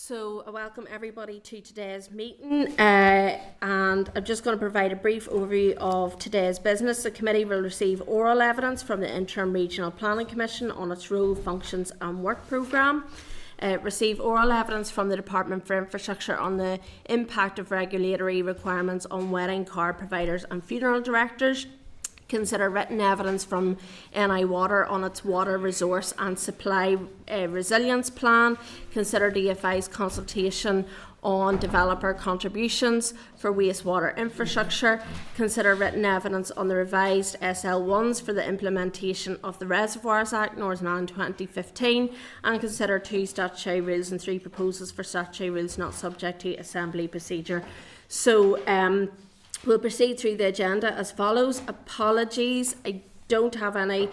So I welcome everybody to today's meeting and I'm just going to provide a brief overview of today's business. The committee will receive oral evidence from the Interim Regional Planning Commission on its role, functions and work programme. Receive oral evidence from the Department for Infrastructure on the impact of regulatory requirements on wedding card providers and funeral directors. Consider written evidence from NI Water on its water resource and supply resilience plan. Consider DFI's consultation on developer contributions for wastewater infrastructure. Consider written evidence on the revised SL1s for the implementation of the Reservoirs Act Northern Ireland 2015. And consider 2 statutory rules and 3 proposals for statutory rules not subject to assembly procedure. So, we'll proceed through the agenda as follows. Apologies, I don't have any.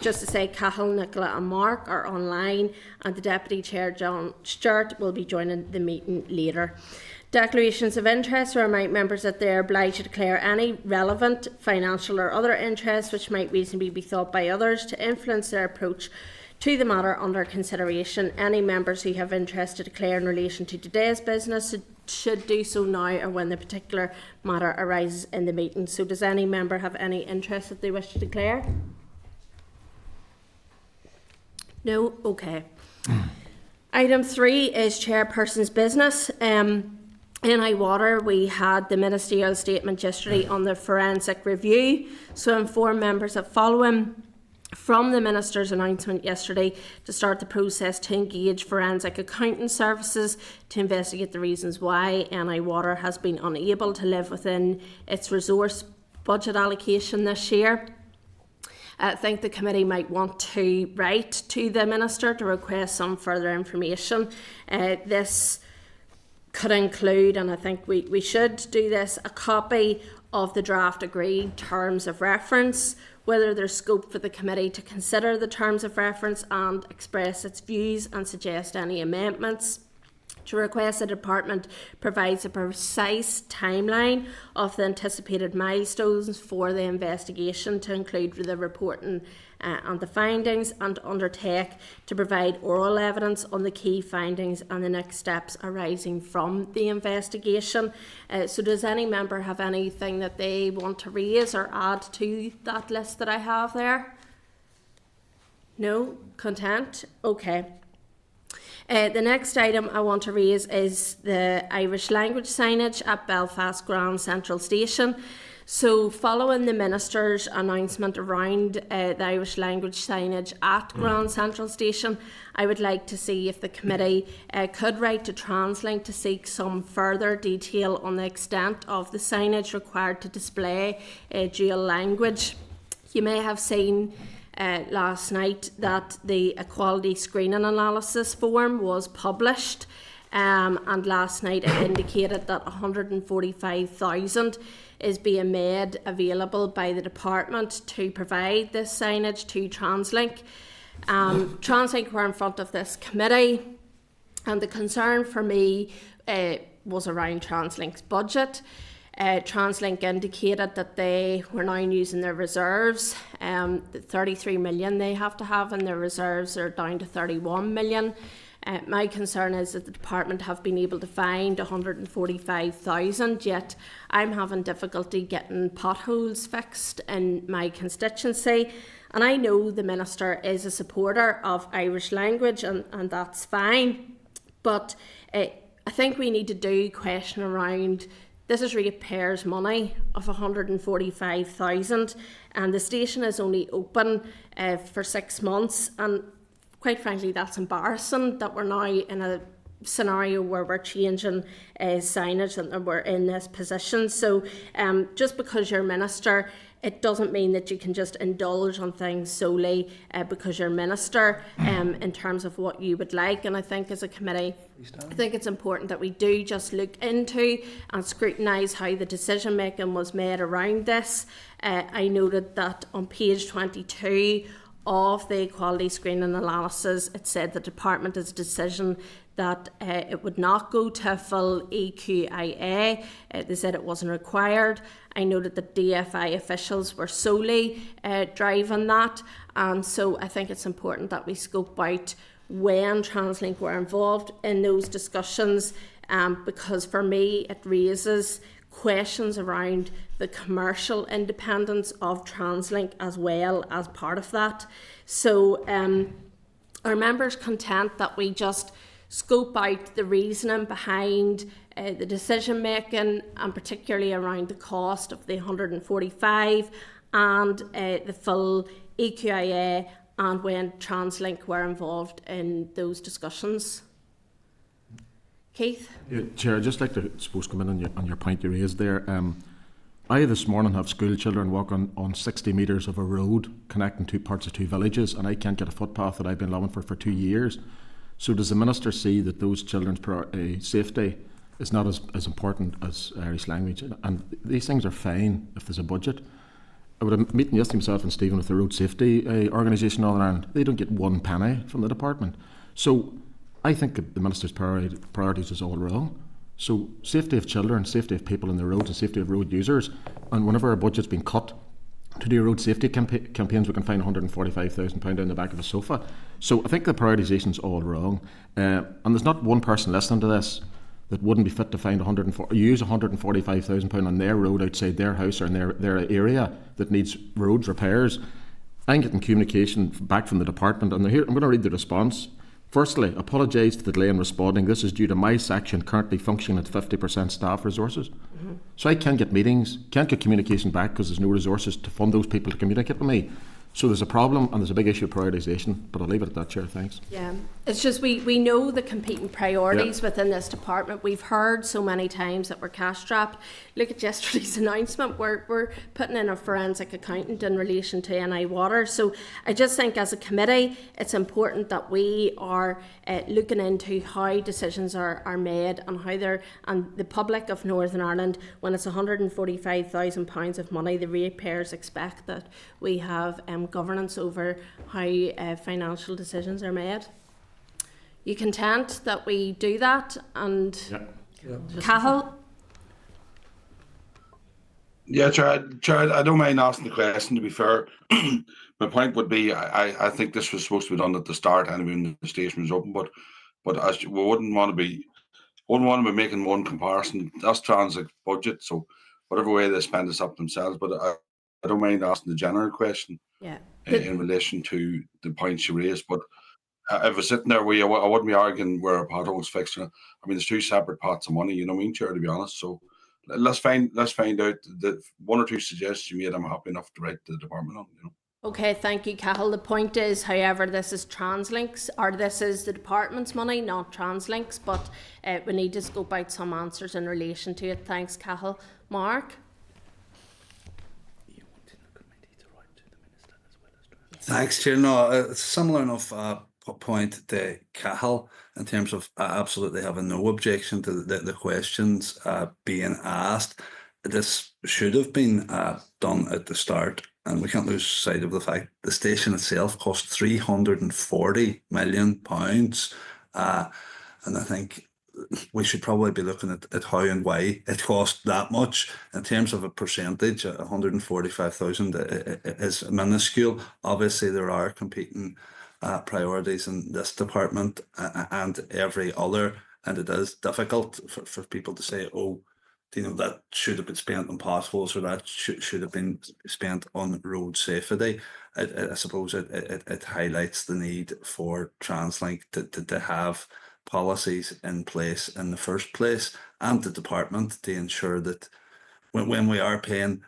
Just to say, Cathal, Nicola and Mark are online and the Deputy Chair, John Stewart, will be joining the meeting later. Declarations of interest remind members that they are obliged to declare any relevant financial or other interests which might reasonably be thought by others to influence their approach to the matter under consideration. Any members who have interest to declare in relation to today's business should do so now or when the particular matter arises in the meeting. So does any member have any interest that they wish to declare? No? Okay. Item 3 is Chairperson's business. NI Water, we had the ministerial statement yesterday on the forensic review. So inform members that following from the Minister's announcement yesterday to start the process to engage forensic accounting services to investigate the reasons why NI Water has been unable to live within its resource budget allocation this year. I think the committee might want to write to the Minister to request some further information. This could include, and I think we should do this, a copy of the draft agreed terms of reference, whether there's scope for the committee to consider the terms of reference and express its views and suggest any amendments. To request the Department provides a precise timeline of the anticipated milestones for the investigation to include the reporting and the findings, and to undertake to provide oral evidence on the key findings and the next steps arising from the investigation. So does any member have anything that they want to raise or add to that list that I have there? No? Content? Okay. The next item I want to raise is the Irish language signage at Belfast Grand Central Station. So following the Minister's announcement around the Irish language signage at Grand Central Station, I would like to see if the committee could write to TransLink to seek some further detail on the extent of the signage required to display dual language. You may have seen last night that the equality screening analysis form was published, and last night it indicated that 145,000 is being made available by the department to provide this signage to TransLink. TransLink were in front of this committee, and the concern for me was around TransLink's budget. TransLink indicated that they were now using their reserves. The 33 million they have to have in their reserves are down to 31 million. My concern is that the department have been able to find 145,000, yet I'm having difficulty getting potholes fixed in my constituency. And I know the Minister is a supporter of Irish language, and that's fine. But I think we need to do question around. This is ratepayers' money of 145,000, and the station is only open for 6 months. And quite frankly, that's embarrassing that we're now in a scenario where we're changing signage and we're in this position. So just because you're Minister, it doesn't mean that you can just indulge on things solely because you're Minister in terms of what you would like. And I think as a committee, I think it's important that we do just look into and scrutinise how the decision making was made around this. I noted that on page 22 of the equality screening analysis, it said the department has a decision that it would not go to a full EQIA. They said it wasn't required. I noted that DFI officials were solely driving that, and so I think it's important that we scope out when TransLink were involved in those discussions, because for me it raises questions around the commercial independence of TransLink as well as part of that. So are members content that we just scope out the reasoning behind the decision making, and particularly around the cost of the 145 and the full EQIA, and when TransLink were involved in those discussions? Keith? Yeah, Chair, I'd just like to come in on your point you raised there. I this morning have school children walking on 60 metres of a road connecting two parts of two villages, and I can't get a footpath that I've been lobbying for 2 years. So does the Minister see that those children's safety is not as important as Irish language? And these things are fine if there's a budget. I would have meeting yesterday myself and Stephen with the Road Safety Organisation in Northern Ireland. They don't get one penny from the department. So I think that the Minister's priorities is all wrong. So safety of children, safety of people on the roads and safety of road users, and whenever our budget's been cut to do road safety campaigns, we can find £145,000 in the back of a sofa. So I think the prioritisation all wrong. And there's not one person listening to this that wouldn't be fit to find use £145,000 on their road outside their house or in their area that needs roads repairs. I'm getting communication back from the department, and I'm going to read the response. Firstly, apologise for the delay in responding. This is due to my section currently functioning at 50% staff resources. Mm-hmm. So I can't get meetings, can't get communication back because there's no resources to fund those people to communicate with me. So there's a problem, and there's a big issue of prioritisation, but I'll leave it at that, Chair. Thanks. Yeah, it's just we know the competing priorities within this department. We've heard so many times that we're cash strapped. Look at yesterday's announcement. We're putting in a forensic accountant in relation to NI Water. So I just think as a committee, it's important that we are looking into how decisions are made and how and the public of Northern Ireland, when it's £145,000 of money, the ratepayers expect that we have governance over how financial decisions are made. You content that we do that? And Cahill? Yeah, Chair, I don't mind asking the question, to be fair. My point would be, I think this was supposed to be done at the start anyway when the station was open, but as we wouldn't want to be making one comparison. That's TransLink budget, so whatever way they spend it's up themselves, but I don't mind asking the general question in relation to the points you raised. But if I was sitting there, I wouldn't be arguing where a pothole's fixed. I mean, there's two separate pots of money, you know what I mean, Chair, to be honest. So let's find out the one or two suggestions you made. I'm happy enough to write to the department on, you know. Okay, thank you, Cahill. The point is, however, this is TransLink's, or this is the department's money, not TransLink's, but we need to scope out some answers in relation to it. Thanks, Cahill. Mark? Thanks, Chair. No, it's a similar enough point to Cahill in terms of absolutely having no objection to the questions being asked. This should have been done at the start, and we can't lose sight of the fact the station itself cost £340 million, and I think we should probably be looking at how and why it cost that much. In terms of a percentage, 145,000 is minuscule. Obviously, there are competing priorities in this department and every other, and it is difficult for people to say, oh, you know, that should have been spent on potholes, or that should have been spent on road safety. I suppose it highlights the need for TransLink to have policies in place in the first place, and the department to ensure that when we are paying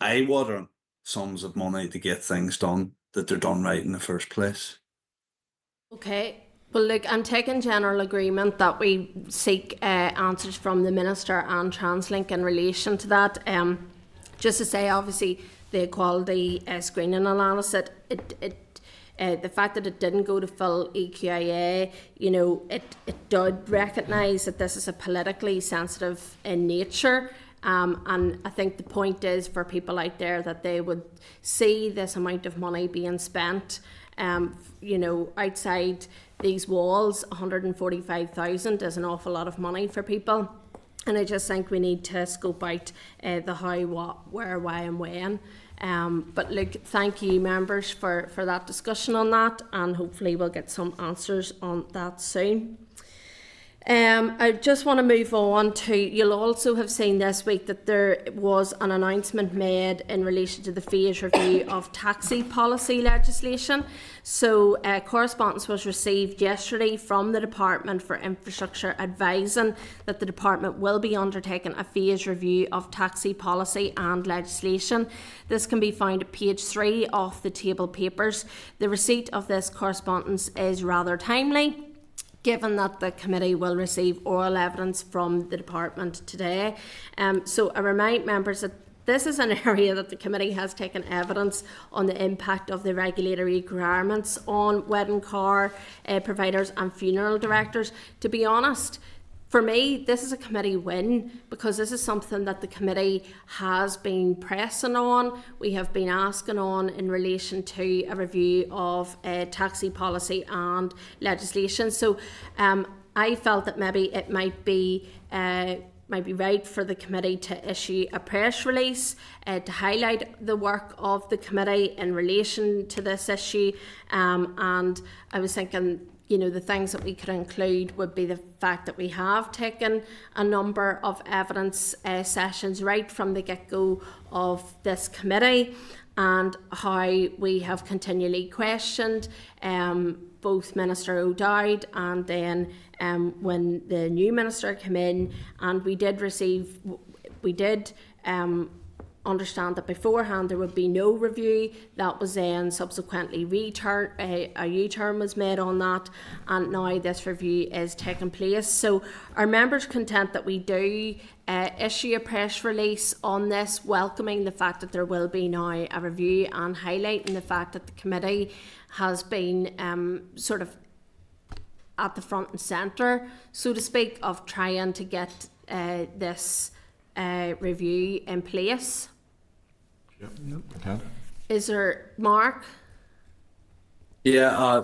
eye-watering sums of money to get things done, that they're done right in the first place. Okay. Well, look, I'm taking general agreement that we seek answers from the Minister and TransLink in relation to that. Just to say, obviously, the equality screening analysis, the fact that it didn't go to full EQIA, you know, it did recognise that this is a politically sensitive in nature. And I think the point is for people out there that they would see this amount of money being spent, you know, outside these walls. 145,000 is an awful lot of money for people. And I just think we need to scope out the how, what, where, why and when. But look, thank you members for that discussion on that, and hopefully we'll get some answers on that soon. I just want to move on to, you'll also have seen this week that there was an announcement made in relation to the phase review of taxi policy legislation. So correspondence was received yesterday from the Department for Infrastructure advising that the department will be undertaking a phase review of taxi policy and legislation. This can be found at page 3 of the table papers. The receipt of this correspondence is rather timely, given that the committee will receive oral evidence from the department today. So I remind members that this is an area that the committee has taken evidence on the impact of the regulatory requirements on wedding car providers and funeral directors. To be honest, for me, this is a committee win, because this is something that the committee has been pressing on. We have been asking on in relation to a review of taxi policy and legislation. So I felt that maybe it might be right for the committee to issue a press release to highlight the work of the committee in relation to this issue. And I was thinking, you know, the things that we could include would be the fact that we have taken a number of evidence sessions right from the get-go of this committee, and how we have continually questioned both Minister O'Dowd and then when the new minister came in, and we did understand that beforehand there would be no review. That was then subsequently a U-turn was made on that, and now this review is taking place. So are members content that we do issue a press release on this, welcoming the fact that there will be now a review and highlighting the fact that the committee has been sort of at the front and centre, so to speak, of trying to get this review in place? Yep. Okay. Is there, Mark? Yeah,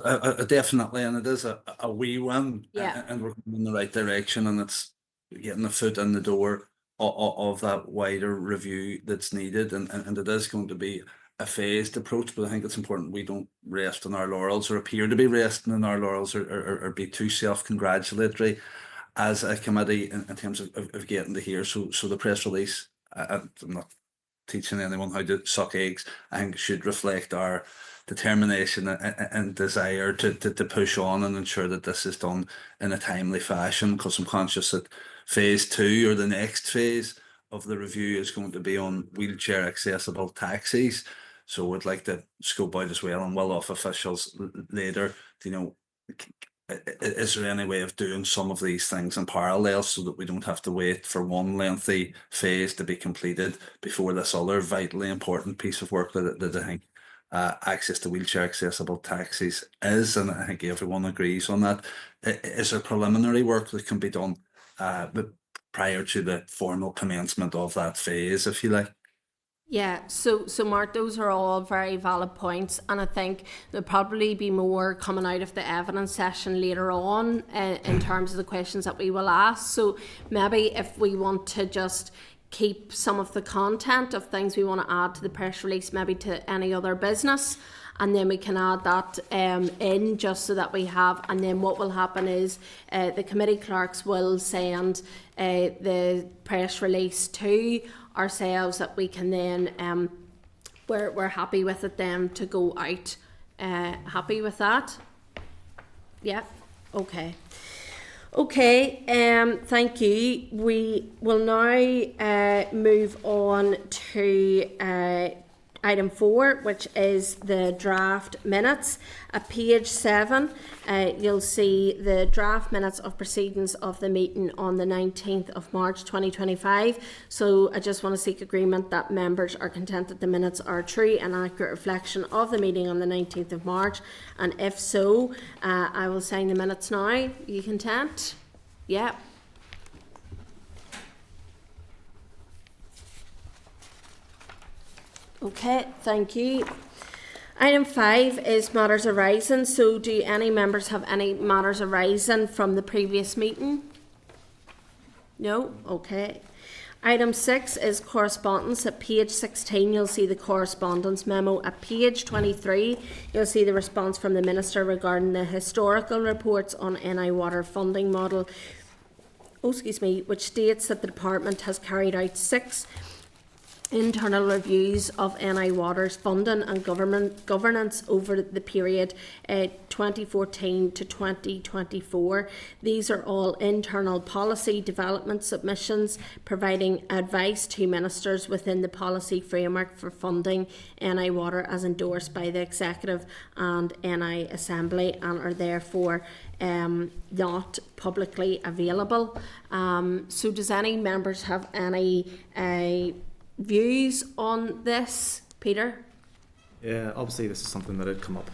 definitely, and it is a wee one, Yeah. and we're going in the right direction, and it's getting a foot in the door of that wider review that's needed, and it is going to be a phased approach, but I think it's important we don't rest on our laurels, or appear to be resting on our laurels, or be too self-congratulatory as a committee in terms of getting to here. So the press release, I'm not teaching anyone how to suck eggs, I think should reflect our determination and desire to push on and ensure that this is done in a timely fashion, because I'm conscious that phase 2, or the next phase of the review, is going to be on wheelchair accessible taxis. So we'd like to scope out as well, and well off officials later, you know, is there any way of doing some of these things in parallel, so that we don't have to wait for one lengthy phase to be completed before this other vitally important piece of work that I think access to wheelchair accessible taxis is, and I think everyone agrees on that. Is there preliminary work that can be done prior to the formal commencement of that phase, if you like? Yeah, so Mark, those are all very valid points, and I think there'll probably be more coming out of the evidence session later on in terms of the questions that we will ask. So maybe if we want to just keep some of the content of things we want to add to the press release, maybe to any other business, and then we can add that in, just so that we have, and then what will happen is the committee clerks will send the press release to ourselves, that we can then we're happy with it then to go out. Happy with that? Yeah. Okay, thank you. We will now move on to item 4, which is the draft minutes. At page 7, you'll see the draft minutes of proceedings of the meeting on the 19th of March 2025. So I just want to seek agreement that members are content that the minutes are true and accurate reflection of the meeting on the 19th of March. And if so, I will sign the minutes now. Are you content? Yeah. Okay, thank you. Item 5 is matters arising. So do any members have any matters arising from the previous meeting? No? Okay. Item 6 is correspondence. At page 16, you'll see the correspondence memo. At page 23, you'll see the response from the Minister regarding the historical reports on NI Water funding model, which states that the Department has carried out 6 internal reviews of NI Water's funding and governance over the period 2014 to 2024. These are all internal policy development submissions providing advice to ministers within the policy framework for funding NI Water as endorsed by the Executive and NI Assembly, and are therefore not publicly available. So does any members have any views on this, Peter? Yeah, obviously this is something that had come up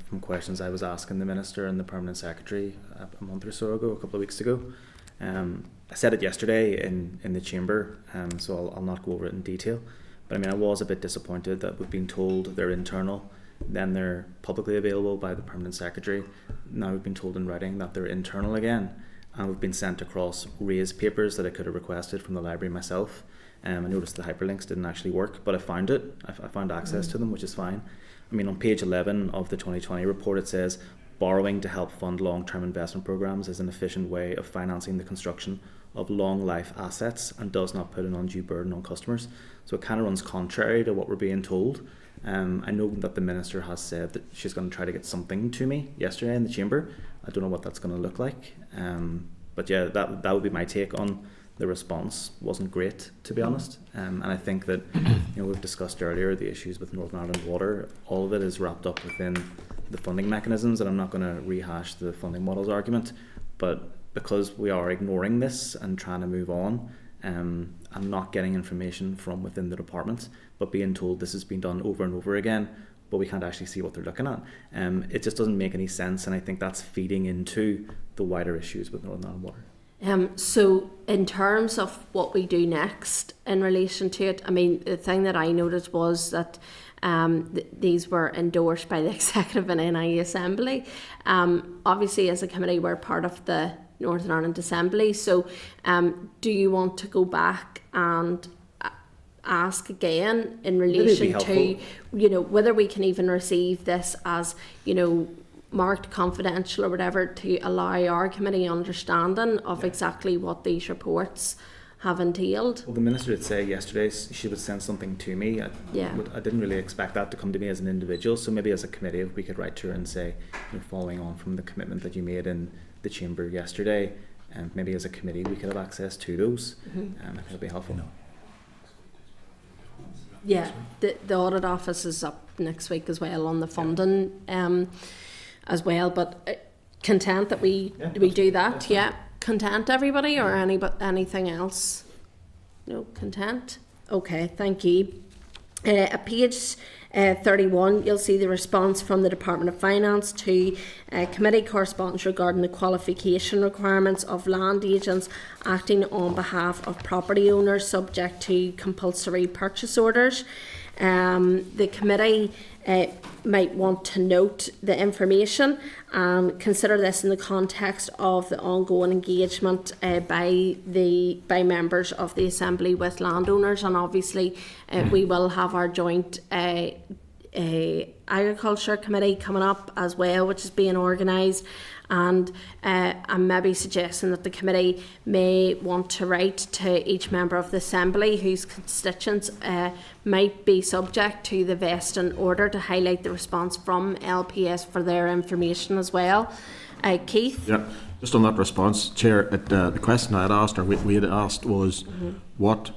from questions I was asking the Minister and the Permanent Secretary a month or so ago, a couple of weeks ago. I said it yesterday in the Chamber, so I'll not go over it in detail. But I mean, I was a bit disappointed that we've been told they're internal, then they're publicly available by the Permanent Secretary. Now we've been told in writing that they're internal again, and we've been sent across raised papers that I could have requested from the library myself. I noticed the hyperlinks didn't actually work, but I found it. I found access to them, which is fine. I mean, on page 11 of the 2020 report, it says, borrowing to help fund long-term investment programs is an efficient way of financing the construction of long-life assets and does not put an undue burden on customers. So it kind of runs contrary to what we're being told. I know that the Minister has said that she's going to try to get something to me yesterday in the Chamber. I don't know what that's going to look like. But yeah, that would be my take on the response. Wasn't great, to be honest, and I think that we've discussed earlier the issues with Northern Ireland Water. All of it is wrapped up within the funding mechanisms, and I'm not going to rehash the funding models argument, but because we are ignoring this and trying to move on, and not getting information from within the department, but being told this has been done over and over again, but we can't actually see what they're looking at. It just doesn't make any sense, and I think that's feeding into the wider issues with Northern Ireland Water. So in terms of what we do next in relation to it, I mean, the thing that I noticed was that these were endorsed by the Executive and NI Assembly. Obviously, as a committee, we're part of the Northern Ireland Assembly. So do you want to go back and ask again in relation to, whether we can even receive this as, marked confidential or whatever, to allow our committee understanding of exactly what these reports have entailed? Well, the Minister did say yesterday she would send something to me. I didn't really expect that to come to me as an individual, so maybe as a committee we could write to her and say, following on from the commitment that you made in the Chamber yesterday, and maybe as a committee we could have access to those. I think that would be helpful. Yeah, the audit office is up next week as well on the funding as well, but content that we do that. Content, everybody, or anything else? No, content. Okay, thank you. At page 31, you'll see the response from the Department of Finance to committee correspondence regarding the qualification requirements of land agents acting on behalf of property owners subject to compulsory purchase orders. The committee might want to note the information and consider this in the context of the ongoing engagement by members of the Assembly with landowners, and obviously we will have our joint Agriculture Committee coming up as well, which is being organised. And I'm maybe suggesting that the committee may want to write to each member of the Assembly whose constituents might be subject to the vesting order to highlight the response from LPS for their information as well. Keith? Yeah, just on that response, Chair, the question I had asked, or we had asked, was what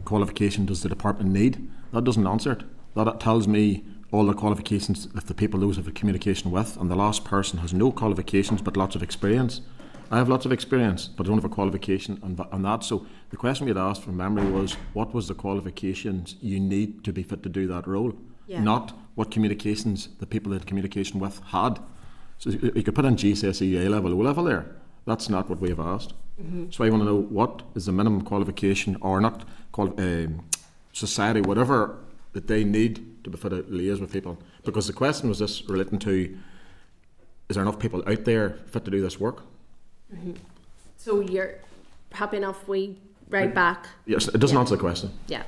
qualification does the department need? That doesn't answer it. That tells me all the qualifications that the people those have a communication with, and the last person has no qualifications but lots of experience. I have lots of experience, but I don't have a qualification on that. So the question we had asked from memory was, what was the qualifications you need to be fit to do that role? Not what communications the people they had communication with had. So you could put in GCSE, A level, O level there. That's not what we have asked. So I want to know, what is the minimum qualification, or not society, whatever, that they need to be fit to liaise with people. Because the question was this, relating to, is there enough people out there fit to do this work? So you're happy enough we right back. Yes, it doesn't answer the question. Yeah.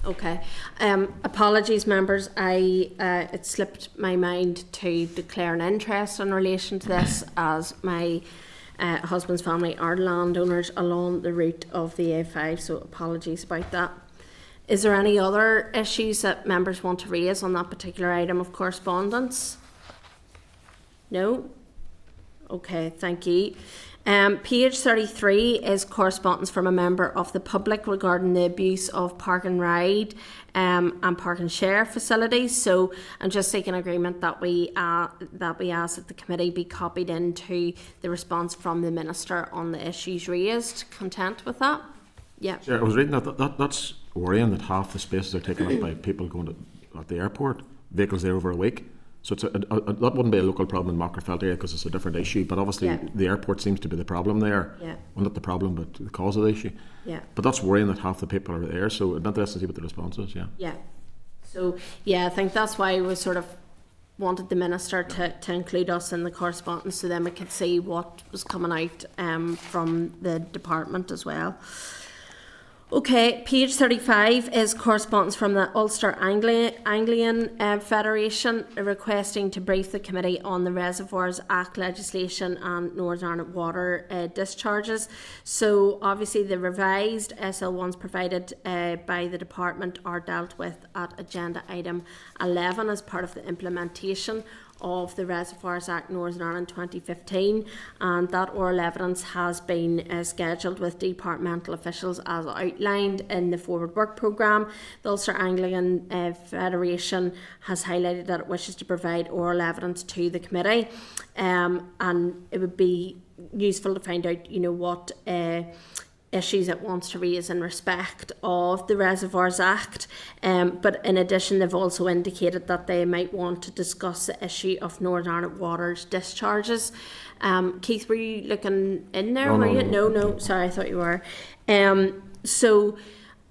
Okay. Apologies, members. It slipped my mind to declare an interest in relation to this, as my husband's family are landowners along the route of the A5. So apologies about that. Is there any other issues that members want to raise on that particular item of correspondence? No? Okay, thank you. Page 33 is correspondence from a member of the public regarding the abuse of park and ride and park and share facilities. So I'm just seeking agreement that we ask that the committee be copied into the response from the Minister on the issues raised. Content with that? Yeah. Chair, I was reading that's worrying that half the spaces are taken up by people going at the airport, vehicles there over a week. So it's that wouldn't be a local problem in Mackerfeld area because it's a different issue. But obviously the airport seems to be the problem there. Yeah. Well, not the problem, but the cause of the issue. Yeah. But that's worrying that half the people are there. So it's interesting to see what the response is. Yeah. Yeah. So I think that's why we sort of wanted the Minister to include us in the correspondence, so then we could see what was coming out from the department as well. Okay, page 35 is correspondence from the Ulster Anglian Federation requesting to brief the committee on the Reservoirs Act legislation and Northern Ireland water discharges. So obviously the revised SL1s provided by the department are dealt with at agenda item 11 as part of the implementation of the Reservoirs Act Northern Ireland 2015, and that oral evidence has been scheduled with departmental officials as outlined in the Forward Work Programme. The Ulster Anglian Federation has highlighted that it wishes to provide oral evidence to the committee, and it would be useful to find out, what issues it wants to raise in respect of the Reservoirs Act, but in addition they've also indicated that they might want to discuss the issue of Northern Ireland waters discharges. Keith, were you looking in there? No, sorry, I thought you were. So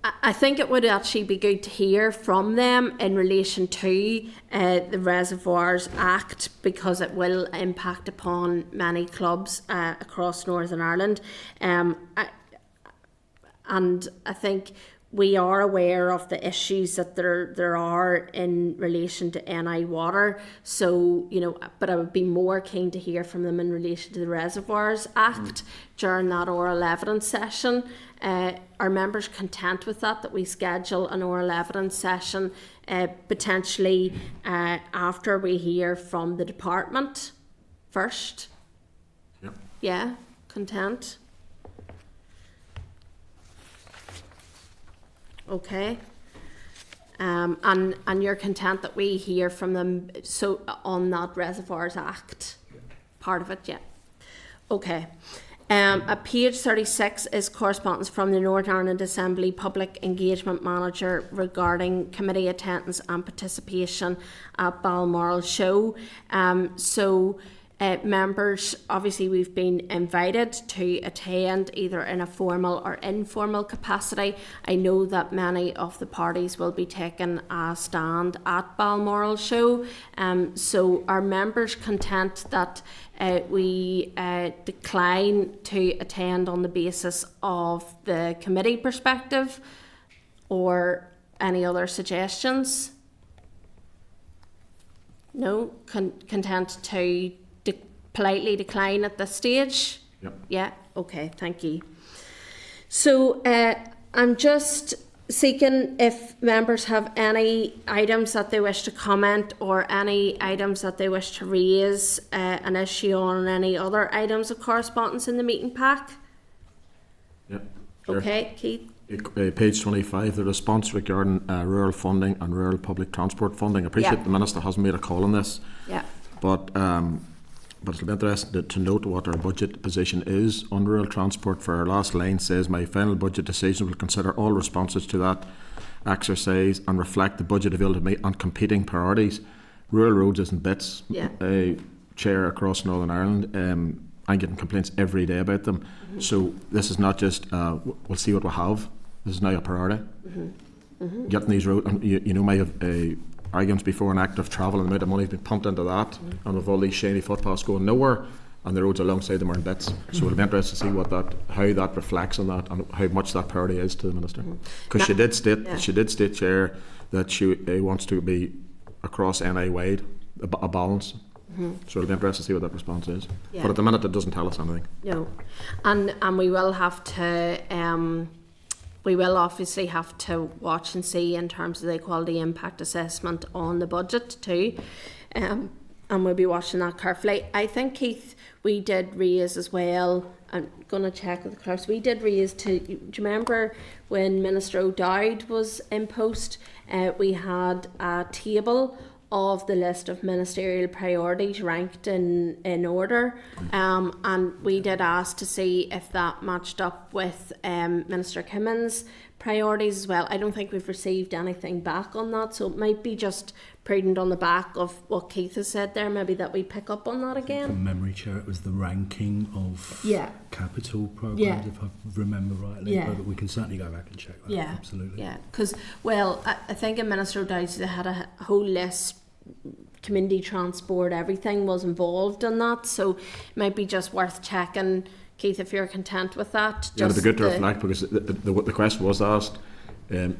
I think it would actually be good to hear from them in relation to the Reservoirs Act, because it will impact upon many clubs across Northern Ireland. And I think we are aware of the issues that there are in relation to NI water. So, but I would be more keen to hear from them in relation to the Reservoirs Act during that oral evidence session. Are members content with that we schedule an oral evidence session potentially after we hear from the department first? Yep. Yeah, content. Okay, and you're content that we hear from them so on that Reservoirs Act part of it, yeah. Okay. At page 36 is correspondence from the Northern Ireland Assembly Public Engagement Manager regarding committee attendance and participation at Balmoral Show. Members, obviously we've been invited to attend either in a formal or informal capacity. I know that many of the parties will be taking a stand at Balmoral Show. So are members content that we decline to attend on the basis of the committee perspective, or any other suggestions? No? Content to politely decline at this stage? Yep. Yeah, okay, thank you. So I'm just seeking if members have any items that they wish to comment, or any items that they wish to raise an issue on, any other items of correspondence in the meeting pack. Yep. Okay, Keith. Page 25, the response regarding rural funding and rural public transport funding. I appreciate the Minister hasn't made a call on this. Yeah. But it'll be interesting to note what our budget position is on rural transport. For our last line says, my final budget decision will consider all responses to that exercise and reflect the budget available to me on competing priorities. Rural roads isn't bits. Yeah. Chair, across Northern Ireland, I'm getting complaints every day about them. Mm-hmm. So this is not just, we'll see what we have. This is now a priority. Mm-hmm. Mm-hmm. Getting these roads, my arguments before an active travel and the amount of money has been pumped into that, and with all these shiny footpaths going nowhere, and the roads alongside them are in bits. So it'll be interesting to see how that reflects on that and how much that priority is to the Minister. Because she did state, Chair, that she wants to be across NI wide, a balance. So it'll be interesting to see what that response is. Yeah. But at the minute, it doesn't tell us anything. No, and we will have to. We will obviously have to watch and see in terms of the equality impact assessment on the budget too, and we'll be watching that carefully. I think, Keith, we did raise as well. I'm going to check with the clerks. We did raise do you remember when Minister O'Dowd was in post? We had a table of the list of ministerial priorities ranked in order, and we did ask to see if that matched up with Minister Kimmon's priorities as well. I don't think we've received anything back on that, so it might be just prudent on the back of what Keith has said there, maybe that we pick up on that again. From memory, Chair, it was the ranking of capital programmes, if I remember rightly, but we can certainly go back and check that, absolutely. Yeah, because, well, I think in Minister O'Dowd's they had a whole list, community transport, everything was involved in that, so it might be just worth checking, Keith, if you're content with that. Yeah, it'd be good to reflect, because the question was asked,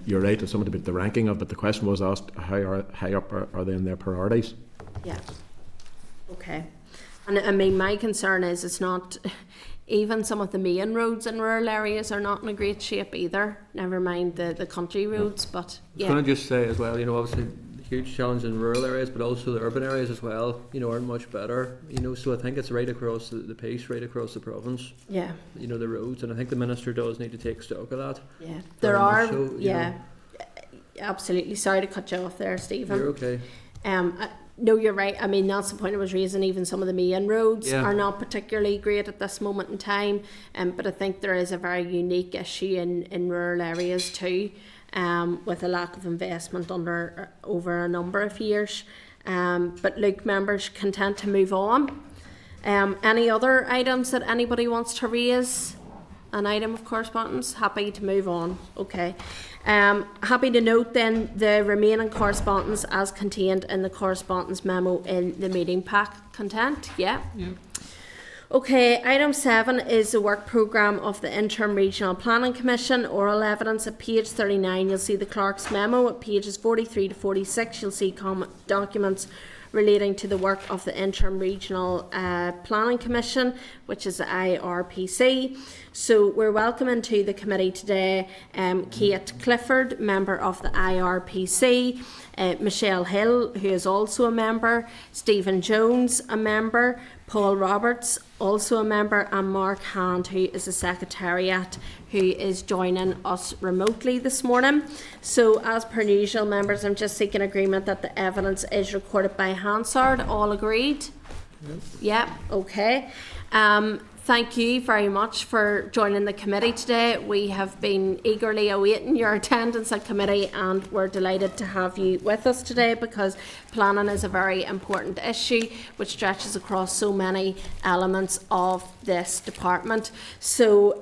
you're right, it's something about the ranking of, but the question was asked, how high up are they in their priorities? Yeah. Okay. And I mean, my concern is it's not, even some of the main roads in rural areas are not in a great shape either, never mind the country roads, but yeah. Can I just say as well, obviously the huge challenge in rural areas, but also the urban areas as well, aren't much better, so I think it's right across the piece, right across the province. Yeah. The roads, and I think the Minister does need to take stock of that. Yeah. There are, absolutely. Sorry to cut you off there, Stephen. You're okay. No, you're right. I mean, that's the point I was raising. Even some of the main roads are not particularly great at this moment in time. But I think there is a very unique issue in rural areas too, with a lack of investment over a number of years. But look, members, content to move on. Any other items that anybody wants to raise? An item of correspondence? Happy to move on. Okay. Happy to note then the remaining correspondence as contained in the correspondence memo in the meeting pack. Content? Yeah. Okay, item 7 is the work programme of the Interim Regional Planning Commission. Oral evidence at page 39. You'll see the clerk's memo at pages 43 to 46. You'll see documents relating to the work of the Interim Regional Planning Commission, which is the IRPC. So we're welcoming to the committee today Kate Clifford, member of the IRPC, Michelle Hill, who is also a member, Stephen Jones, a member, Paul Roberts, also a member, and Mark Hand, who is a secretariat, who is joining us remotely this morning. So as per usual, members, I'm just seeking agreement that the evidence is recorded by Hansard. All agreed? Yeah, okay. Thank you very much for joining the committee today. We have been eagerly awaiting your attendance at committee, and we're delighted to have you with us today, because planning is a very important issue which stretches across so many elements of this department. So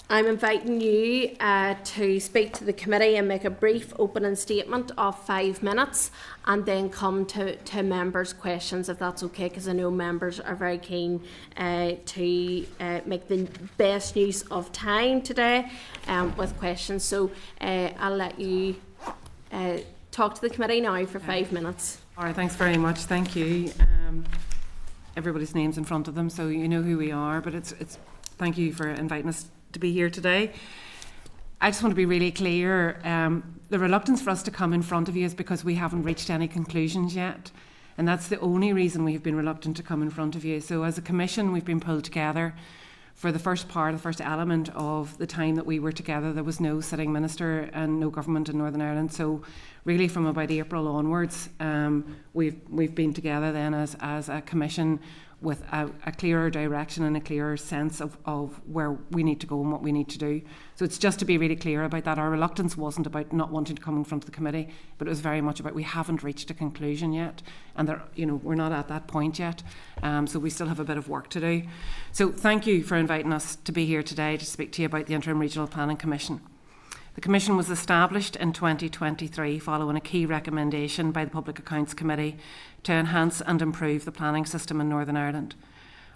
I'm inviting you to speak to the committee and make a brief opening statement of 5 minutes, and then come to members' questions, if that's okay, because I know members are very keen to make the best use of time today with questions. So I'll let you talk to the committee now for 5 minutes. All right, thanks very much. Thank you. Everybody's name's in front of them, so you know who we are, but it's thank you for inviting us to be here today. I just want to be really clear. The reluctance for us to come in front of you is because we haven't reached any conclusions yet, and that's the only reason we have been reluctant to come in front of you. So as a commission, we've been pulled together for the first element of the time that we were together. There was no sitting minister and no government in Northern Ireland, so really from about April onwards, we've been together then as a commission with a clearer direction and a clearer sense of where we need to go and what we need to do. So it's just to be really clear about that. Our reluctance wasn't about not wanting to come in front of the committee, but it was very much about we haven't reached a conclusion yet, and we're not at that point yet. So we still have a bit of work to do. So thank you for inviting us to be here today to speak to you about the Interim Regional Planning Commission. The Commission was established in 2023 following a key recommendation by the Public Accounts Committee to enhance and improve the planning system in Northern Ireland.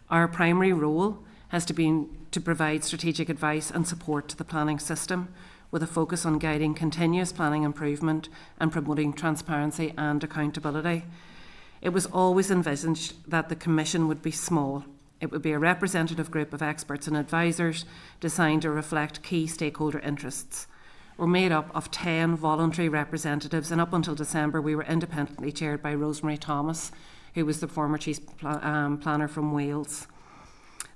Our primary role has been to provide strategic advice and support to the planning system, with a focus on guiding continuous planning improvement and promoting transparency and accountability. It was always envisaged that the Commission would be small. It would be a representative group of experts and advisors designed to reflect key stakeholder interests. We're made up of 10 voluntary representatives, and up until December we were independently chaired by Rosemary Thomas, who was the former Chief Planner from Wales.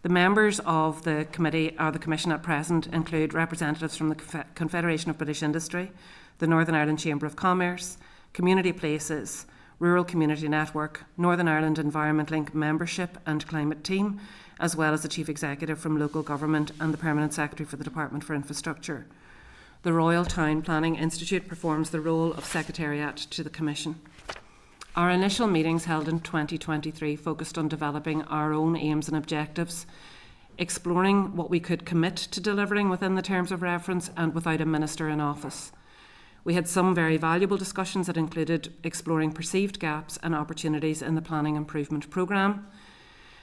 The members of the committee or the Commission at present include representatives from the Confederation of British Industry, the Northern Ireland Chamber of Commerce, Community Places, Rural Community Network, Northern Ireland Environment Link Membership and Climate Team, as well as the Chief Executive from Local Government and the Permanent Secretary for the Department for Infrastructure. The Royal Town Planning Institute performs the role of Secretariat to the Commission. Our initial meetings held in 2023 focused on developing our own aims and objectives, exploring what we could commit to delivering within the terms of reference and without a minister in office. We had some very valuable discussions that included exploring perceived gaps and opportunities in the Planning Improvement Programme,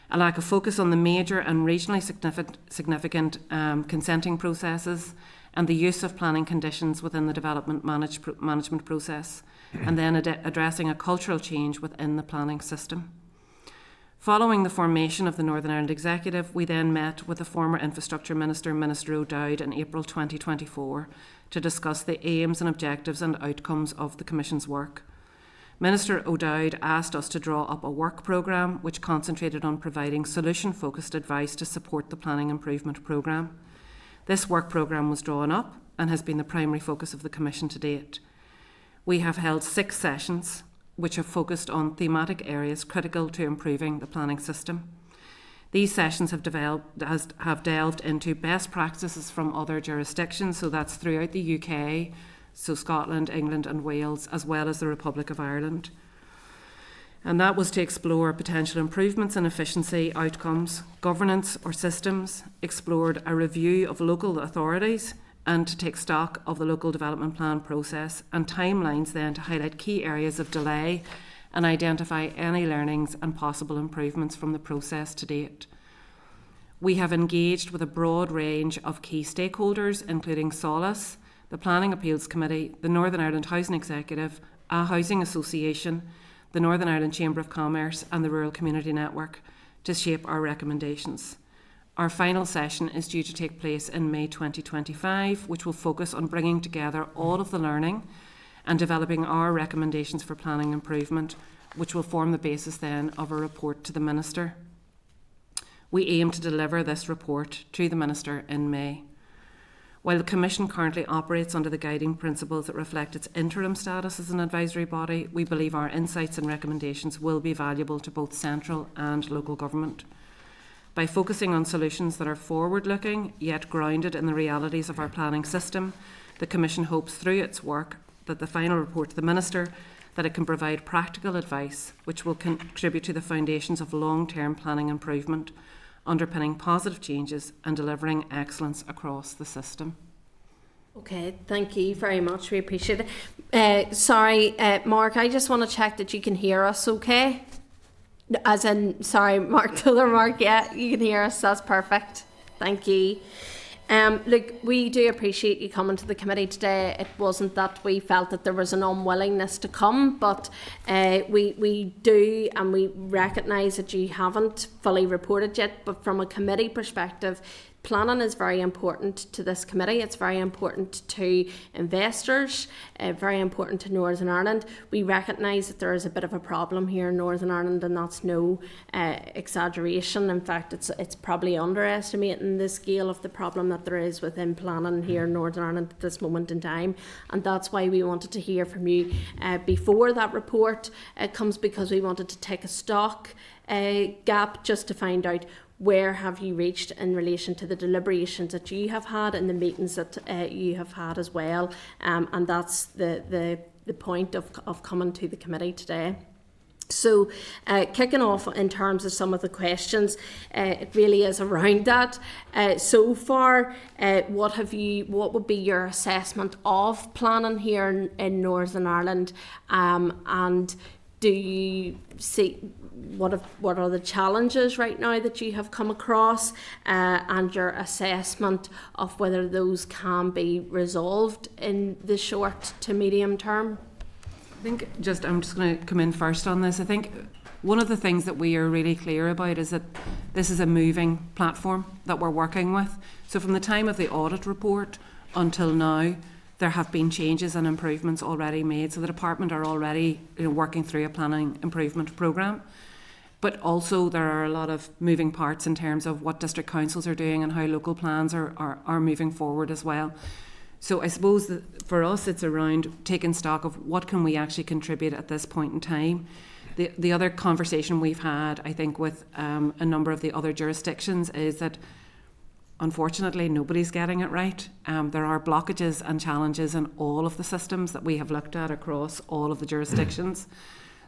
a lack of focus on the major and regionally significant consenting processes, and the use of planning conditions within the development management process, and then addressing a cultural change within the planning system. Following the formation of the Northern Ireland Executive, we then met with the former Infrastructure Minister, Minister O'Dowd, in April 2024 to discuss the aims and objectives and outcomes of the Commission's work. Minister O'Dowd asked us to draw up a work programme which concentrated on providing solution-focused advice to support the Planning Improvement Programme. This work programme was drawn up and has been the primary focus of the Commission to date. We have held 6 sessions which have focused on thematic areas critical to improving the planning system. These sessions have delved into best practices from other jurisdictions, so that's throughout the UK, so Scotland, England and Wales, as well as the Republic of Ireland. And that was to explore potential improvements in efficiency, outcomes, governance or systems, explored a review of local authorities, and to take stock of the local development plan process and timelines then to highlight key areas of delay and identify any learnings and possible improvements from the process to date. We have engaged with a broad range of key stakeholders, including Solace, the Planning Appeals Committee, the Northern Ireland Housing Executive, a housing association, the Northern Ireland Chamber of Commerce and the Rural Community Network to shape our recommendations. Our final session is due to take place in May 2025, which will focus on bringing together all of the learning and developing our recommendations for planning improvement, which will form the basis then of a report to the Minister. We aim to deliver this report to the Minister in May. While the Commission currently operates under the guiding principles that reflect its interim status as an advisory body, we believe our insights and recommendations will be valuable to both central and local government. By focusing on solutions that are forward-looking, yet grounded in the realities of our planning system, the Commission hopes through its work that the final report to the Minister that it can provide practical advice which will contribute to the foundations of long-term planning improvement, underpinning positive changes and delivering excellence across the system. Okay, thank you very much. We appreciate it. Mark, I just want to check that you can hear us okay? As in, sorry, Mark, the other Mark, yeah, you can hear us. That's perfect. Thank you. Look, we do appreciate you coming to the committee today. It wasn't that we felt that there was an unwillingness to come, but we do, and we recognise that you haven't fully reported yet, but from a committee perspective, planning is very important to this committee. It's very important to investors, very important to Northern Ireland. We recognise that there is a bit of a problem here in Northern Ireland, and that's no exaggeration. In fact, it's probably underestimating the scale of the problem that there is within planning here in Northern Ireland at this moment in time. And that's why we wanted to hear from you before that report comes, because we wanted to take a stock gap just to find out where have you reached in relation to the deliberations that you have had and the meetings that you have had as well. And that's the point of coming to the committee today. So kicking off in terms of some of the questions, it really is around that. So far, what would be your assessment of planning here in Northern Ireland? And do you see what are the challenges right now that you have come across, and your assessment of whether those can be resolved in the short to medium term? I think I'm just going to come in first on this. I think one of the things that we are really clear about is that this is a moving platform that we're working with. So from the time of the audit report until now, there have been changes and improvements already made. So the department are already working through a planning improvement programme. But also there are a lot of moving parts in terms of what district councils are doing and how local plans are moving forward as well. So I suppose that for us it's around taking stock of what can we actually contribute at this point in time. The other conversation we've had, I think, with a number of the other jurisdictions is that unfortunately nobody's getting it right. There are blockages and challenges in all of the systems that we have looked at across all of the jurisdictions.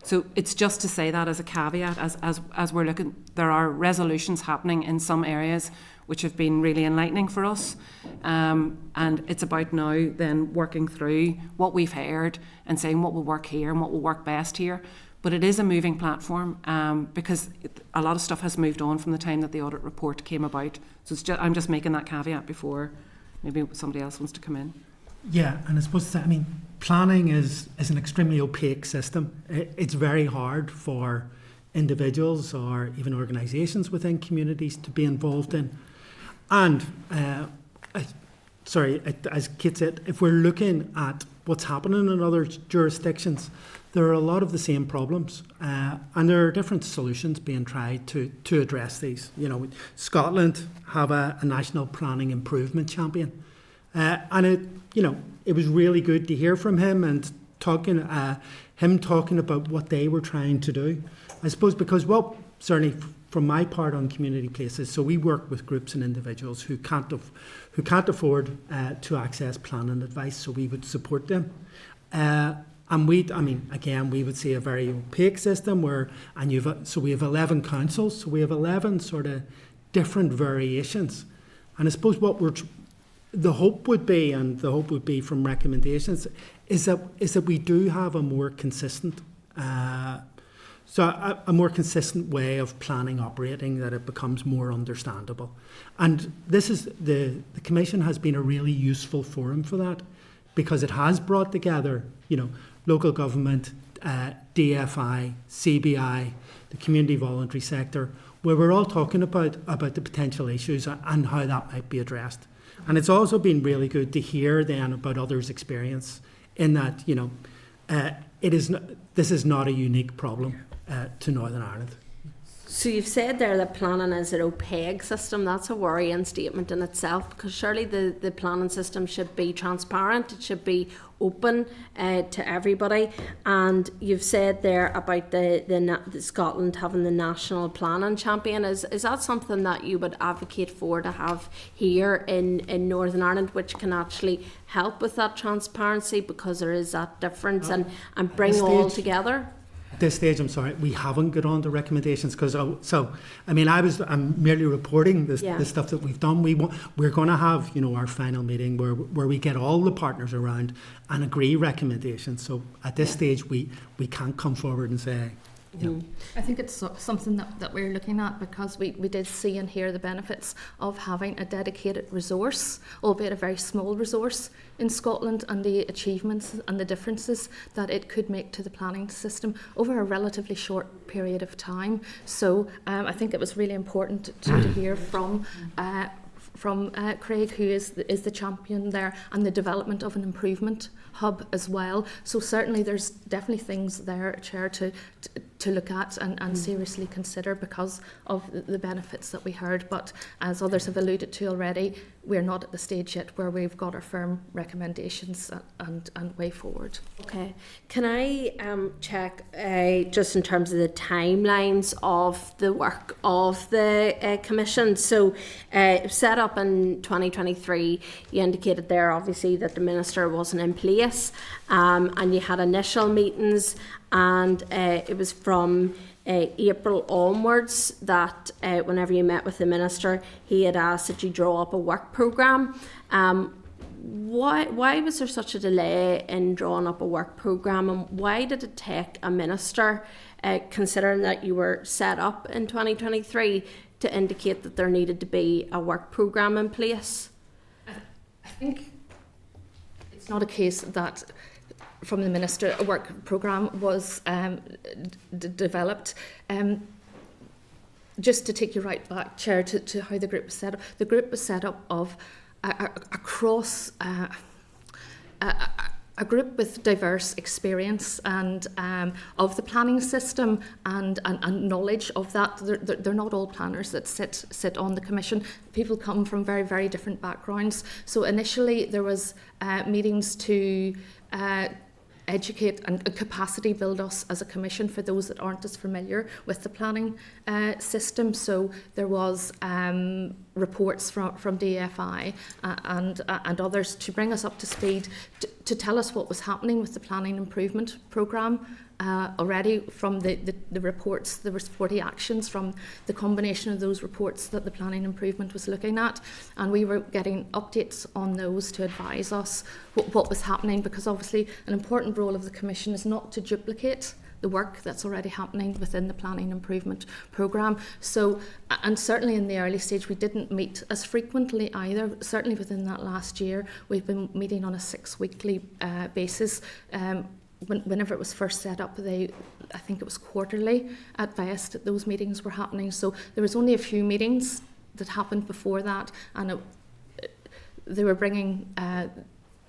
So it's just to say that as a caveat, as we're looking, there are resolutions happening in some areas which have been really enlightening for us. And it's about now then working through what we've heard and saying what will work here and what will work best here. But it is a moving platform because a lot of stuff has moved on from the time that the audit report came about. So it's I'm just making that caveat before maybe somebody else wants to come in. Yeah, and I suppose planning is an extremely opaque system. It's very hard for individuals or even organisations within communities to be involved in. And as Kate said, if we're looking at what's happening in other jurisdictions, there are a lot of the same problems, and there are different solutions being tried to address these. Scotland have a national planning improvement champion, and it was really good to hear from him and talking about what they were trying to do. I suppose because, certainly from my part on community places, so we work with groups and individuals who can't afford to access planning advice, so we would support them. And we would see a very opaque system so we have 11 councils, so we have 11 sort of different variations. And I suppose the hope would be from recommendations is that we do have a more consistent way of planning operating, that it becomes more understandable. And this is the Commission has been a really useful forum for that, because it has brought together, local government, DFI, CBI, the community voluntary sector, where we're all talking about the potential issues and how that might be addressed. And it's also been really good to hear then about others' experience in that, this is not a unique problem to Northern Ireland. So you've said there that planning is an opaque system. That's a worrying statement in itself, because surely the planning system should be transparent. It should be open to everybody. And you've said there about the Scotland having the national planning champion. Is that something that you would advocate for to have here in Northern Ireland, which can actually help with that transparency, because there is that difference and bring all together? At this stage, I'm sorry, we haven't got on to recommendations because I'm merely reporting the stuff that we've done. We're going to have our final meeting where we get all the partners around and agree recommendations. So at this stage, we can't come forward and say. I think it's something that we're looking at, because we did see and hear the benefits of having a dedicated resource, albeit a very small resource, in Scotland, and the achievements and the differences that it could make to the planning system over a relatively short period of time. So I think it was really important to hear from Craig, who is the champion there, and the development of an improvement hub as well. So certainly there's definitely things there, Chair, to look at and seriously consider because of the benefits that we heard. But as others have alluded to already, we're not at the stage yet where we've got our firm recommendations and way forward. Okay. Can I check just in terms of the timelines of the work of the Commission? So set up in 2023, you indicated there obviously that the Minister wasn't in place, and you had initial meetings, and it was from April onwards that whenever you met with the Minister, he had asked that you draw up a work programme. why was there such a delay in drawing up a work programme, and why did it take a minister, considering that you were set up in 2023, to indicate that there needed to be a work programme in place? I think it's not a case that from the minister a work programme was developed. Just to take you right back, Chair, to how the group was set up. The group was set up of across a group with diverse experience and of the planning system and knowledge of that. They're not all planners that sit on the commission. People come from very, very different backgrounds. So initially there was meetings to educate and capacity build us as a commission for those that aren't as familiar with the planning system. So there was reports from DFI and others to bring us up to speed, to tell us what was happening with the planning improvement programme. Already from the reports, there was 40 actions from the combination of those reports that the planning improvement was looking at, and we were getting updates on those to advise us what was happening, because obviously an important role of the Commission is not to duplicate the work that's already happening within the planning improvement programme. So, and certainly in the early stage we didn't meet as frequently either. Certainly within that last year we've been meeting on a 6-weekly basis. Whenever it was first set up, I think it was quarterly at best that those meetings were happening. So there was only a few meetings that happened before that, and they were bringing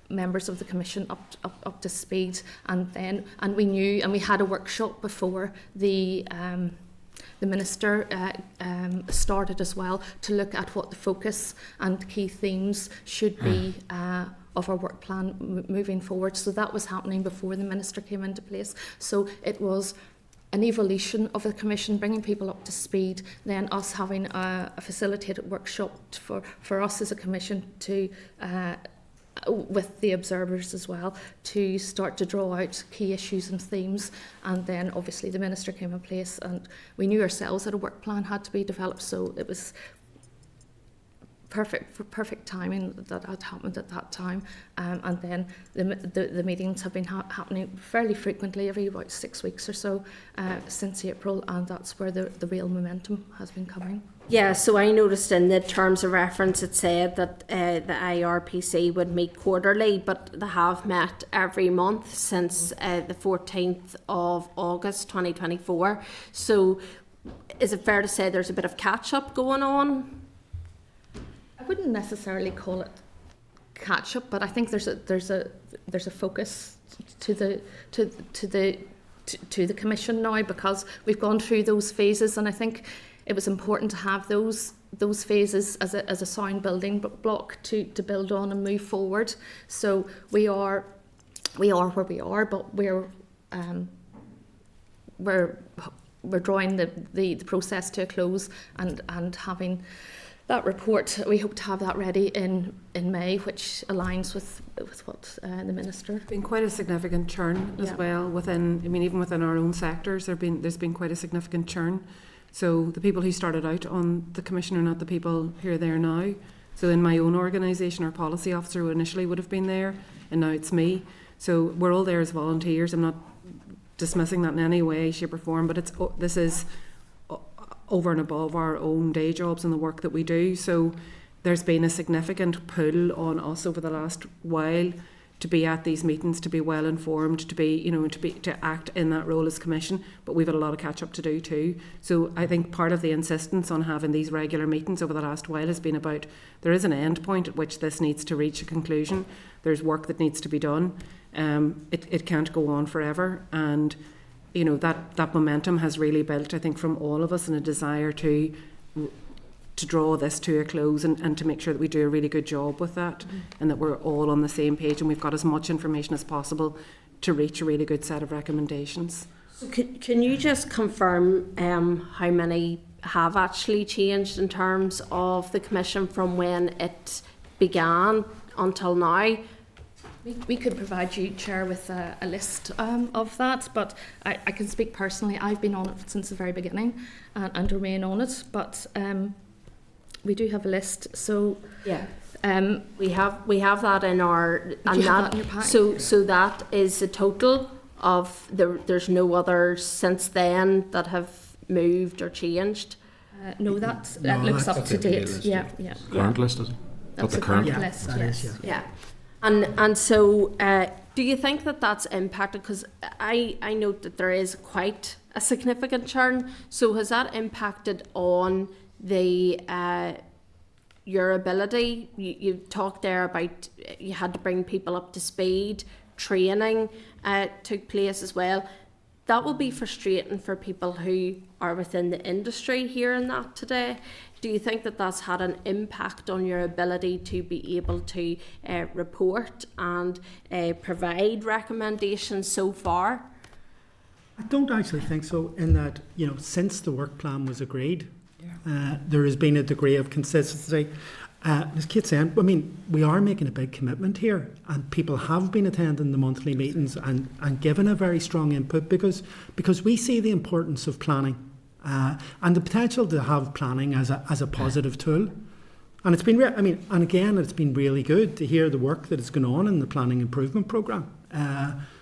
members of the Commission up to speed, and we knew, and we had a workshop before the Minister started as well, to look at what the focus and key themes should be of our work plan moving forward. So that was happening before the Minister came into place. So it was an evolution of the Commission, bringing people up to speed, then us having a facilitated workshop for us as a Commission to with the observers as well, to start to draw out key issues and themes. And then obviously the Minister came in place, and we knew ourselves that a work plan had to be developed, so it was perfect timing that had happened at that time. And then the meetings have been happening fairly frequently, every about 6 weeks or so since April, and that's where the real momentum has been coming. Yeah, so I noticed in the terms of reference it said that the IRPC would meet quarterly, but they have met every month since the 14th of August 2024. So is it fair to say there's a bit of catch-up going on? I wouldn't necessarily call it catch-up, but I think there's a focus to the Commission now, because we've gone through those phases, and I think it was important to have those phases as a sound building block to build on and move forward. So we are where we are, but we're drawing the process to a close and having that report. We hope to have that ready in May, which aligns with what the Minister. There's been quite a significant churn as well within. I mean, even within our own sectors, there's been quite a significant churn. So the people who started out on the Commission are not the people who are there now. So in my own organisation, our policy officer who initially would have been there, and now it's me. So we're all there as volunteers. I'm not dismissing that in any way, shape or form, but this is over and above our own day jobs and the work that we do. So there's been a significant pull on us over the last while to be at these meetings, to be well informed, to act in that role as Commission, but we've had a lot of catch up to do too. So I think part of the insistence on having these regular meetings over the last while has been about, there is an end point at which this needs to reach a conclusion. There's work that needs to be done. It can't go on forever, and that momentum has really built, I think, from all of us, in a desire to draw this to a close and to make sure that we do a really good job with that, and that we're all on the same page and we've got as much information as possible to reach a really good set of recommendations. So can you just confirm how many have actually changed in terms of the Commission from when it began until now? We could provide you, Chair, with a list of that, but I can speak personally. I've been on it since the very beginning and remain on it, but we do have a list. So We have that in our, and you have that in your pack? so that is the total of there's no others since then that have moved or changed. No, that looks up to date. Yeah. Current list, is it? That's the the current current list. that Yes. is, Yeah, and so do you think that that's impacted? Because I note that there is quite a significant churn. So has that impacted on the your ability? You talked there about you had to bring people up to speed. Training took place as well. That will be frustrating for people who are within the industry hearing that today. Do you think that that's had an impact on your ability to be able to report and provide recommendations so far? I don't actually think so, in that, since the work plan was agreed, there has been a degree of consistency. As Kate said, we are making a big commitment here, and people have been attending the monthly meetings and given a very strong input because we see the importance of planning and the potential to have planning as a positive tool. And it's been, and again, it's been really good to hear the work that is going on in the planning improvement programme.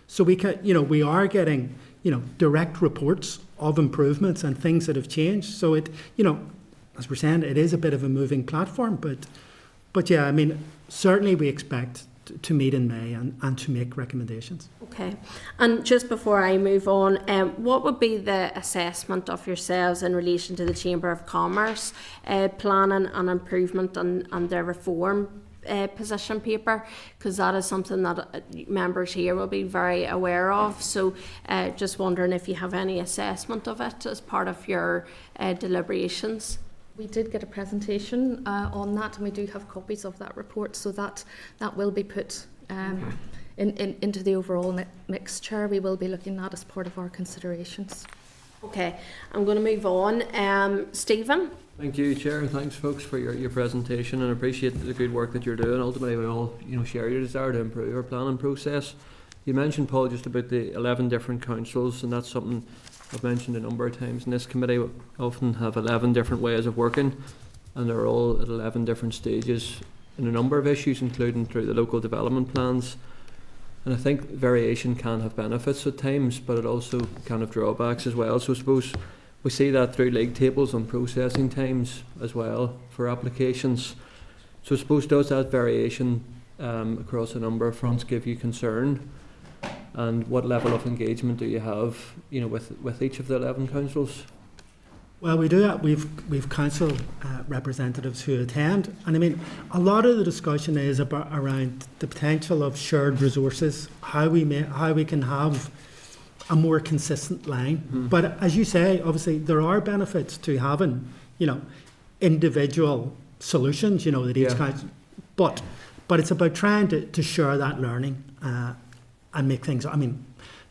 So we are getting, direct reports of improvements and things that have changed. So it, as we're saying, it is a bit of a moving platform, but yeah, certainly we expect to meet in May and to make recommendations. Okay, and just before I move on, what would be the assessment of yourselves in relation to the Chamber of Commerce planning and improvement and their reform position paper? Because that is something that members here will be very aware of. So just wondering if you have any assessment of it as part of your deliberations. We did get a presentation on that, and we do have copies of that report, so that will be put into the overall mix, Chair. We will be looking at as part of our considerations. Okay, I'm going to move on. Stephen? Thank you, Chair. Thanks, folks, for your presentation, and I appreciate the good work that you're doing. Ultimately, we all share your desire to improve our planning process. You mentioned, Paul, just about the 11 different councils, and that's something I've mentioned a number of times in this committee. We often have 11 different ways of working, and they're all at 11 different stages in a number of issues, including through the local development plans. And I think variation can have benefits at times, but it also can have drawbacks as well. So I suppose we see that through league tables on processing times as well for applications. So I suppose, does that variation across a number of fronts give you concern? And what level of engagement do you have, with each of the 11 councils? Well, we do that. We've council representatives who attend, and a lot of the discussion is around the potential of shared resources, how we can have a more consistent line. Mm-hmm. But as you say, obviously there are benefits to having, individual solutions, that each council. But it's about trying to share that learning. And make things,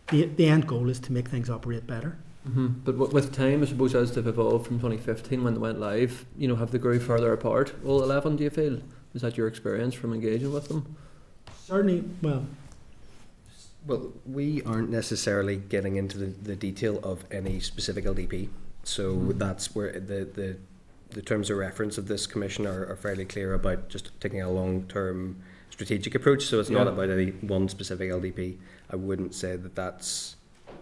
the end goal is to make things operate better. Mm-hmm. But with time, I suppose, as they've evolved from 2015 when they went live, have they grew further apart, all 11, do you feel? Is that your experience from engaging with them? Certainly, well, we aren't necessarily getting into the detail of any specific LDP. So that's where the terms of reference of this commission are fairly clear about just taking a long-term strategic approach, so it's not about any one specific LDP. I wouldn't say that that's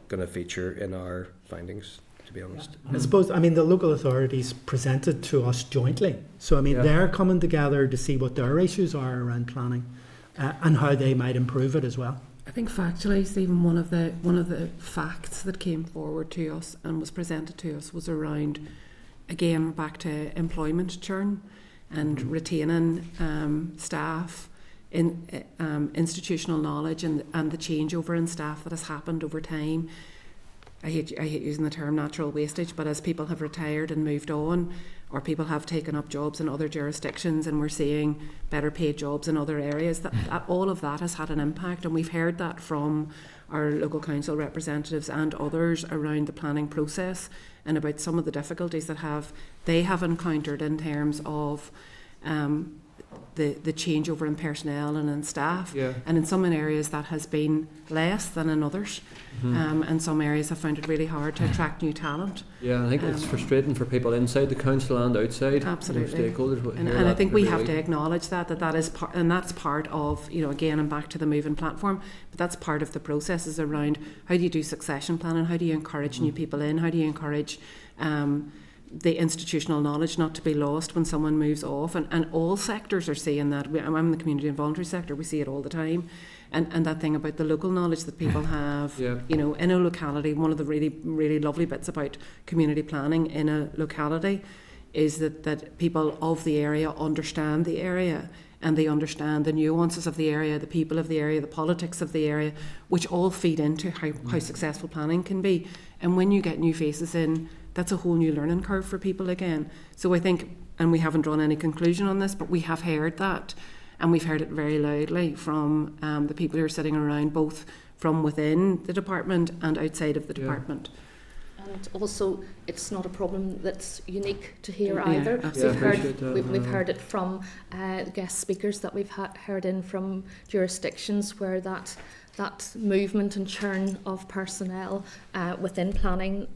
going to feature in our findings, to be honest. I suppose, the local authorities presented to us jointly, so they're coming together to see what their issues are around planning and how they might improve it as well. I think factually, Stephen, one of the facts that came forward to us and was presented to us was around, again, we're back to employment churn and retaining staff, in institutional knowledge and the changeover in staff that has happened over time. I hate using the term natural wastage, but as people have retired and moved on, or people have taken up jobs in other jurisdictions, and we're seeing better paid jobs in other areas, that all of that has had an impact, and we've heard that from our local council representatives and others around the planning process and about some of the difficulties that they have encountered in terms of the changeover in personnel and in staff. Yeah. And in some areas that has been less than in others. And some areas have found it really hard to attract new talent. Yeah, I think it's frustrating for people inside the council and outside. Absolutely. Stakeholders. And I think we have to acknowledge that is part, and that's part of, again, and back to the moving platform, but that's part of the processes around how do you do succession planning, how do you encourage new people in, how do you encourage the institutional knowledge not to be lost when someone moves off, and all sectors are seeing that. I'm in the community and voluntary sector, we see it all the time, and that thing about the local knowledge that people have, in a locality. One of the really, really lovely bits about community planning in a locality is that people of the area understand the area, and they understand the nuances of the area, the people of the area, the politics of the area, which all feed into how successful planning can be. And when you get new faces in, that's a whole new learning curve for people again. So I think, and we haven't drawn any conclusion on this, but we have heard that, and we've heard it very loudly from the people who are sitting around, both from within the department and outside of the department. And also, it's not a problem that's unique to here Yeah, either. absolutely. We've heard it from guest speakers that we've heard in from jurisdictions where that movement and churn of personnel within planning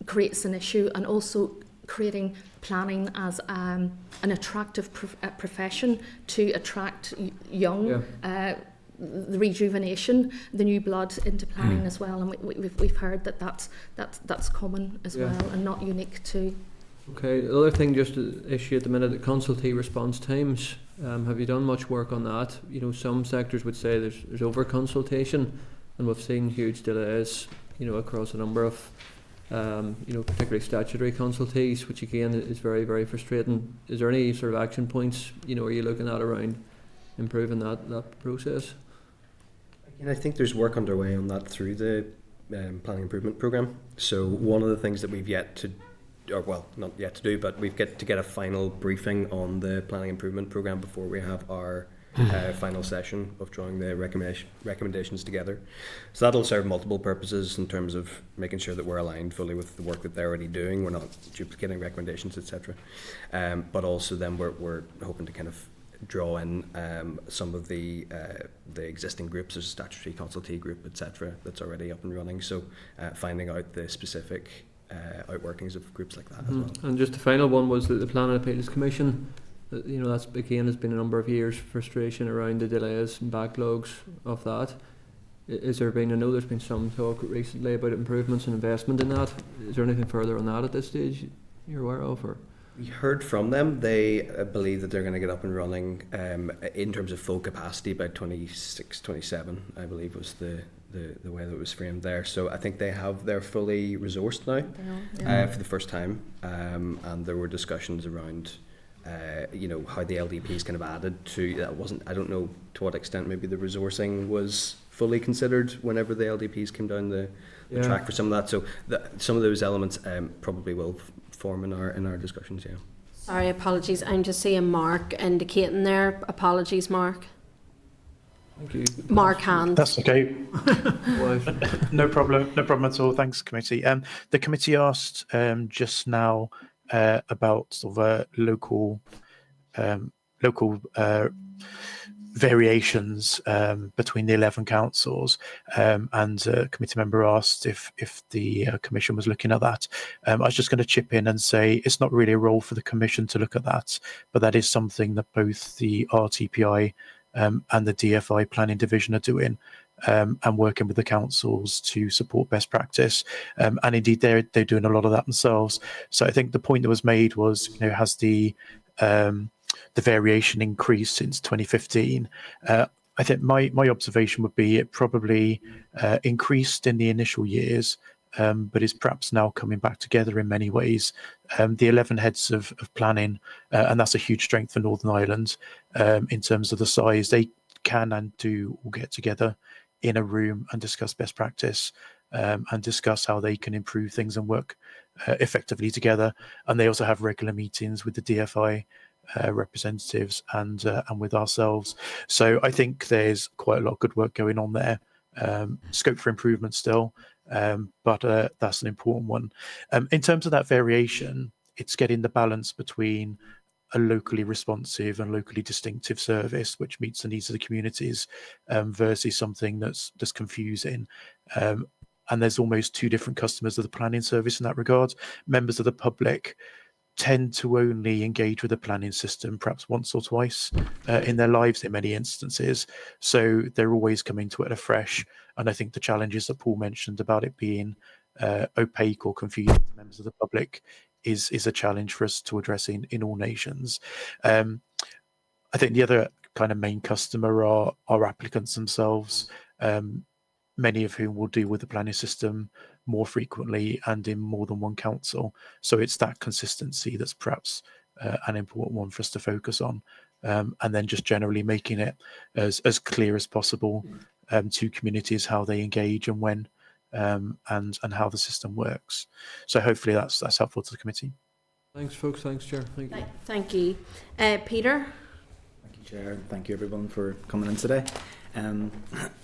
creates an issue, and also creating planning as an attractive profession to attract young. The rejuvenation, the new blood into planning as well, and we've heard that's common as well, and not unique to. Okay, the other thing, just an issue at the minute, the consultee response times. Have you done much work on that? Some sectors would say there's over consultation, and we've seen huge delays, across a number of, particularly statutory consultees, which again is very, very frustrating. Is there any sort of action points, are you looking at around improving that process? And I think there's work underway on that through the planning improvement programme. So one of the things that we've yet to, not yet to do, but we've got to get a final briefing on the planning improvement programme before we have our final session of drawing the recommendations together. So that'll serve multiple purposes in terms of making sure that we're aligned fully with the work that they're already doing. We're not duplicating recommendations, etc. But also then we're hoping to kind of draw in some of the existing groups. There's a statutory consultee group, etc., that's already up and running. So finding out the specific outworkings of groups like that as well. And just the final one was that the Planning Appeals Commission, that's again has been a number of years frustration around the delays and backlogs of that. Is there been, I know there's been some talk recently about improvements and investment in that. Is there anything further on that at this stage you're aware of? Or? We heard from them. They believe that they're going to get up and running in terms of full capacity by 26, 27, I believe was the way that it was framed there. So I think they're fully resourced now for the first time. And there were discussions around how the LDPs kind of added to that. I don't know to what extent maybe the resourcing was fully considered whenever the LDPs came down the track for some of that. So some of those elements probably will form in our discussions. Yeah. Sorry, apologies. I'm just seeing Mark indicating there. Apologies, Mark. Thank you. Mark hand. That's okay. No problem at all. Thanks, committee. The committee asked just now about sort of local variations between the 11 councils, and a committee member asked if the commission was looking at that. I was just going to chip in and say it's not really a role for the commission to look at that, but that is something that both the RTPI and the DFI planning division are doing, and working with the councils to support best practice. And indeed, they're doing a lot of that themselves. So I think the point that was made was, has the variation increased since 2015? I think my observation would be it probably increased in the initial years, but is perhaps now coming back together in many ways. The 11 heads of planning, and that's a huge strength for Northern Ireland in terms of the size, they can and do all get together in a room and discuss best practice, and discuss how they can improve things and work effectively together. And they also have regular meetings with the DFI representatives and with ourselves. So I think there's quite a lot of good work going on there. Scope for improvement still, but that's an important one. In terms of that variation, it's getting the balance between a locally responsive and locally distinctive service which meets the needs of the communities versus something that's confusing. And there's almost two different customers of the planning service in that regard. Members of the public tend to only engage with the planning system perhaps once or twice in their lives in many instances. So they're always coming to it afresh. And I think the challenges that Paul mentioned about it being opaque or confusing to members of the public is a challenge for us to address in all nations. I think the other kind of main customer are applicants themselves. Many of whom will deal with the planning system more frequently and in more than one council. So it's that consistency that's perhaps an important one for us to focus on. And then just generally making it as clear as possible to communities how they engage and when and how the system works. So hopefully that's helpful to the committee. Thanks, folks. Thanks, Chair. Thank you. Thank you. Peter? Thank you, Chair, and thank you everyone for coming in today.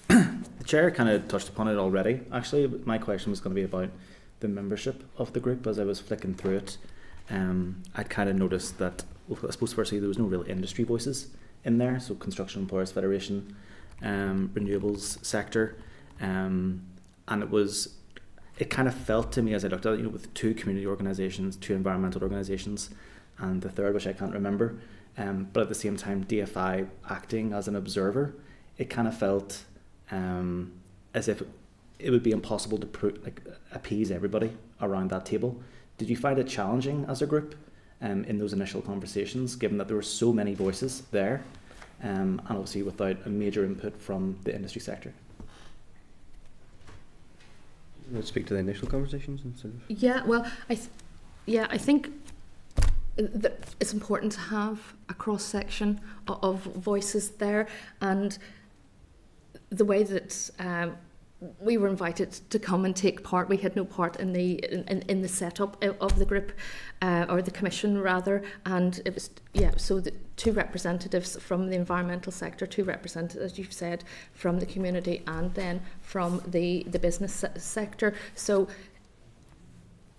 The Chair kind of touched upon it already. Actually, my question was going to be about the membership of the group. As I was flicking through it, I'd kind of noticed that, well, I suppose firstly there was no real industry voices in there. So Construction Employers Federation, renewables sector, and it kind of felt to me as I looked at it, with two community organisations, two environmental organisations, and the third, which I can't remember, but at the same time DFI acting as an observer. It kind of felt as if it would be impossible to appease everybody around that table. Did you find it challenging as a group in those initial conversations, given that there were so many voices there, and obviously without a major input from the industry sector? Let's speak to the initial conversations instead of... Yeah, well, I think that it's important to have a cross section of voices there, and the way that we were invited to come and take part, we had no part in the setup of the group or the commission rather, and it was so the two representatives from the environmental sector, two representatives, as you've said, from the community, and then from the business sector. So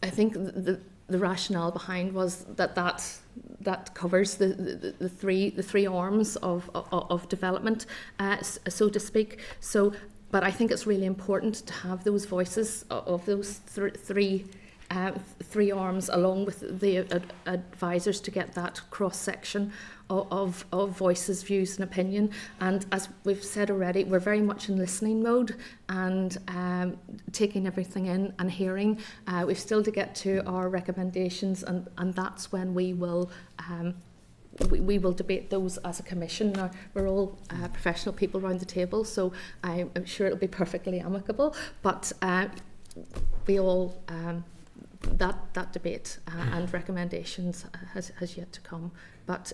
I think the rationale behind was that covers the three arms of development, so to speak. So, but I think it's really important to have those voices of those three arms, along with the advisors, to get that cross section of voices, views, and opinion. And as we've said already, we're very much in listening mode and taking everything in and hearing. We've still to get to our recommendations, and that's when we will debate those as a commission. Now, we're all professional people around the table, so I'm sure it'll be perfectly amicable. But we all that debate and recommendations has yet to come. But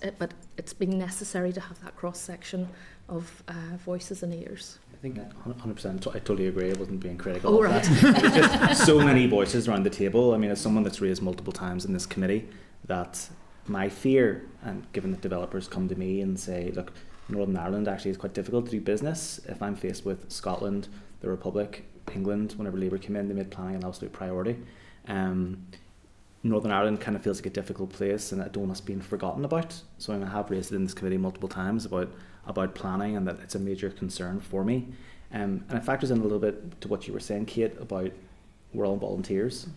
it's been necessary to have that cross section of voices and ears. I think 100%. I totally agree. I wasn't being critical of that. There's just so many voices around the table. I mean, as someone that's raised multiple times in this committee, that my fear, and given that developers come to me and say, look, Northern Ireland actually is quite difficult to do business. If I'm faced with Scotland, the Republic, England, whenever Labour came in, they made planning an absolute priority. Northern Ireland kind of feels like a difficult place, and I don't want us being forgotten about. So I have raised it in this committee multiple times about planning, and that it's a major concern for me. And it factors in a little bit to what you were saying, Kate, about we're all volunteers.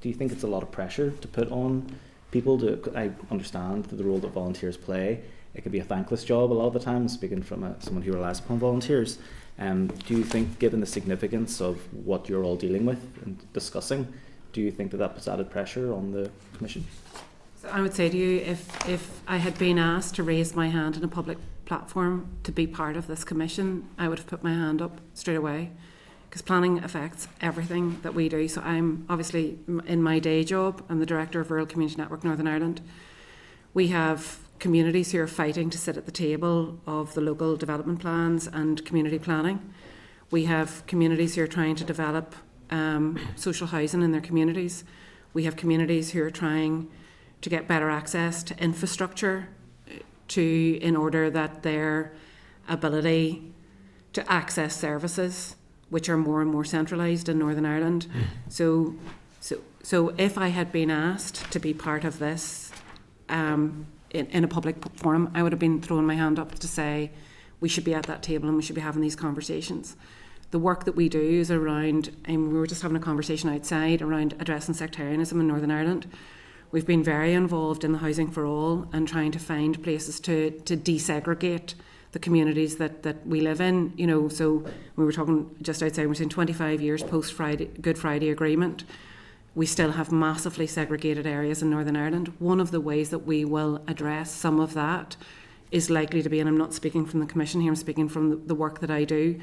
Do you think it's a lot of pressure to put on people I understand the role that volunteers play. It can be a thankless job a lot of the time, speaking from someone who relies upon volunteers. Do you think, given the significance of what you're all dealing with and discussing, do you think that puts added pressure on the Commission? So I would say to you, if I had been asked to raise my hand in a public platform to be part of this Commission, I would have put my hand up straight away, because planning affects everything that we do. So I'm obviously, in my day job, I'm the Director of Rural Community Network Northern Ireland. We have communities who are fighting to sit at the table of the local development plans and community planning. We have communities who are trying to develop social housing in their communities. We have communities who are trying to get better access to infrastructure in order that their ability to access services, which are more and more centralised in Northern Ireland. So if I had been asked to be part of this, in a public forum, I would have been throwing my hand up to say we should be at that table and we should be having these conversations. The work that we do is around, and we were just having a conversation outside around addressing sectarianism in Northern Ireland. We've been very involved in the Housing for All and trying to find places to desegregate the communities that we live in. You know, so we were talking just outside, we're saying 25 years post Good Friday Agreement. We still have massively segregated areas in Northern Ireland. One of the ways that we will address some of that is likely to be, and I'm not speaking from the Commission here, I'm speaking from the work that I do,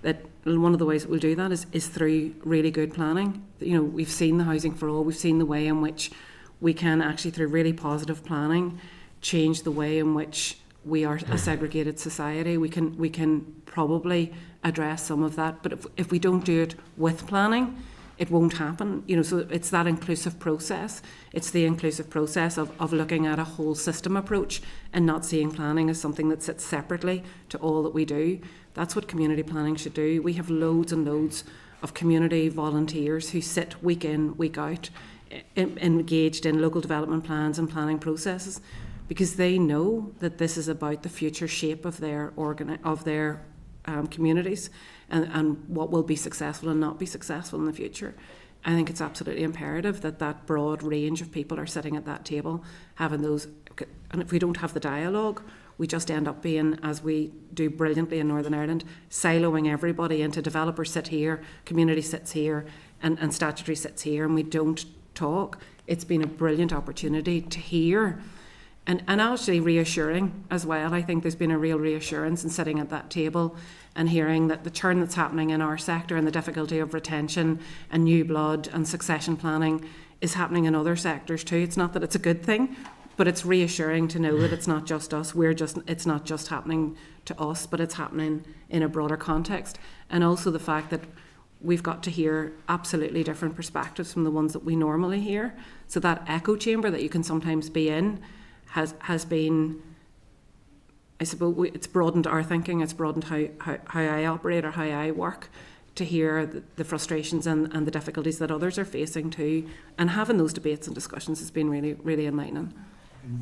that one of the ways that we'll do that is through really good planning. You know, we've seen the Housing for All, we've seen the way in which we can actually, through really positive planning, change the way in which we are a segregated society. We can probably address some of that, but if we don't do it with planning, it won't happen. You know, so it's that inclusive process. It's the inclusive process of looking at a whole system approach and not seeing planning as something that sits separately to all that we do. That's what community planning should do. We have loads and loads of community volunteers who sit week in, week out, engaged in local development plans and planning processes, because they know that this is about the future shape of their communities and what will be successful and not be successful in the future. I think it's absolutely imperative that broad range of people are sitting at that table, having those, and if we don't have the dialogue, we just end up being, as we do brilliantly in Northern Ireland, siloing everybody into developer sit here, community sits here, and statutory sits here, and we don't talk. It's been a brilliant opportunity to hear and actually reassuring as well. I think there's been a real reassurance in sitting at that table and hearing that the churn that's happening in our sector and the difficulty of retention and new blood and succession planning is happening in other sectors too. It's not that it's a good thing, but it's reassuring to know that it's not just us. It's not just happening to us, but it's happening in a broader context. And also the fact that we've got to hear absolutely different perspectives from the ones that we normally hear. So that echo chamber that you can sometimes be in has been, I suppose, it's broadened our thinking, it's broadened how I operate or how I work, to hear the frustrations and the difficulties that others are facing too. And having those debates and discussions has been really, really enlightening.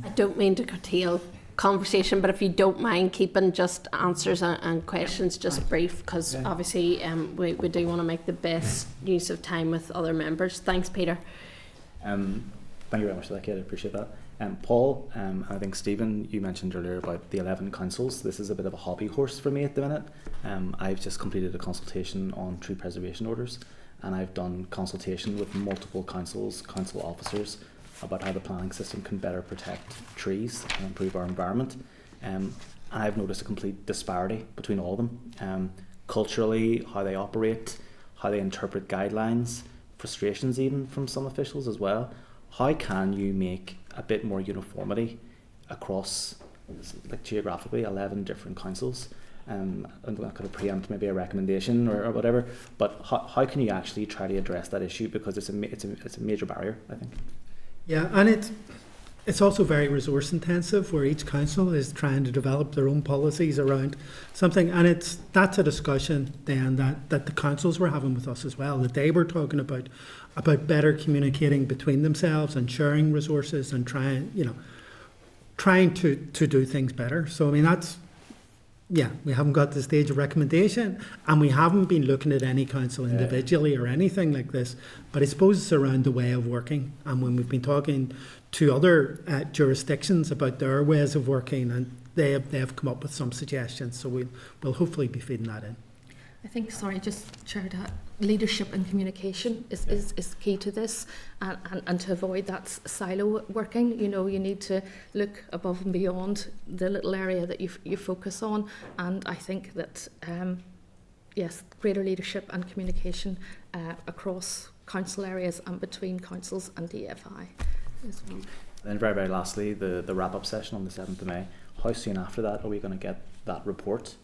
I don't mean to curtail conversation, but if you don't mind keeping just answers and questions just brief, because obviously we do want to make the best use of time with other members. Thanks, Peter. Thank you very much for that, Kate. I appreciate that. Paul, I think Stephen, you mentioned earlier about the 11 councils. This is a bit of a hobby horse for me at the minute. I've just completed a consultation on tree preservation orders, and I've done consultation with multiple council officers about how the planning system can better protect trees and improve our environment. And I've noticed a complete disparity between all of them. Culturally, how they operate, how they interpret guidelines, frustrations even from some officials as well. How can you make a bit more uniformity across, like geographically, 11 different councils? I'm not going to preempt maybe a recommendation or whatever, but how can you actually try to address that issue, because it's a major barrier, I think. Yeah, and it's also very resource intensive, where each council is trying to develop their own policies around something, and that's a discussion then that the councils were having with us as well, that they were talking about better communicating between themselves and sharing resources and trying to do things better. So I mean, we haven't got to the stage of recommendation, and we haven't been looking at any council individually or anything like this, but I suppose it's around the way of working. And when we've been talking to other jurisdictions about their ways of working, and they have come up with some suggestions, so we'll hopefully be feeding that in. I think, just Chair, that leadership and communication is key to this, and to avoid that silo working. You know, you need to look above and beyond the little area that you focus on, and I think that greater leadership and communication across council areas and between councils and DFI as well. Then very, very lastly, the wrap-up session on the 7th of May. How soon after that are we going to get that report?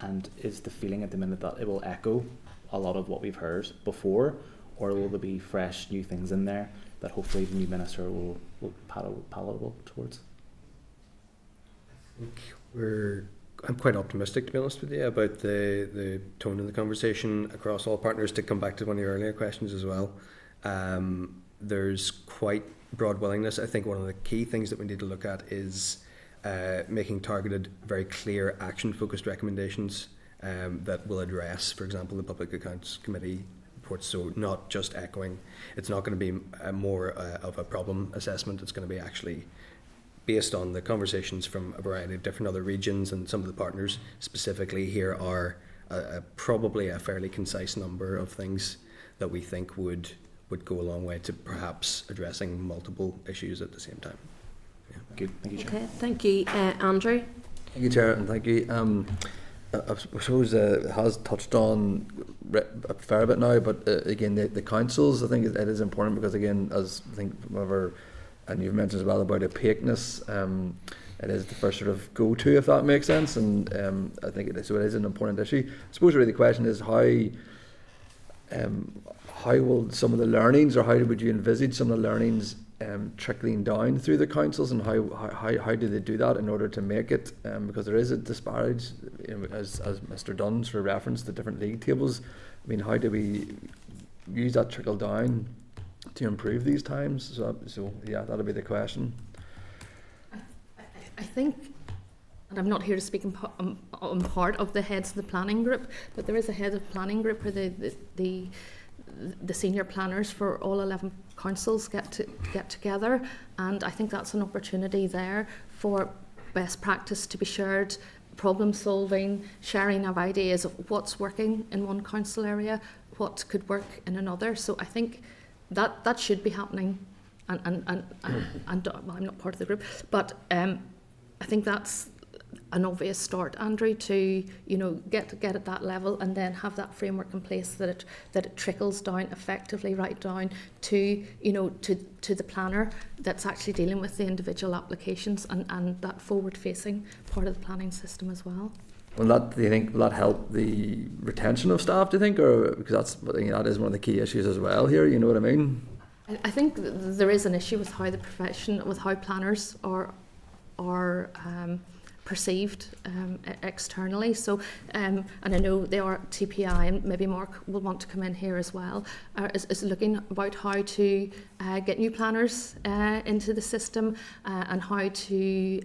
And is the feeling at the minute that it will echo a lot of what we've heard before, or will there be fresh new things in there that hopefully the new minister will palatable towards? I'm quite optimistic, to be honest with you, about the tone of the conversation across all partners. To come back to one of your earlier questions as well, there's quite broad willingness. I think one of the key things that we need to look at is making targeted, very clear, action-focused recommendations that will address, for example, the Public Accounts Committee reports. So not just echoing. It's not going to be more of a problem assessment. It's going to be actually based on the conversations from a variety of different other regions and some of the partners. Specifically, here are probably a fairly concise number of things that we think would go a long way to perhaps addressing multiple issues at the same time. Yeah. Good. Thank you, Chair. Okay, thank you. Andrew? Thank you, Chair, and thank you. I suppose it has touched on a fair bit now, but again, the councils, I think it is important because, again, as I think whenever, and you've mentioned as well about opaqueness, it is the first sort of go-to, if that makes sense, and I think it is an important issue. I suppose really the question is how will some of the learnings, or how would you envisage some of the learnings trickling down through the councils, and how do they do that in order to make it, because there is a disparage, as Mr. Dunn sort of referenced the different league tables. I mean, how do we use that trickle down to improve these times? So yeah, that'll be the question. I think, and I'm not here to speak on part of the heads of the planning group, but there is a head of planning group where the senior planners for all 11 councils get together, and I think that's an opportunity there for best practice to be shared, problem solving, sharing of ideas of what's working in one council area, what could work in another. So I think that should be happening, and well, I'm not part of the group, but I think that's an obvious start, Andrew, to get at that level, and then have that framework in place that it trickles down effectively right down to to the planner that's actually dealing with the individual applications, and that forward facing part of the planning system as well. Will that help the retention of staff, do you think, or because that is one of the key issues as well here? You know what I mean? I think there is an issue with how the profession, with how planners are perceived externally. So, and I know they are TPI, and maybe Mark will want to come in here as well, is looking about how to get new planners into the system, and how to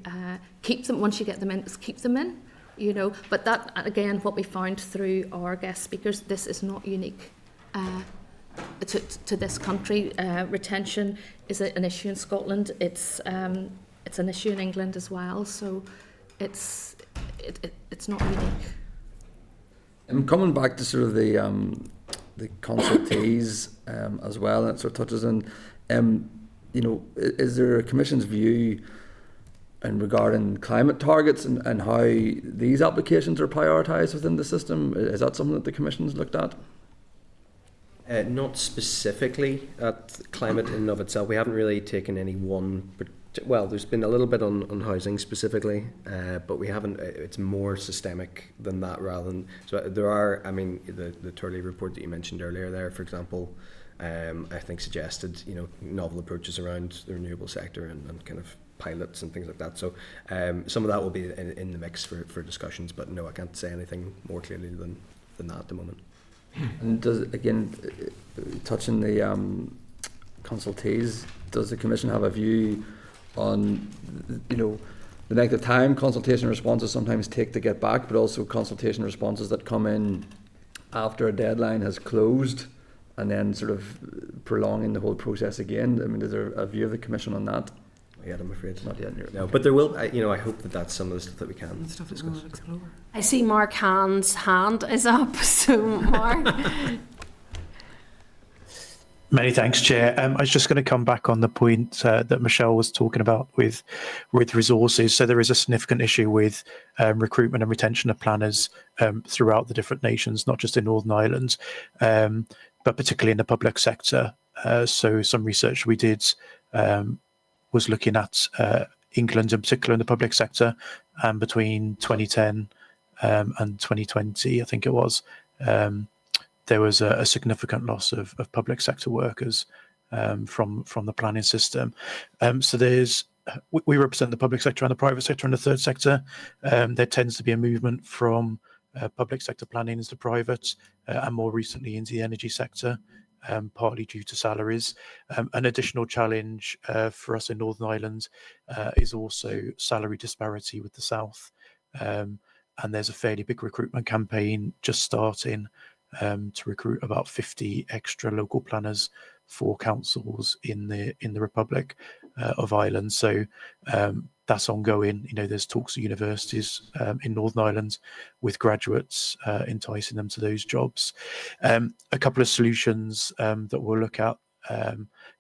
keep them, once you get them in, keep them in, But that, again, what we found through our guest speakers, this is not unique to this country. Retention is an issue in Scotland. It's an issue in England as well. So it's not unique. And coming back to sort of the consultees as well, and it sort of touches on, is there a Commission's view in regarding climate targets and how these applications are prioritised within the system? Is that something that the Commission's looked at? Not specifically at climate in and of itself. We haven't really taken any one. Well, there's been a little bit on housing specifically, but we haven't. It's more systemic than that, rather than. So there are. I mean, the Turley report that you mentioned earlier there, for example, I think suggested novel approaches around the renewable sector and kind of pilots and things like that. So some of that will be in the mix for discussions. But no, I can't say anything more clearly than that at the moment. And touching the consultees, does the Commission have a view on the length of time consultation responses sometimes take to get back, but also consultation responses that come in after a deadline has closed and then sort of prolonging the whole process again? I mean, is there a view of the Commission on that? Not yet, I'm afraid. Not yet. No, but there will. I hope that's some of the stuff that we can discuss. I see Mark Hand's hand is up. So Mark. Many thanks, Chair. I was just going to come back on the point that Michelle was talking about with resources. So there is a significant issue with recruitment and retention of planners throughout the different nations, not just in Northern Ireland, but particularly in the public sector. So some research we did was looking at England in particular in the public sector, and between 2010 and 2020, I think it was, there was a significant loss of public sector workers from the planning system. So we represent the public sector and the private sector and the third sector. There tends to be a movement from public sector planning into private, and more recently into the energy sector. partly due to salaries. An additional challenge for us in Northern Ireland is also salary disparity with the South. And there's a fairly big recruitment campaign just starting to recruit about 50 extra local planners for councils in the Republic of Ireland. So that's ongoing. There's talks at universities in Northern Ireland with graduates enticing them to those jobs. A couple of solutions that we'll look at.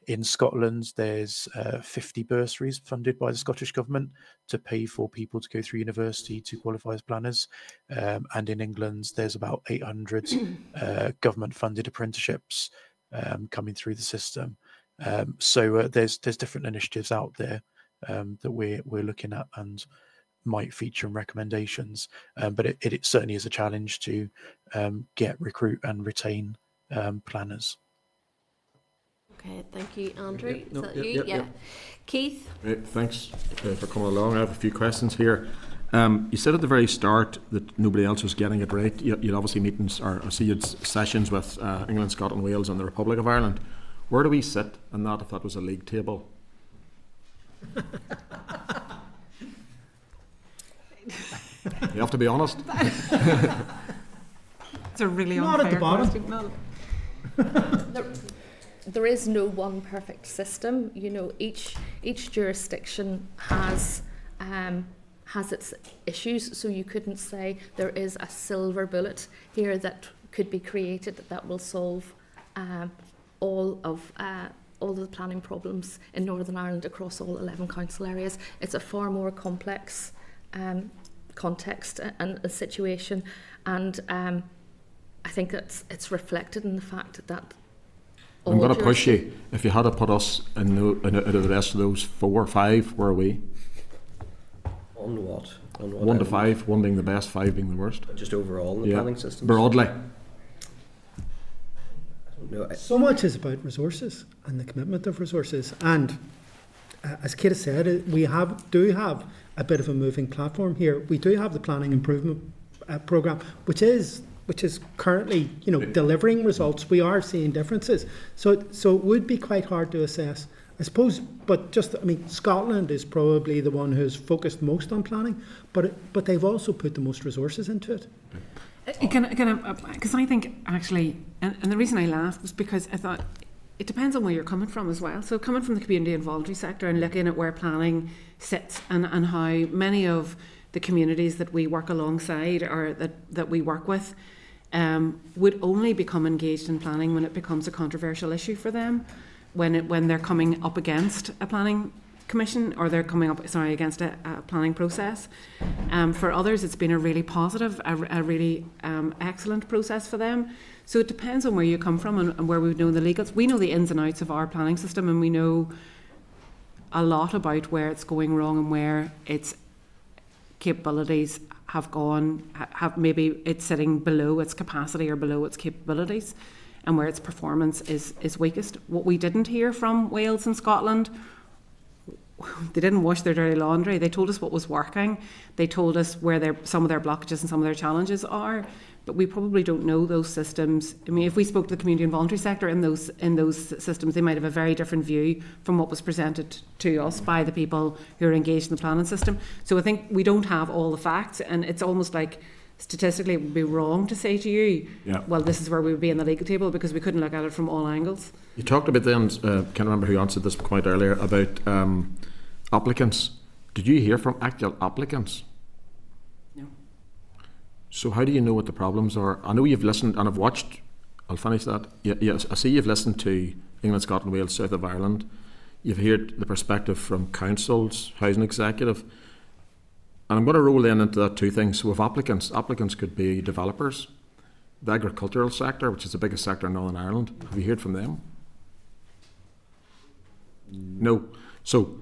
In Scotland, there's 50 bursaries funded by the Scottish Government to pay for people to go through university to qualify as planners. And in England, there's about 800 government-funded apprenticeships coming through the system. So there's different initiatives out there that we're looking at and might feature in recommendations. But it certainly is a challenge to get, recruit and retain planners. Okay, thank you, Andrew. Is that you? Yeah. Keith? Great, thanks for coming along. I have a few questions here. You said at the very start that nobody else was getting it right. You'd obviously meetings or see you'd sessions with England, Scotland, Wales and the Republic of Ireland. Where do we sit in that if that was a league table? You have to be honest. It's a really Not unfair at the bottom. question. No. There is no one perfect system. Each jurisdiction has its issues, so you couldn't say there is a silver bullet here that could be created that will solve all of the planning problems in Northern Ireland across all 11 council areas. It's a far more complex context and a situation, and I think it's reflected in the fact that I'm going to push you. If you had to put us in the rest of those 4 or 5, where are we? On what? 1 to 5, 1 being the best, 5 being the worst. Just overall in the planning system? Broadly. No, so much is about resources and the commitment of resources. And as Kate has said, we do have a bit of a moving platform here. We do have the planning improvement programme, which is currently, delivering results. We are seeing differences. So it would be quite hard to assess, I suppose. But Scotland is probably the one who's focused most on planning, but they've also put the most resources into it. Because I think actually, and the reason I laughed was because I thought it depends on where you're coming from as well. So coming from the community and voluntary sector and looking at where planning sits and how many of the communities that we work alongside or that we work with would only become engaged in planning when it becomes a controversial issue for them, when they're coming up against a planning commission or they're coming up against a planning process. For others it's been a really positive, a really excellent process for them. So it depends on where you come from and where we know the legals. We know the ins and outs of our planning system, and we know a lot about where it's going wrong and where its capabilities have gone, have maybe it's sitting below its capacity or below its capabilities, and where its performance is weakest. What we didn't hear from Wales and Scotland, they didn't wash their dirty laundry. They told us what was working. They told us where some of their blockages and some of their challenges are. But we probably don't know those systems. I mean, if we spoke to the community and voluntary sector in those systems, they might have a very different view from what was presented to us by the people who are engaged in the planning system. So I think we don't have all the facts, and it's almost like statistically it would be wrong to say to you, well, this is where we would be in the legal table, because we couldn't look at it from all angles. You talked about them, can't remember who answered this point earlier, about applicants. Did you hear from actual applicants? No. So how do you know what the problems are? I know you've listened, and I've watched, I'll finish that. Yes, I see you've listened to England, Scotland, Wales, South of Ireland. You've heard the perspective from councils, housing executive. And I'm going to roll in into that 2 things. So with applicants could be developers, the agricultural sector, which is the biggest sector in Northern Ireland. Have you heard from them? No. So,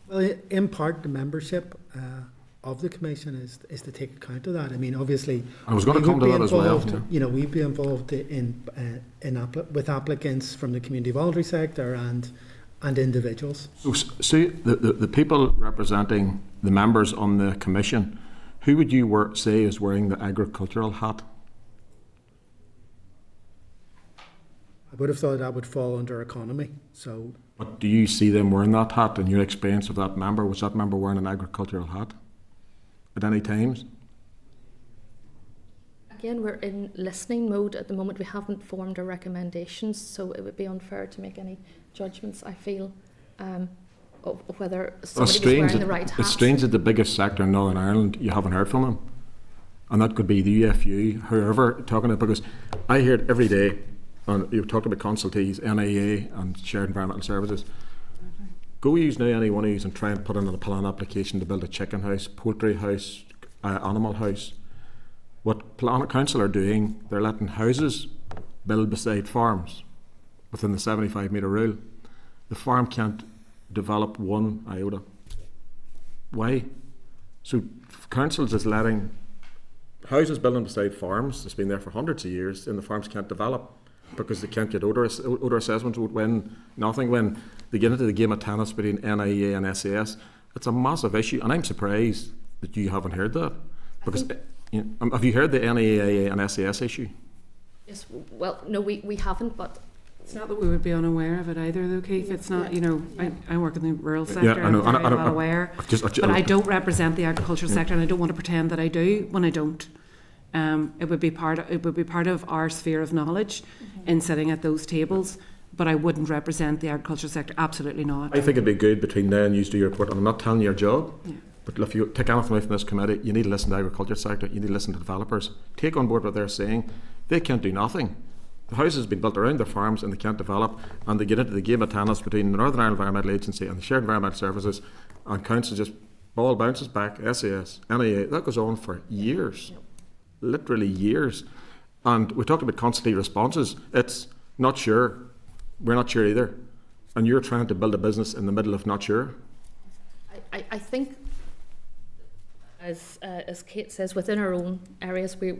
well, in part, the membership of the commission is to take account of that. I mean, obviously, I was going to come to that as well. We'd be involved with applicants from the community voluntary sector and individuals. So the people representing the members on the commission, who would you say is wearing the agricultural hat? I would have thought that would fall under economy. So, But do you see them wearing that hat in your experience of that member? Was that member wearing an agricultural hat at any times? Again, we're in listening mode at the moment. We haven't formed our recommendations, so it would be unfair to make any judgments, I feel, of whether somebody was wearing the right hat. It's strange that the biggest sector in Northern Ireland, you haven't heard from them. And that could be the UFU, whoever, talking about, because I hear it every day, and you've talked about consultees, NIA and shared environmental services. Go use now any one of these and try and put in a plan application to build a chicken house, poultry house, animal house. What council are doing, they're letting houses build beside farms within the 75-metre rule. The farm can't develop one iota. Why? So councils is letting houses building beside farms, it's been there for hundreds of years, and the farms can't develop because they can't get odor assessments when they get into the game of tennis between NIA and SAS. It's a massive issue, and I'm surprised that you haven't heard that. Because have you heard the NIA and SAS issue? Yes, well, no, we haven't, but it's not that we would be unaware of it either, though, Keith. It's not, I work in the rural sector, I know, I'm very well aware. But I don't represent the agricultural sector, and I don't want to pretend that I do when I don't. It would be part of our sphere of knowledge in sitting at those tables, but I wouldn't represent the agricultural sector. Absolutely not. I think it'd be good between now and you do your report, and I'm not telling you your job. Yeah. But if you take anything away from this committee, you need to listen to the agriculture sector, you need to listen to developers. Take on board what they're saying. They can't do nothing. The houses have been built around their farms and they can't develop, and they get into the game of tennis between the Northern Ireland Environmental Agency and the Shared Environmental Services, and council just ball bounces back, SAS, NIA. That goes on for years, literally years. And we talked about constantly responses. It's not sure. We're not sure either. And you're trying to build a business in the middle of not sure. I think, as Kate says, within our own areas we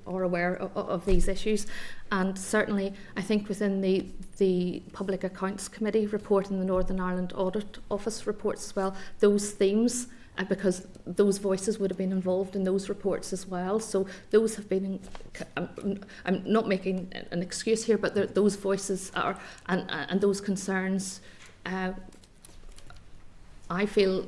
are aware of these issues, and certainly I think within the Public Accounts Committee report and the Northern Ireland Audit Office reports as well, those themes, because those voices would have been involved in those reports as well, so those have been, I'm not making an excuse here, but those voices are, and those concerns, I feel,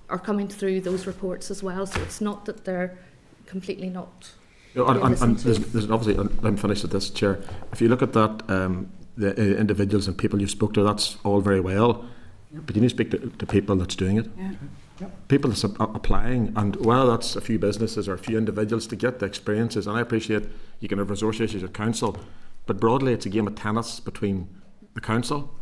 are coming through those reports as well, so it's not that they're completely not. And there's obviously, I'm finished with this, Chair. If you look at that, the individuals and people you spoke to, that's all very well, but you need to speak to people that's doing it. Yeah. People that's applying, and whether that's a few businesses or a few individuals, to get the experiences. And I appreciate you can have resource issues at council, but broadly it's a game of tennis between the council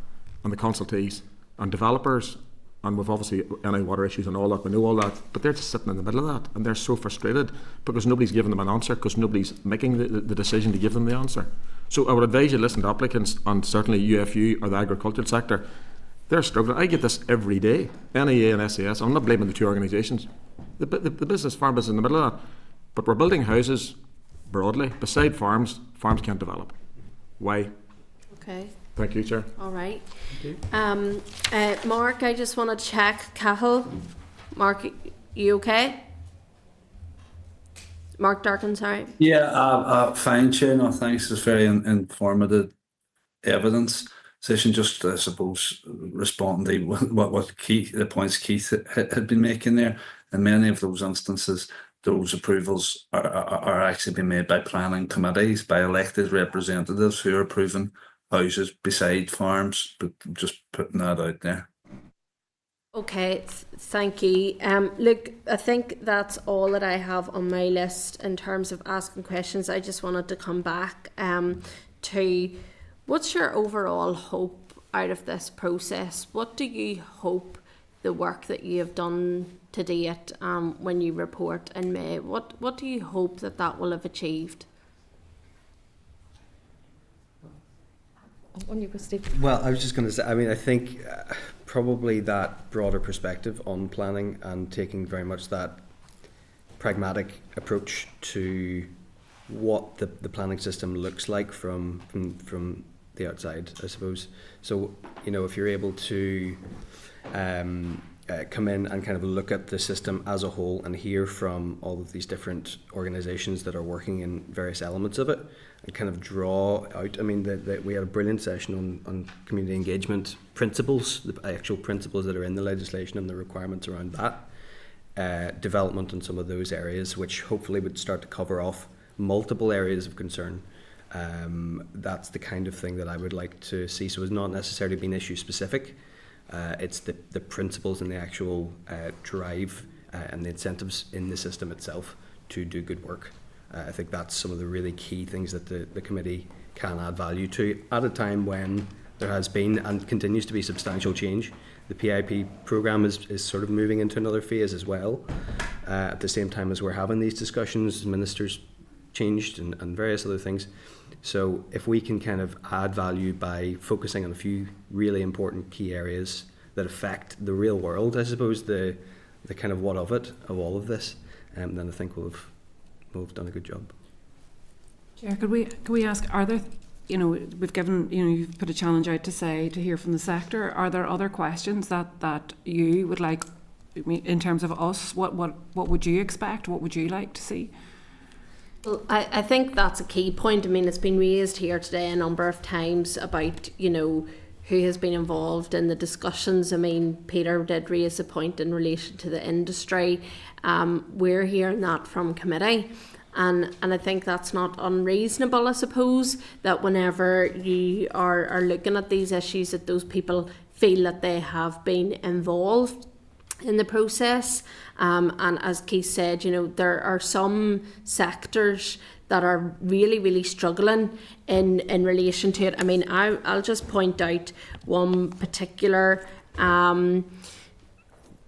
and the consultees and developers. And we've obviously any water issues and all that, we know all that, but they're just sitting in the middle of that, and they're so frustrated because nobody's giving them an answer, because nobody's making the decision to give them the answer. So I would advise you listen to applicants, and certainly UFU or the agricultural sector. They're struggling. I get this every day, NEA and SAS. I'm not blaming the two organisations. The business, farm business in the middle of that. But we're building houses broadly beside farms. Farms can't develop. Why? Okay. Thank you, Chair. All right. Mark, I just want to check. Cahill, Mark, you okay? Mark Durkin, sorry. Yeah, fine, Chair. No, thanks. It's very informative evidence session. Just, I suppose, responding to what Keith, the points Keith had been making there. In many of those instances, those approvals are actually being made by planning committees, by elected representatives who are approving houses beside farms, but just putting that out there. Okay, thank you. Look, I think that's all that I have on my list in terms of asking questions. I just wanted to come back to what's your overall hope out of this process? What do you hope the work that you have done to date when you report in May, what do you hope that will have achieved? Well, I was just going to say, I mean, I think probably that broader perspective on planning and taking very much that pragmatic approach to what the planning system looks like from the outside, I suppose. So, you know, if you're able to come in and kind of look at the system as a whole and hear from all of these different organisations that are working in various elements of it and kind of draw out. I mean, we had a brilliant session on community engagement principles, the actual principles that are in the legislation and the requirements around that, development in some of those areas, which hopefully would start to cover off multiple areas of concern. That's the kind of thing that I would like to see. So it's not necessarily being issue specific. It's the principles and the actual drive and the incentives in the system itself to do good work. I think that's some of the really key things that the committee can add value to at a time when there has been and continues to be substantial change. The PIP programme is sort of moving into another phase as well. At the same time as we're having these discussions, ministers changed and various other things. So if we can kind of add value by focusing on a few really important key areas that affect the real world, I suppose the kind of what of it of all of this, then I think we'll have done a good job. Chair, could we ask, are there, we've given, you've put a challenge out to hear from the sector. Are there other questions that you would like, in terms of us, what would you expect? What would you like to see? Well, I think that's a key point. I mean, it's been raised here today a number of times about, who has been involved in the discussions. I mean, Peter did raise a point in relation to the industry. We're hearing that from committee. And I think that's not unreasonable, I suppose, that whenever you are looking at these issues, that those people feel that they have been involved in the process. And as Keith said, there are some sectors that are really, really struggling in relation to it. I mean, I'll just point out one particular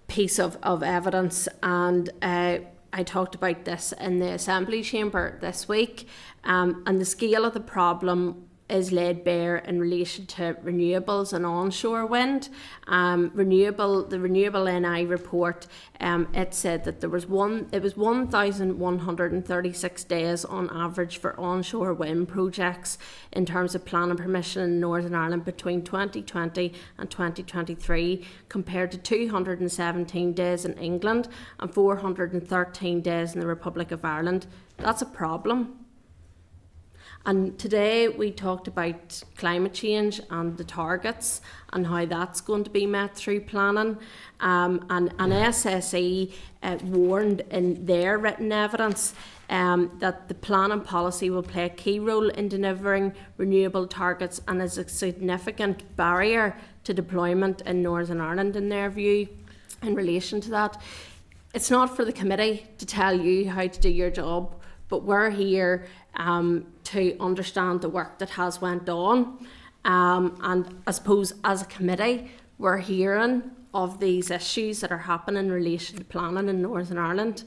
piece of evidence, and I talked about this in the Assembly Chamber this week, and the scale of the problem is laid bare in relation to renewables and onshore wind. The Renewable NI report, it said that it was 1,136 days on average for onshore wind projects in terms of planning permission in Northern Ireland between 2020 and 2023, compared to 217 days in England and 413 days in the Republic of Ireland. That's a problem. And today we talked about climate change and the targets and how that's going to be met through planning. And SSE warned in their written evidence that the planning policy will play a key role in delivering renewable targets and is a significant barrier to deployment in Northern Ireland, in their view, in relation to that. It's not for the committee to tell you how to do your job, but we're here to understand the work that has went on, and I suppose as a committee we're hearing of these issues that are happening in relation to planning in Northern Ireland,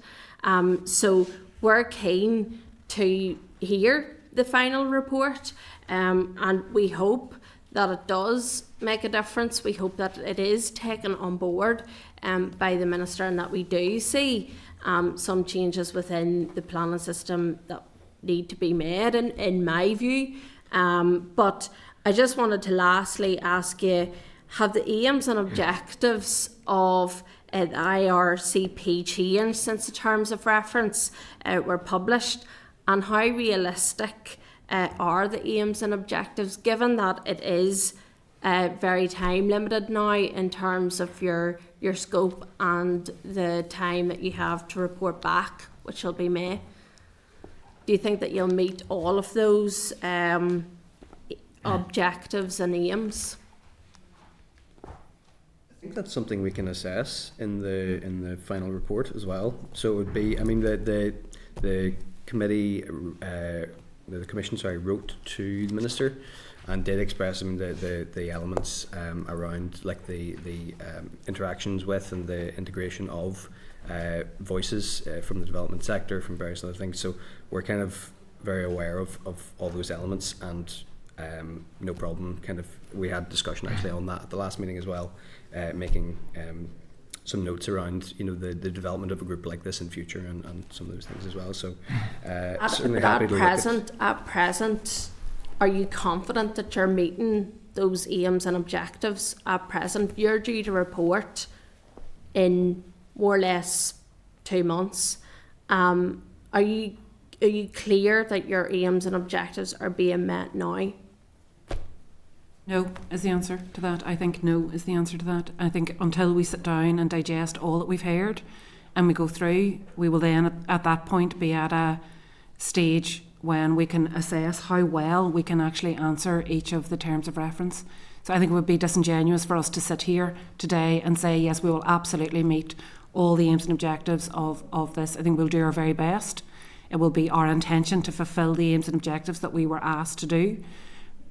so we're keen to hear the final report, and we hope that it does make a difference. We hope that it is taken on board by the Minister, and that we do see some changes within the planning system that need to be made, in my view. But I just wanted to lastly ask you, have the aims and objectives of the IRCP changed since the terms of reference were published? And how realistic are the aims and objectives, given that it is very time limited now in terms of your scope and the time that you have to report back, which will be May? Do you think that you'll meet all of those objectives and aims? I think that's something we can assess in the final report as well. So it would be, I mean, the committee, the commission, wrote to the Minister and did express, I mean, the elements around, like the interactions with and the integration of voices from the development sector, from various other things. So we're kind of very aware of all those elements, and no problem. Kind of, we had discussion actually on that at the last meeting as well, making some notes around the development of a group like this in future, and some of those things as well. So certainly happy to at present, are you confident that you're meeting those aims and objectives at present? You're due to report in more or less 2 months. Are you clear that your aims and objectives are being met now? No is the answer to that. I think no is the answer to that. I think until we sit down and digest all that we've heard and we go through, we will then at that point be at a stage when we can assess how well we can actually answer each of the terms of reference. So I think it would be disingenuous for us to sit here today and say, yes, we will absolutely meet all the aims and objectives of this. I think we'll do our very best. It will be our intention to fulfil the aims and objectives that we were asked to do.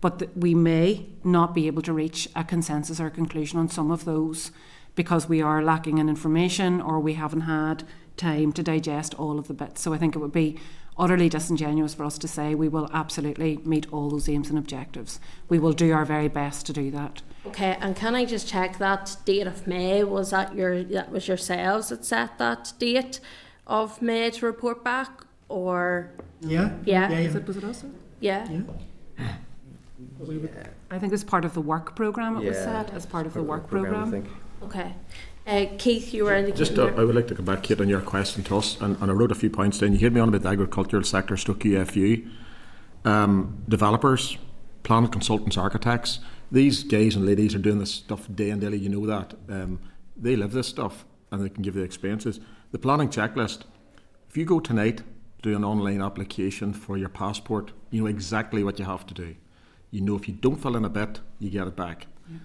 But we may not be able to reach a consensus or conclusion on some of those because we are lacking in information or we haven't had time to digest all of the bits. So I think it would be utterly disingenuous for us to say we will absolutely meet all those aims and objectives. We will do our very best to do that. Okay, and can I just check that date of May? Was that was yourselves that set that date of May to report back, or? Yeah. Was it us? Yeah. I think as part of the work programme it was set, as part of the work programme. I think. Okay. Keith, you were indicating. Just, I would like to come back, Kate, on your question to us, and I wrote a few points down. You heard me on about the agricultural sector, UFU. Developers, planning consultants, architects, these guys and ladies are doing this stuff day and daily, you know that. They live this stuff and they can give you the experiences. The planning checklist, if you go tonight to do an online application for your passport, you know exactly what you have to do. You know if you don't fill in a bit, you get it back. Yeah.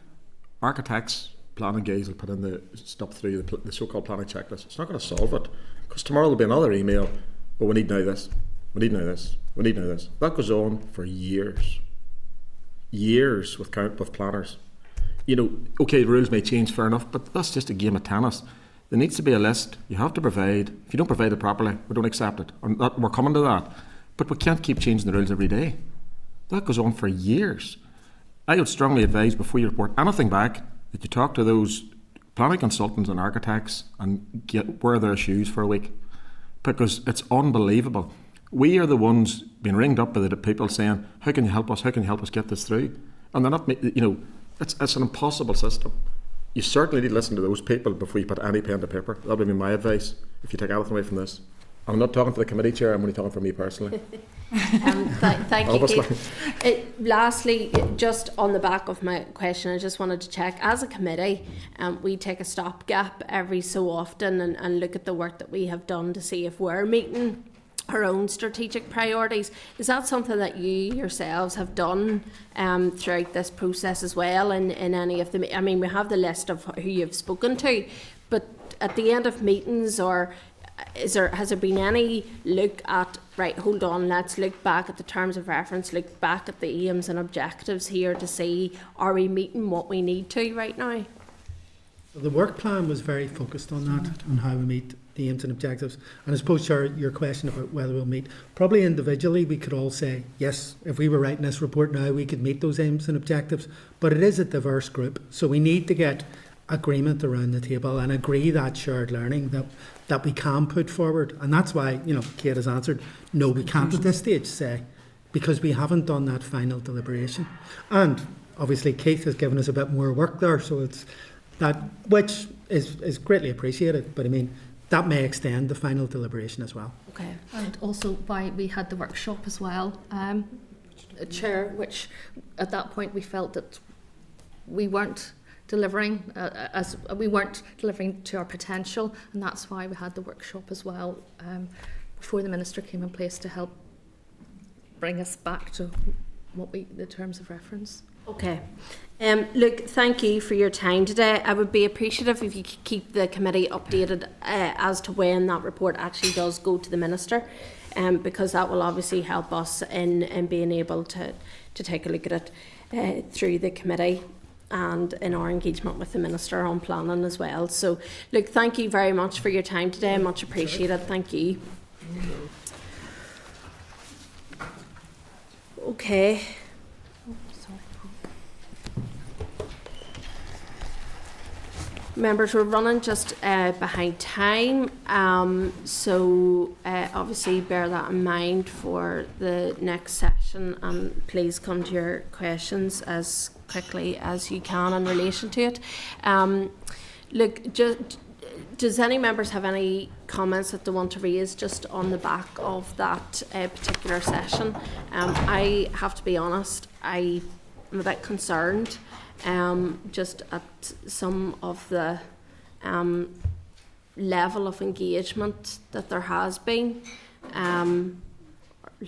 Architects, planning guys will put in the stuff through the so-called planning checklist. It's not going to solve it, because tomorrow there'll be another email, oh, we need now this, we need now this, we need now this. That goes on for years with planners. You know, okay, the rules may change, fair enough, but that's just a game of tennis. There needs to be a list. You have to provide. If you don't provide it properly, we don't accept it. We're coming to that. But we can't keep changing the rules every day. That goes on for years. I would strongly advise, before you report anything back, that you talk to those planning consultants and architects and wear their shoes for a week, because it's unbelievable. We are the ones being ringed up by the people saying, how can you help us? How can you help us get this through? And they're not, you know, it's an impossible system. You certainly need to listen to those people before you put any pen to paper. That would be my advice if you take anything away from this. I'm not talking to the committee chair, I'm only talking for me personally. Thank you, Keith. Lastly, just on the back of my question, I just wanted to check, as a committee, we take a stopgap every so often and look at the work that we have done to see if we're meeting our own strategic priorities. Is that something that you yourselves have done throughout this process as well, in any of the, I mean, we have the list of who you've spoken to, but at the end of meetings, or has there been any look at, right, hold on, let's look back at the terms of reference, look back at the aims and objectives here to see, are we meeting what we need to right now? The work plan was very focused on that, on how we meet the aims and objectives. And I suppose your question about whether we'll meet, probably individually we could all say, yes, if we were writing this report now, we could meet those aims and objectives. But it is a diverse group, so we need to get agreement around the table and agree that shared learning that we can put forward. And that's why, you know, Kate has answered, no, we can't at this stage say, because we haven't done that final deliberation. And obviously Keith has given us a bit more work there, so it's that, which is greatly appreciated, but I mean, that may extend the final deliberation as well. Okay. And also why we had the workshop as well, Chair, which at that point we felt that we weren't delivering to our potential, and that's why we had the workshop as well, before the Minister came in place to help bring us back to the terms of reference. Okay. Look, thank you for your time today. I would be appreciative if you could keep the committee updated as to when that report actually does go to the Minister, because that will obviously help us in being able to take a look at it through the committee and in our engagement with the Minister on planning as well. So, look, thank you very much for your time today. Much appreciated. Thank you. Okay. Members, we're running just behind time, so obviously bear that in mind for the next session, and please come to your questions as quickly as you can in relation to it. Look, just does any members have any comments that they want to raise just on the back of that particular session? I have to be honest, I'm a bit concerned just at some of the level of engagement that there has been,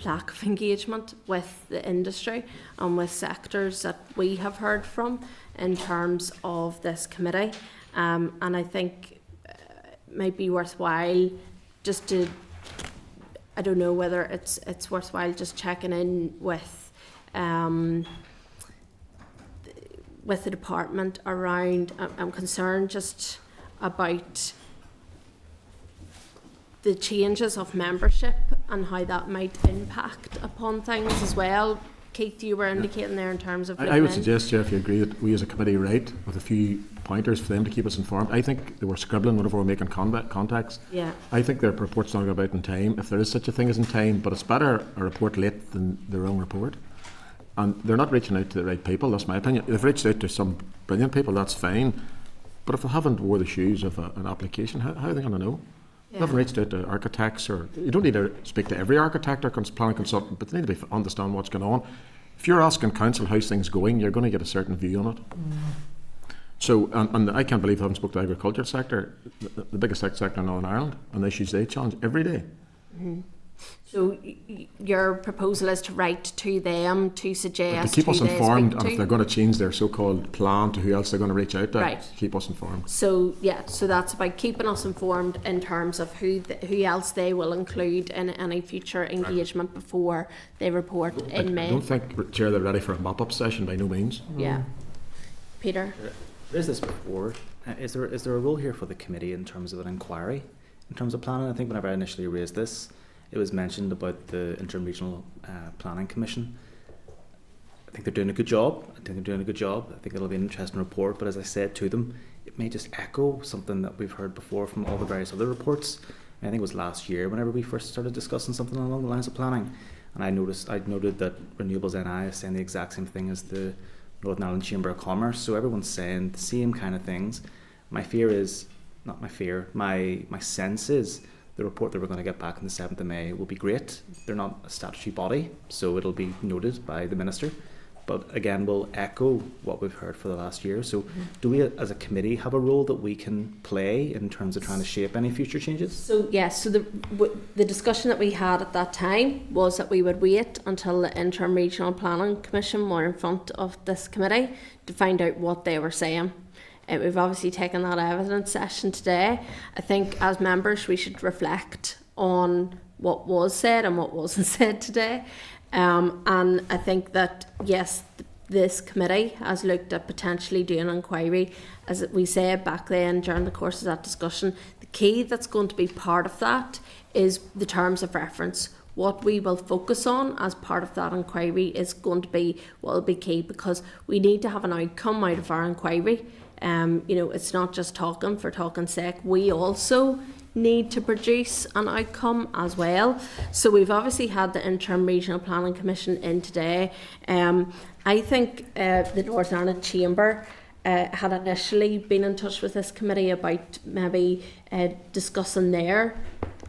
lack of engagement with the industry and with sectors that we have heard from in terms of this committee. And I think it might be worthwhile just to, I don't know whether it's worthwhile just checking in with the department around, I'm concerned just about the changes of membership and how that might impact upon things as well. Keith, you were indicating there in terms of... I would suggest, Chair, if you agree, that we as a committee write with a few pointers for them to keep us informed. I think they were scribbling whenever we're making contacts. Yeah. I think their report's not about in time, if there is such a thing as in time, but it's better a report late than the wrong report. And they're not reaching out to the right people, that's my opinion. They've reached out to some brilliant people, that's fine. But if they haven't wore the shoes of an application, how are they going to know? Yeah. They haven't reached out to architects, or you don't need to speak to every architect or planning consultant, but they need to understand what's going on. If you're asking council how's things going, you're going to get a certain view on it. So, and I can't believe I haven't spoken to the agriculture sector, the biggest sector in Northern Ireland, and the issues they challenge every day. So your proposal is to write to them to suggest to keep us informed, and to? If they're going to change their so-called plan to who else they're going to reach out to, right. Keep us informed. So yeah, so that's about keeping us informed in terms of who else they will include in any future engagement before they report in May. I don't think, Chair, they're ready for a mop-up session by no means. Yeah. Peter? There is this before. Is there a role here for the committee in terms of an inquiry, in terms of planning? I think whenever I initially raised this, it was mentioned about the Interim Regional Planning Commission. I think they're doing a good job. I think it'll be an interesting report, but as I said to them, it may just echo something that we've heard before from all the various other reports. I think it was last year whenever we first started discussing something along the lines of planning, and I'd noted that Renewables NI is saying the exact same thing as the Northern Ireland Chamber of Commerce, so everyone's saying the same kind of things. My sense is the report that we're going to get back on the 7th of May will be great. They're not a statutory body, so it'll be noted by the Minister. But again, we'll echo what we've heard for the last year. So do we as a committee have a role that we can play in terms of trying to shape any future changes? So yes, so the discussion that we had at that time was that we would wait until the Interim Regional Planning Commission were in front of this committee to find out what they were saying. We've obviously taken that evidence session today. I think as members we should reflect on what was said and what wasn't said today. And I think that, yes, this committee has looked at potentially doing an inquiry. As we said back then during the course of that discussion, the key that's going to be part of that is the terms of reference. What we will focus on as part of that inquiry is going to be what will be key, because we need to have an outcome out of our inquiry. It's not just talking for talking's sake. We also need to produce an outcome as well. So we've obviously had the Interim Regional Planning Commission in today. I think the Northern Ireland Chamber had initially been in touch with this committee about maybe discussing their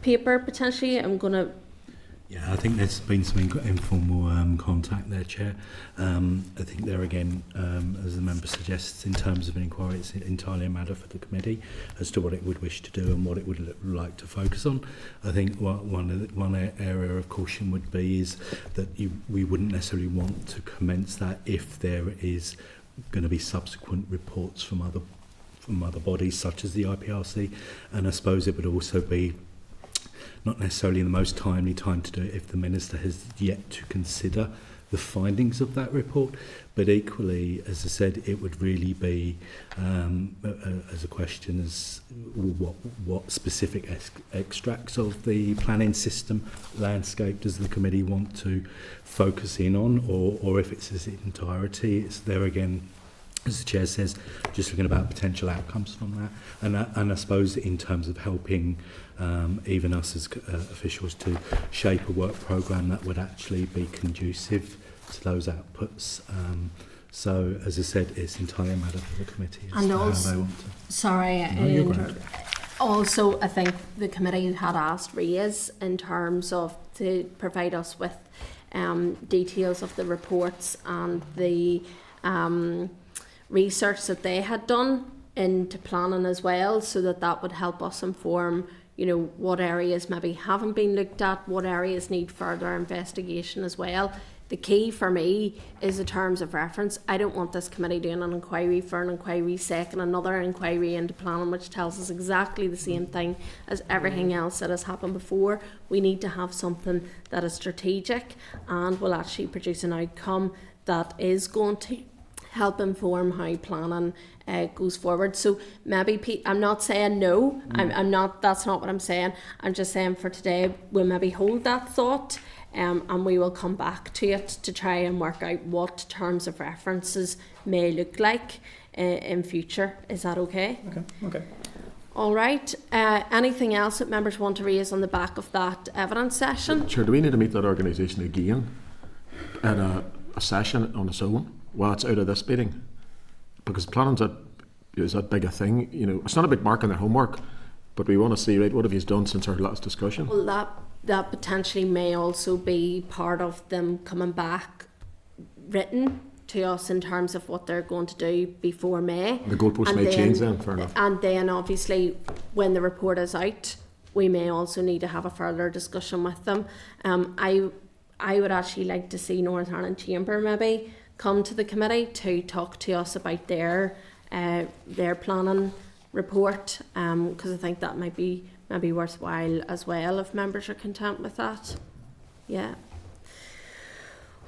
paper potentially. Yeah, I think there's been some informal contact there, Chair. I think there again, as the member suggests, in terms of an inquiry, it's entirely a matter for the committee as to what it would wish to do and what it would like to focus on. I think one area of caution would be is that we wouldn't necessarily want to commence that if there is going to be subsequent reports from other bodies such as the IPRC, and I suppose it would also be not necessarily the most timely time to do it if the Minister has yet to consider the findings of that report. But equally, as I said, it would really be as a question as what specific extracts of the planning system landscape does the committee want to focus in on, or if it's its entirety. It's there again, as the Chair says, just looking about potential outcomes from that. And I suppose in terms of helping even us as officials to shape a work programme that would actually be conducive to those outputs. So, as I said, it's entirely a matter for the committee as to how they want to. Sorry, Also, I think the committee had asked Reyes in terms of to provide us with details of the reports and the research that they had done into planning as well, so that would help us inform, you know, what areas maybe haven't been looked at, what areas need further investigation as well. The key for me is the terms of reference. I don't want this committee doing an inquiry for an inquiry's sake and another inquiry into planning which tells us exactly the same thing as everything else that has happened before. We need to have something that is strategic and will actually produce an outcome that is going to help inform how planning goes forward. So maybe I'm not saying no. I'm not. That's not what I'm saying. I'm just saying for today we'll maybe hold that thought. And we will come back to it to try and work out what terms of references may look like in future. Is that okay? Okay. All right. Anything else that members want to raise on the back of that evidence session? Sure, do we need to meet that organisation again at a session on its own while it's out of this meeting? Because planning's is that big a thing? You know, it's not about marking their homework, but we want to see, right, what have you done since our last discussion? Well, that potentially may also be part of them coming back written to us in terms of what they're going to do before May. The goalposts may change then, fair enough. And then obviously when the report is out, we may also need to have a further discussion with them. I would actually like to see Northern Ireland Chamber maybe come to the committee to talk to us about their planning report, because I think that might be worthwhile as well if members are content with that. Yeah.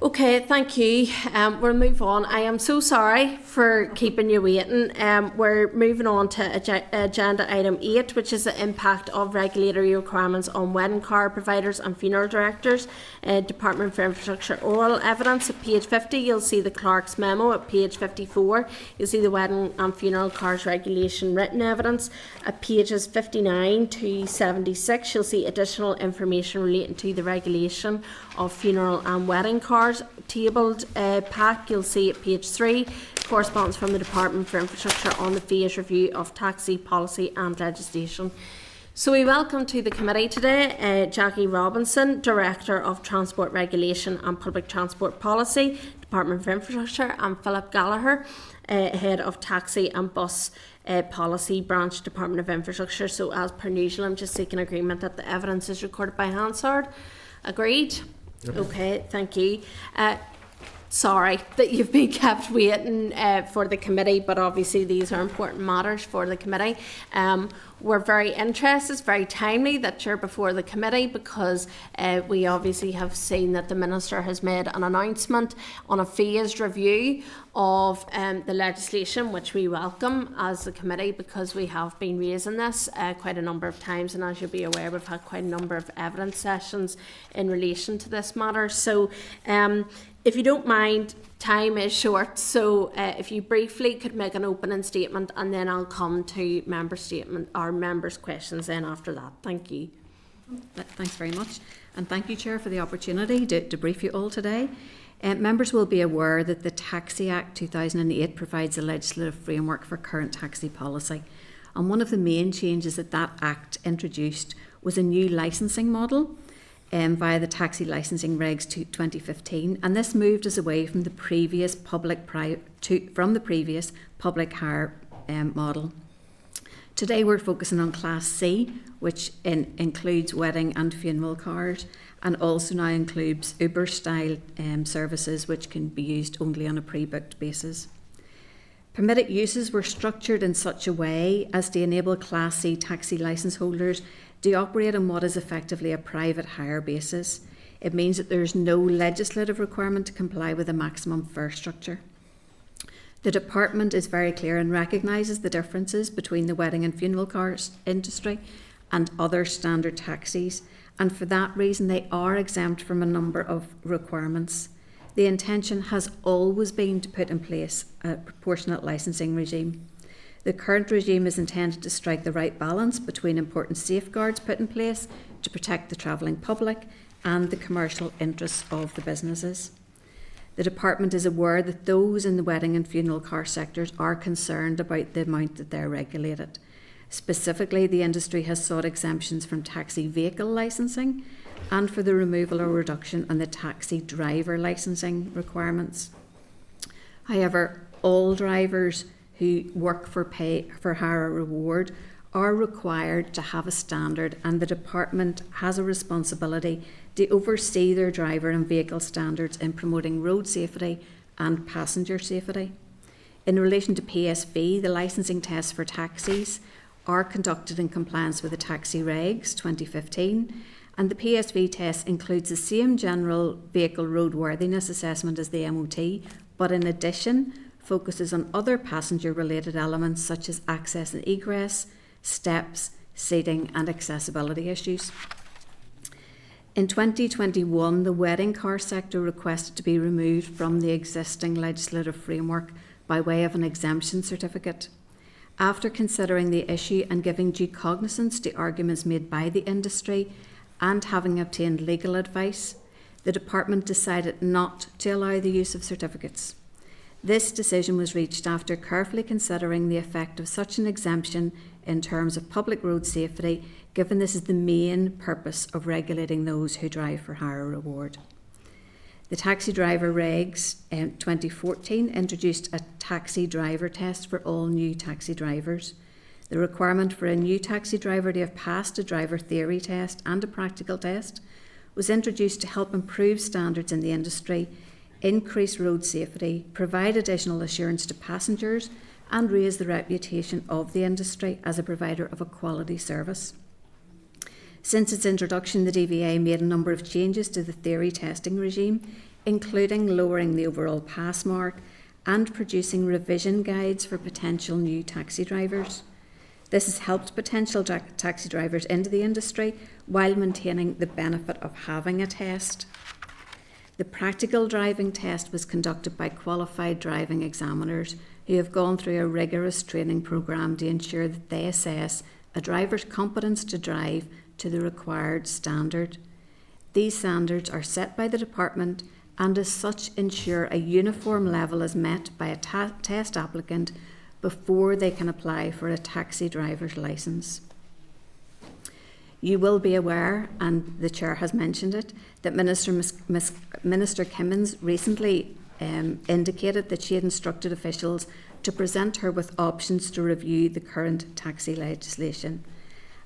Okay, thank you. We'll move on. I am so sorry for keeping you waiting. We're moving on to agenda item 8, which is the impact of regulatory requirements on wedding card providers and funeral directors. Department for Infrastructure oral evidence at page 50. You'll see the clerk's memo at page 54. You'll see the wedding and funeral cards regulation written evidence at pages 59 to 76. You'll see additional information relating to the regulation of funeral and wedding cards. Tabled pack, you'll see at page 3, correspondence from the Department for Infrastructure on the phase review of taxi policy and legislation. So we welcome to the committee today Jackie Robinson, Director of Transport Regulation and Public Transport Policy, Department for Infrastructure, and Philip Gallagher, Head of Taxi and Bus Policy Branch, Department of Infrastructure. So as per usual, I'm just seeking agreement that the evidence is recorded by Hansard. Agreed? Okay, thank you. Sorry that you've been kept waiting for the committee, but obviously these are important matters for the committee. We're very interested, it's very timely that you're before the committee, because we obviously have seen that the Minister has made an announcement on a phased review of the legislation, which we welcome as the committee, because we have been raising this quite a number of times, and as you'll be aware, we've had quite a number of evidence sessions in relation to this matter. So if you don't mind, time is short, so if you briefly could make an opening statement, and then I'll come to members' questions then after that. Thank you. Thanks very much, and thank you, Chair, for the opportunity to brief you all today. Members will be aware that the Taxi Act 2008 provides a legislative framework for current taxi policy, and one of the main changes that Act introduced was a new licensing model via the Taxi Licensing Regs 2015, and this moved us away from the previous public hire model. Today we're focusing on Class C, which includes wedding and funeral cars, and also now includes Uber-style services which can be used only on a pre-booked basis. Permitted uses were structured in such a way as to enable Class C taxi licence holders to operate on what is effectively a private hire basis. It means that there is no legislative requirement to comply with a maximum fare structure. The Department is very clear and recognises the differences between the wedding and funeral cars industry and other standard taxis, and for that reason they are exempt from a number of requirements. The intention has always been to put in place a proportionate licensing regime. The current regime is intended to strike the right balance between important safeguards put in place to protect the travelling public and the commercial interests of the businesses. The Department is aware that those in the wedding and funeral car sectors are concerned about the amount that they're regulated. Specifically, the industry has sought exemptions from taxi vehicle licensing and for the removal or reduction on the taxi driver licensing requirements. However, all drivers who work for pay for hire or reward are required to have a standard, and the department has a responsibility to oversee their driver and vehicle standards in promoting road safety and passenger safety. In relation to PSV, the licensing tests for taxis are conducted in compliance with the Taxi Regs 2015, and the PSV test includes the same general vehicle roadworthiness assessment as the MOT, but in addition focuses on other passenger related elements such as access and egress, steps, seating and accessibility issues. In 2021, the wedding car sector requested to be removed from the existing legislative framework by way of an exemption certificate. After considering the issue and giving due cognizance to arguments made by the industry and having obtained legal advice, the department decided not to allow the use of certificates. This decision was reached after carefully considering the effect of such an exemption in terms of public road safety, given this is the main purpose of regulating those who drive for hire or reward. The Taxi Driver Regs 2014 introduced a taxi driver test for all new taxi drivers. The requirement for a new taxi driver to have passed a driver theory test and a practical test was introduced to help improve standards in the industry, increase road safety, provide additional assurance to passengers, and raise the reputation of the industry as a provider of a quality service. Since its introduction, the DVA made a number of changes to the theory testing regime, including lowering the overall pass mark and producing revision guides for potential new taxi drivers. This has helped potential taxi drivers into the industry while maintaining the benefit of having a test. The practical driving test was conducted by qualified driving examiners who have gone through a rigorous training programme to ensure that they assess a driver's competence to drive to the required standard. These standards are set by the department and as such ensure a uniform level is met by a test applicant before they can apply for a taxi driver's licence. You will be aware, and the Chair has mentioned it, that Minister Kimmins recently indicated that she had instructed officials to present her with options to review the current taxi legislation.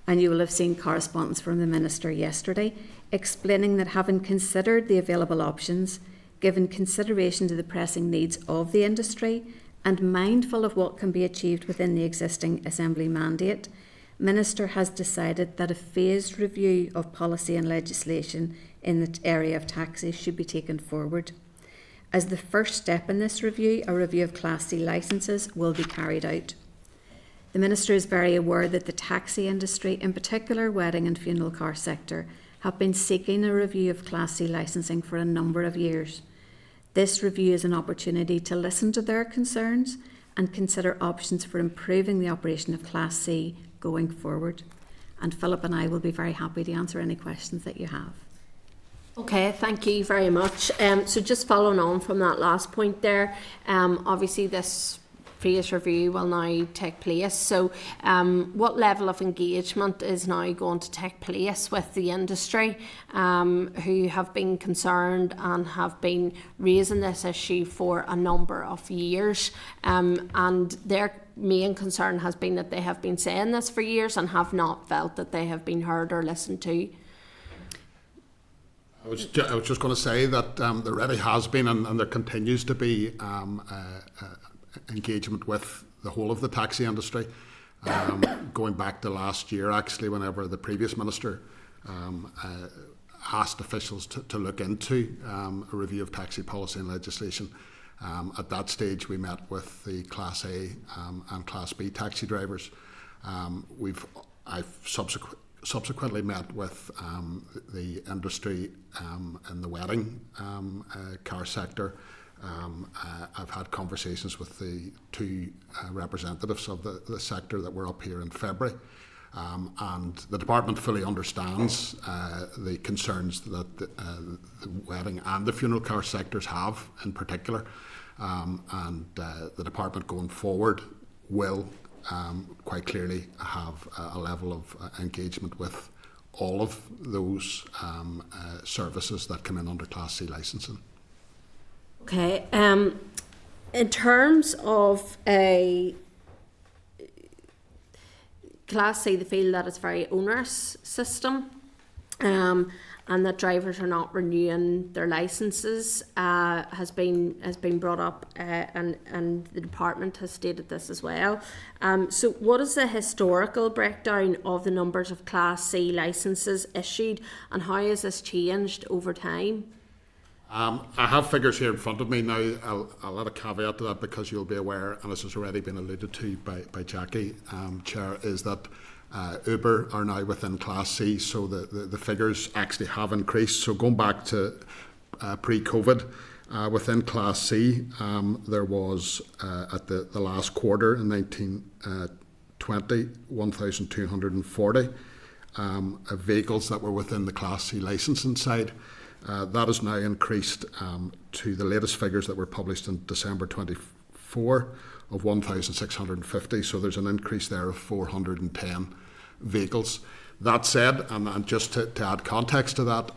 And you will have seen correspondence from the Minister yesterday explaining that having considered the available options, given consideration to the pressing needs of the industry and mindful of what can be achieved within the existing Assembly mandate, Minister has decided that a phased review of policy and legislation in the area of taxis should be taken forward. As the first step in this review, a review of Class C licences will be carried out. The Minister is very aware that the taxi industry, in particular wedding and funeral car sector, have been seeking a review of Class C licensing for a number of years. This review is an opportunity to listen to their concerns and consider options for improving the operation of Class C going forward. And Philip and I will be very happy to answer any questions that you have. Okay, thank you very much. So just following on from that last point there, obviously this phase review will now take place. So what level of engagement is now going to take place with the industry who have been concerned and have been raising this issue for a number of years, and their main concern has been that they have been saying this for years and have not felt that they have been heard or listened to? I was just going to say that there already has been and there continues to be engagement with the whole of the taxi industry, going back to last year actually, whenever the previous minister asked officials to look into a review of taxi policy and legislation. At that stage we met with the Class A and Class B taxi drivers. I've subsequently met with the industry in the wedding car sector. I've had conversations with the two representatives of the sector that were up here in February, and the department fully understands the concerns that the wedding and the funeral car sectors have in particular, and the department going forward will quite clearly have a level of engagement with all of those services that come in under Class C licensing. Okay. In terms of a Class C, they feel that it's a very onerous system, and that drivers are not renewing their licences. Has been brought up, and the department has stated this as well. So, what is the historical breakdown of the numbers of Class C licences issued, and how has this changed over time? I have figures here in front of me now. I'll add a caveat to that because you'll be aware, and this has already been alluded to by Jackie, Chair, is that Uber are now within Class C, so the figures actually have increased. So going back to pre-COVID, within Class C, there was at the last quarter in 1920, 1,240 vehicles that were within the Class C licensing side. That has now increased to the latest figures that were published in December 24 of 1,650. So there's an increase there of 410 vehicles. That said, and just to add context to that,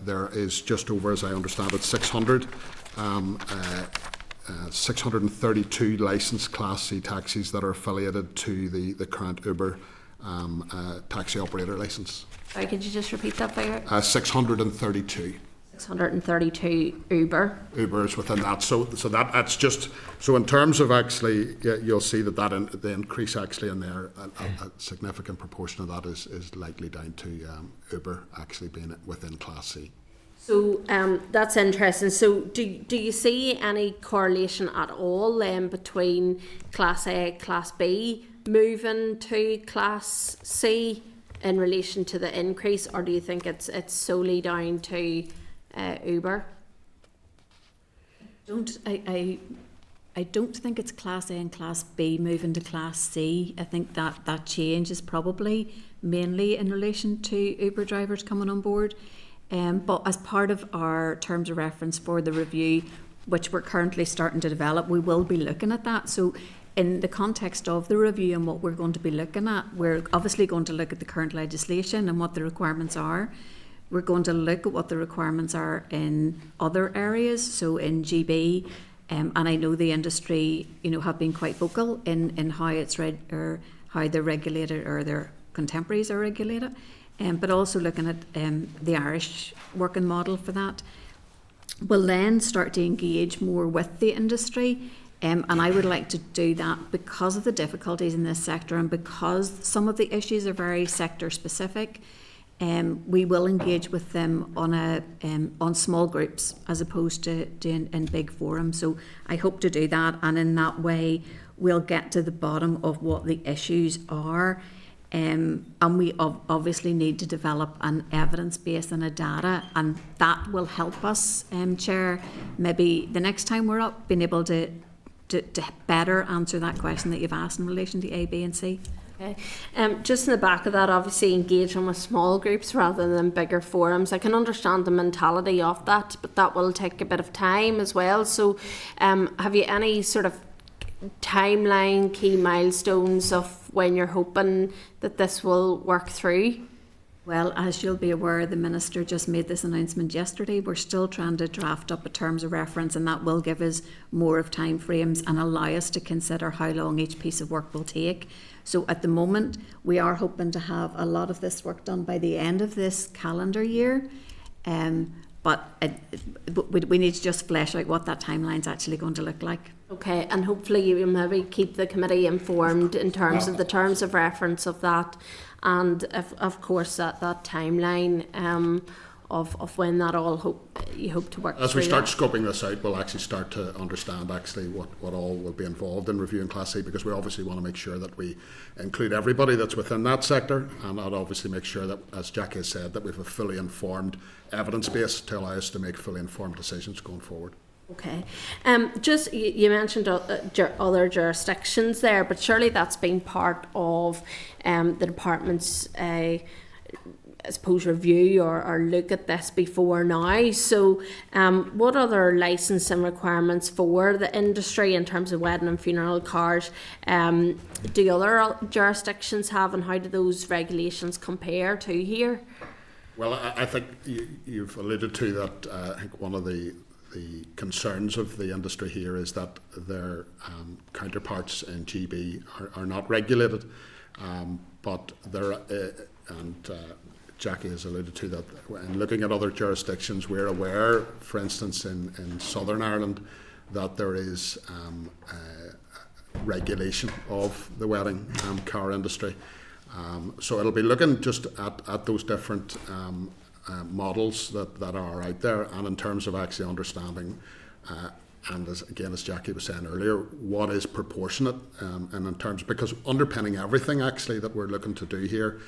there is just over, as I understand it, 632 licensed Class C taxis that are affiliated to the current Uber taxi operator licence. Sorry, could you just repeat that figure? 632. 632 Uber. Uber is within that. So that's just, so in terms of actually, you'll see that the increase actually in there, a significant proportion of that is likely down to Uber actually being within Class C. So that's interesting. So do you see any correlation at all then between Class A, Class B moving to Class C in relation to the increase, or do you think it's solely down to Uber? I don't think it's Class A and Class B moving to Class C. I think that change is probably mainly in relation to Uber drivers coming on board. But as part of our terms of reference for the review, which we're currently starting to develop, we will be looking at that. So in the context of the review and what we're going to be looking at, we're obviously going to look at the current legislation and what the requirements are. We're going to look at what the requirements are in other areas, so in GB, and I know the industry, have been quite vocal in how it's or how they're regulated or their contemporaries are regulated, but also looking at the Irish working model for that. We'll then start to engage more with the industry. And I would like to do that because of the difficulties in this sector and because some of the issues are very sector specific. We will engage with them on small groups as opposed to doing in big forums. So I hope to do that, and in that way we'll get to the bottom of what the issues are. And we obviously need to develop an evidence base and a data, and that will help us, Chair, maybe the next time we're up, being able to better answer that question that you've asked in relation to A, B and C. Okay. Just in the back of that, obviously engaging with small groups rather than bigger forums. I can understand the mentality of that, but that will take a bit of time as well. So have you any sort of timeline, key milestones of when you're hoping that this will work through? Well, as you'll be aware, the Minister just made this announcement yesterday. We're still trying to draft up a terms of reference, and that will give us more of time frames and allow us to consider how long each piece of work will take. So at the moment, we are hoping to have a lot of this work done by the end of this calendar year. But we need to just flesh out what that timeline's actually going to look like. Okay, and hopefully you will maybe keep the committee informed in terms of the terms of reference of that, and of course that timeline of when that all you hope to work. As we start scoping this out, we'll actually start to understand actually what all will be involved in reviewing Class C, because we obviously want to make sure that we include everybody that's within that sector, and I'd obviously make sure that, as Jackie has said, that we have a fully informed evidence base to allow us to make fully informed decisions going forward. Okay. Just you mentioned other jurisdictions there, but surely that's been part of the department's I suppose, review or look at this before now. So what other licensing requirements for the industry in terms of wedding and funeral cars do other jurisdictions have, and how do those regulations compare to here? Well, I think you've alluded to that. I think one of the concerns of the industry here is that their counterparts in GB are not regulated, but they're and Jackie has alluded to that. In looking at other jurisdictions, we're aware, for instance, in Southern Ireland, that there is regulation of the wedding car industry. So it'll be looking just at those different models that are out there, and in terms of actually understanding, and as Jackie was saying earlier, what is proportionate, and in terms, because underpinning everything actually that we're looking to do here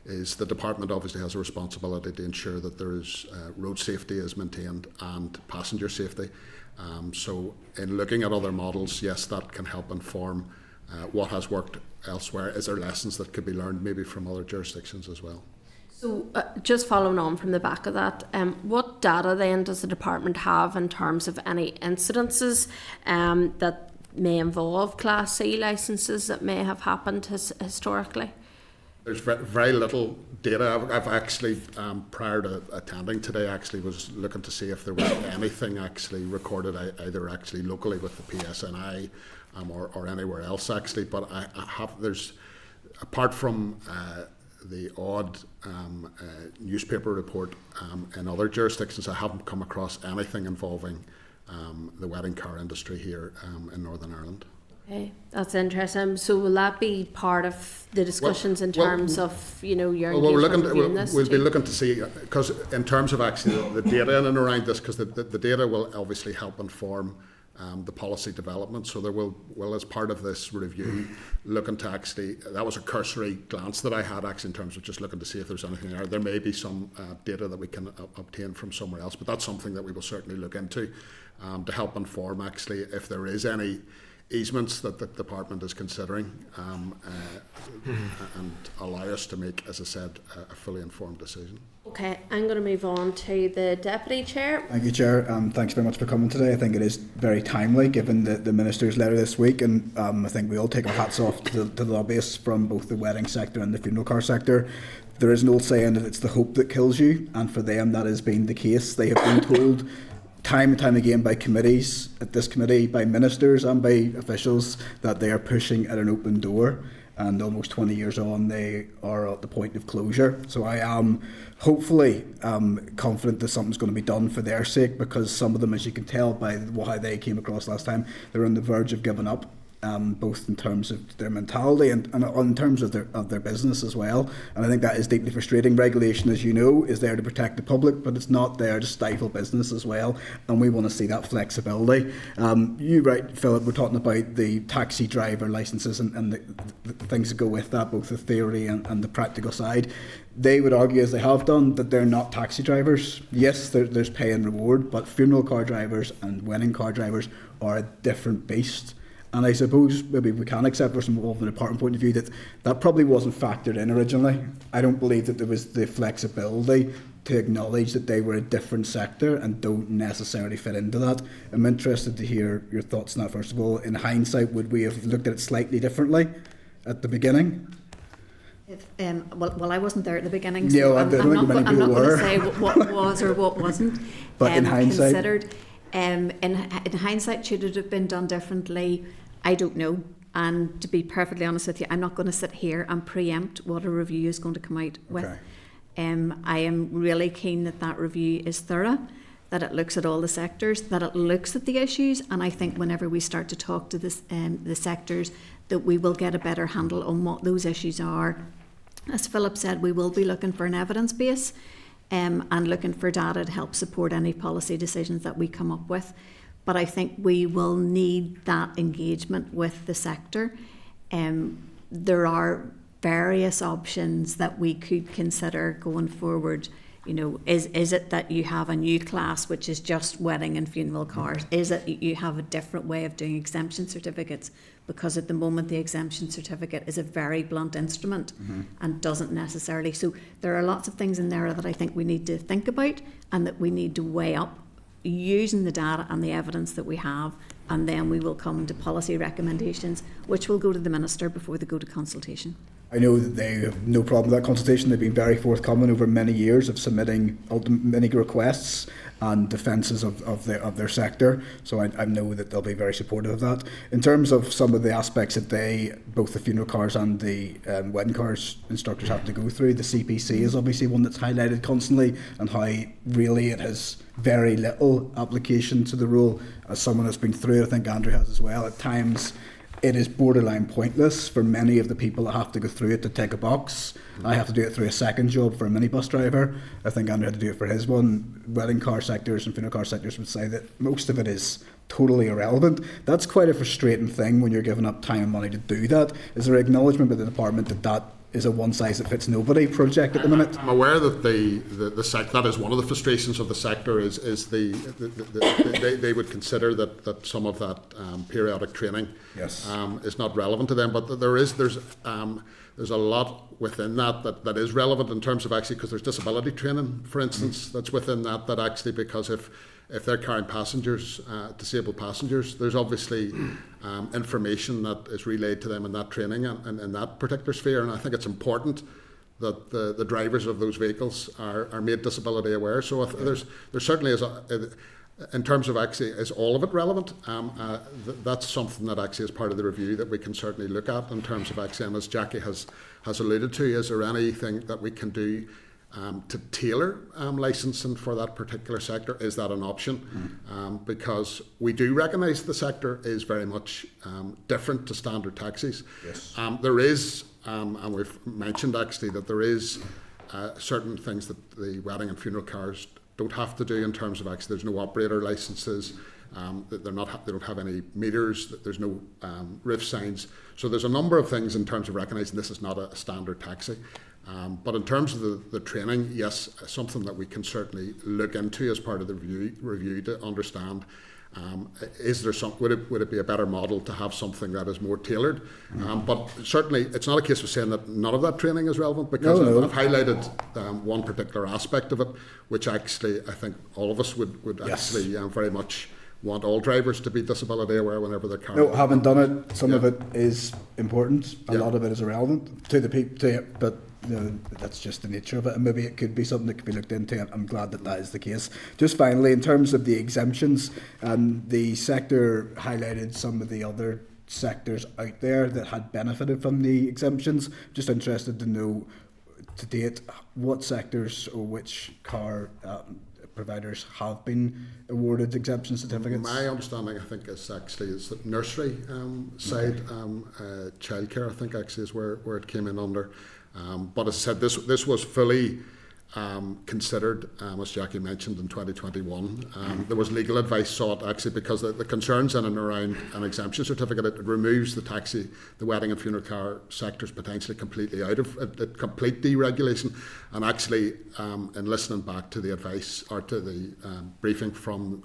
is the department obviously has a responsibility to ensure that there is road safety is maintained and passenger safety. So in looking at other models, yes, that can help inform what has worked elsewhere. Is there lessons that could be learned maybe from other jurisdictions as well? So just following on from the back of that, what data then does the department have in terms of any incidences that may involve Class C licences that may have happened historically? There's very little data. I've actually, prior to attending today, actually was looking to see if there was anything actually recorded either actually locally with the PSNI or anywhere else actually. But I have, there's, apart from the odd newspaper report in other jurisdictions, I haven't come across anything involving the wedding car industry here in Northern Ireland. Okay, that's interesting. So will that be part of the discussions in terms of, you know, your engagement reviewing this? We'll be looking to see, because in terms of actually the data in and around this, because the data will obviously help inform the policy development. So there will, as part of this review, looking to actually, that was a cursory glance that I had actually in terms of just looking to see if there's anything there. There may be some data that we can obtain from somewhere else, but that's something that we will certainly look into to help inform actually if there is any easements that the department is considering and allow us to make, as I said, a fully informed decision. Okay, I'm going to move on to the Deputy Chair. Thank you, Chair. Thanks very much for coming today. I think it is very timely given the Minister's letter this week, and I think we all take our hats off to the lobbyists from both the wedding sector and the funeral car sector. There is an old saying that it's the hope that kills you, and for them that has been the case. They have been told time and time again by committees, at this committee, by ministers and by officials, that they are pushing at an open door, and almost 20 years on they are at the point of closure. So I am hopefully confident that something's going to be done for their sake, because some of them, as you can tell by how they came across last time, they're on the verge of giving up. Both in terms of their mentality and in terms of their business as well. And I think that is deeply frustrating. Regulation, as you know, is there to protect the public, but it's not there to stifle business as well. And we want to see that flexibility. You right, Philip, we're talking about the taxi driver licences and the things that go with that, both the theory and the practical side. They would argue, as they have done, that they're not taxi drivers. Yes, there's pay and reward, but funeral car drivers and wedding car drivers are a different beast. And I suppose maybe we can accept from the department point of view that probably wasn't factored in originally. I don't believe that there was the flexibility to acknowledge that they were a different sector and don't necessarily fit into that. I'm interested to hear your thoughts on that. First of all, in hindsight, would we have looked at it slightly differently at the beginning? Well, I wasn't there at the beginning, so no, I'm not going to say what was or what wasn't but in hindsight, considered. In hindsight, should it have been done differently? I don't know. And to be perfectly honest with you, I'm not going to sit here and preempt what a review is going to come out with. Okay. I am really keen that review is thorough, that it looks at all the sectors, that it looks at the issues, and I think whenever we start to talk to the sectors, that we will get a better handle on what those issues are. As Philip said, we will be looking for an evidence base and looking for data to help support any policy decisions that we come up with. But I think we will need that engagement with the sector. There are various options that we could consider going forward. You know, is it that you have a new class which is just wedding and funeral cars? Is it you have a different way of doing exemption certificates? because at the moment the exemption certificate is a very blunt instrument and doesn't necessarily. So there are lots of things in there that I think we need to think about and that we need to weigh up using the data and the evidence that we have, and then we will come to policy recommendations which will go to the Minister before they go to consultation. I know that they have no problem with that consultation. They've been very forthcoming over many years of submitting many requests and defences of their sector. So I know that they'll be very supportive of that. In terms of some of the aspects that both the funeral cars and the wedding cars instructors have to go through, the CPC is obviously one that's highlighted constantly, and how really it has very little application to the rule. As someone that's been through it, I think Andrew has as well, at times it is borderline pointless for many of the people that have to go through it to tick a box. I have to do it through a second job for a minibus driver. I think Andrew had to do it for his one. Wedding car sectors and funeral car sectors would say that most of it is totally irrelevant. That's quite a frustrating thing when you're giving up time and money to do that. Is there acknowledgement by the department that that is a one-size-that-fits-nobody project at the minute? I'm aware that the sector, that is one of the frustrations of the sector, is they would consider that some of that periodic training is not relevant to them. But there's a lot within that is relevant in terms of actually, because there's disability training, for instance, that's within that actually, because if they're carrying passengers, disabled passengers, there's obviously information that is relayed to them in that training and in that particular sphere. And I think it's important that the drivers of those vehicles are made disability aware. So there certainly is, in terms of actually, is all of it relevant? That's something that actually is part of the review that we can certainly look at in terms of actually, and as Jackie has alluded to, is there anything that we can do to tailor licensing for that particular sector? Is that an option? Because we do recognise the sector is very much different to standard taxis. Yes. There is, and we've mentioned actually that there is certain things that the wedding and funeral cars don't have to do in terms of actually there's no operator licences, they don't have any meters, there's no roof signs. So there's a number of things in terms of recognising this is not a standard taxi. But in terms of the training, yes, something that we can certainly look into as part of the review to understand. Is there would it be a better model to have something that is more tailored? But certainly, it's not a case of saying that none of that training is relevant, because I've highlighted one particular aspect of it, which actually I think all of us would actually very much want all drivers to be disability aware whenever they're carrying. No, having done it, some of it is important. A lot of it is irrelevant to the people. But that's just the nature of it, and maybe it could be something that could be looked into, and I'm glad that is the case. Just finally, in terms of the exemptions, the sector highlighted some of the other sectors out there that had benefited from the exemptions. Just interested to know, to date, what sectors or which car providers have been awarded exemption certificates. My understanding, I think, is that nursery side, childcare, I think actually is where it came in under. But as I said, this was fully considered, as Jackie mentioned, in 2021. There was legal advice sought actually, because the concerns in and around an exemption certificate, it removes the wedding and funeral car sectors potentially completely out of it, complete deregulation. And actually, in listening back to the advice or to the briefing from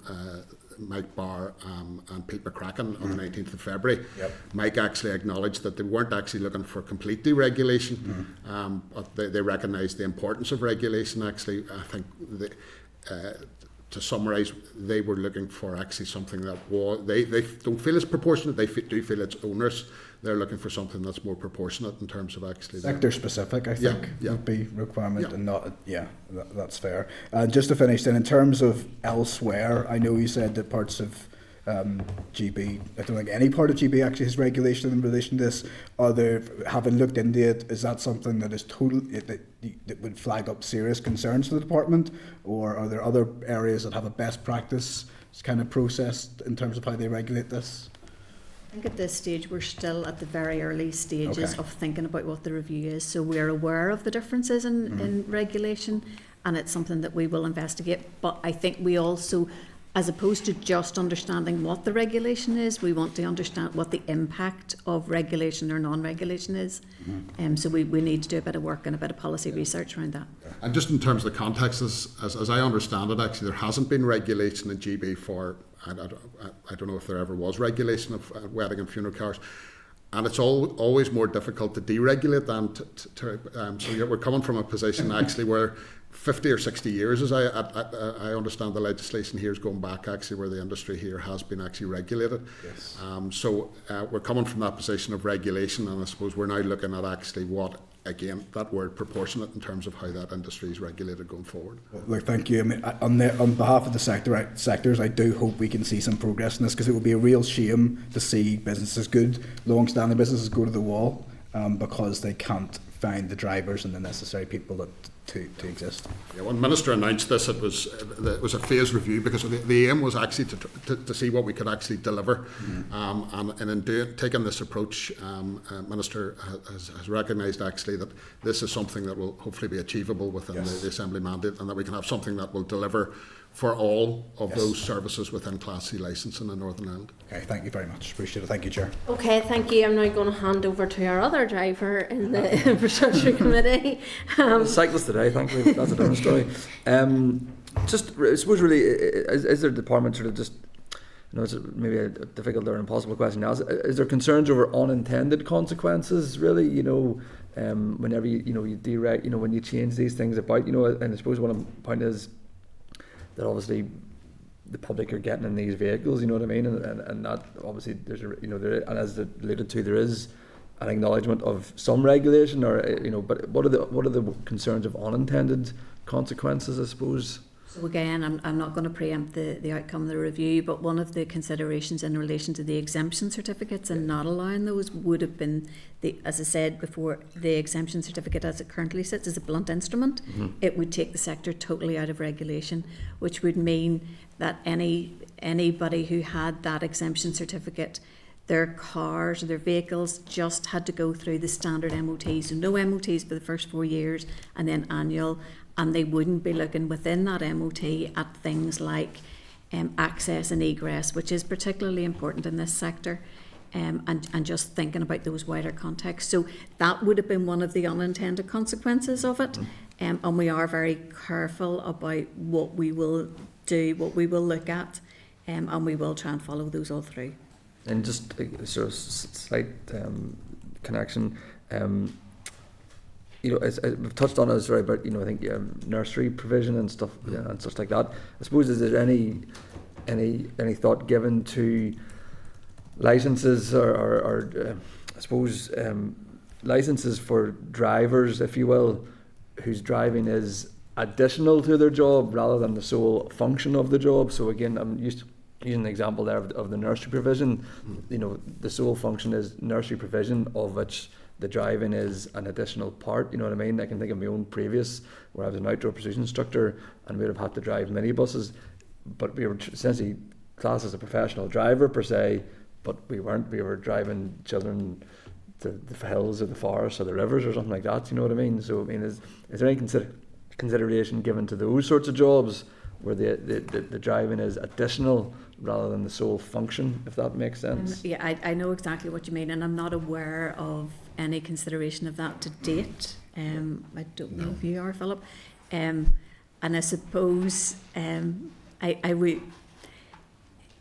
Mike Barr and Pete McCracken on the 19th of February. Mike actually acknowledged that they weren't actually looking for complete deregulation, but they recognised the importance of regulation. Actually, I think to summarise, they were looking for actually something that they don't feel is proportionate, they do feel it's onerous. They're looking for something that's more proportionate in terms of actually sector specific, I think, would be requirement, and not that's fair. Just to finish then, in terms of elsewhere, I know you said that parts of GB, I don't think any part of GB actually has regulation in relation to this. Having looked into it, is that something that is that would flag up serious concerns to the department, or are there other areas that have a best practice kind of process in terms of how they regulate this? I think at this stage we're still at the very early stages of thinking about what the review is. So we're aware of the differences in regulation, and it's something that we will investigate. But I think we also, as opposed to just understanding what the regulation is, we want to understand what the impact of regulation or non-regulation is. So we need to do a bit of work and a bit of policy research around that. And just in terms of the context, as I understand it, actually there hasn't been regulation in GB for, I don't know if there ever was regulation of wedding and funeral cars. and it's always more difficult to deregulate than so we're coming from a position actually where 50 or 60 years, as I understand the legislation here, is going back actually where the industry here has been actually regulated. Yes. So we're coming from that position of regulation, and I suppose we're now looking at actually what, again, that word proportionate in terms of how that industry is regulated going forward. Look, thank you. I mean, on behalf of the sectors, I do hope we can see some progress in this, because it would be a real shame to see businesses, good, long-standing businesses, go to the wall because they can't find the drivers and the necessary people to exist. Yeah, when the Minister announced this, it was a phased review, because the aim was actually to see what we could actually deliver. And in taking this approach, Minister has recognised actually that this is something that will hopefully be achievable within the Assembly mandate, and that we can have something that will deliver for all of those services within Class C licensing in Northern Ireland. Okay, thank you very much. Appreciate it. Thank you, Chair. Okay, thank you. I'm now going to hand over to our other driver in the Infrastructure Committee. Cyclist today, thankfully, that's a different story. Just, I suppose, really, is there a department sort of just, you know, it's maybe a difficult or impossible question now. Is there concerns over unintended consequences, really, you know, whenever you direct, you know, when you change these things about, you know, and I suppose what I'm pointing is that obviously the public are getting in these vehicles, you know what I mean, and that obviously there's and as alluded to, there is an acknowledgement of some regulation, or but what are the concerns of unintended consequences, I suppose? So again, I'm not going to preempt the outcome of the review, but one of the considerations in relation to the exemption certificates and not allowing those would have been, as I said before, the exemption certificate as it currently sits is a blunt instrument. It would take the sector totally out of regulation, which would mean that anybody who had that exemption certificate, their cars or their vehicles just had to go through the standard MOTs, so no MOTs for the first 4 years and then annual, and they wouldn't be looking within that MOT at things like access and egress, which is particularly important in this sector, and just thinking about those wider contexts. So that would have been one of the unintended consequences of it, and we are very careful about what we will do, what we will look at, and we will try and follow those all through. And just a sort of slight connection, you know, as we've touched on it, about, you know, I think nursery provision and stuff, and stuff like that. I suppose, is there any thought given to licenses or I suppose licenses for drivers, if you will, whose driving is additional to their job rather than the sole function of the job? So again, I'm using the example there of the nursery provision. You know, the sole function is nursery provision, of which the driving is an additional part. You know what I mean? I can think of my own previous, where I was an outdoor pursuit instructor and we'd have had to drive minibuses, but we were essentially classed as a professional driver per se, but we weren't. We were driving children to the hills or the forests or the rivers or something like that. You know what I mean? So I mean, is there any consideration given to those sorts of jobs where the driving is additional rather than the sole function, if that makes sense? Yeah, I know exactly what you mean, and I'm not aware of any consideration of that to date. I don't know if you are, Philip. And I suppose I would,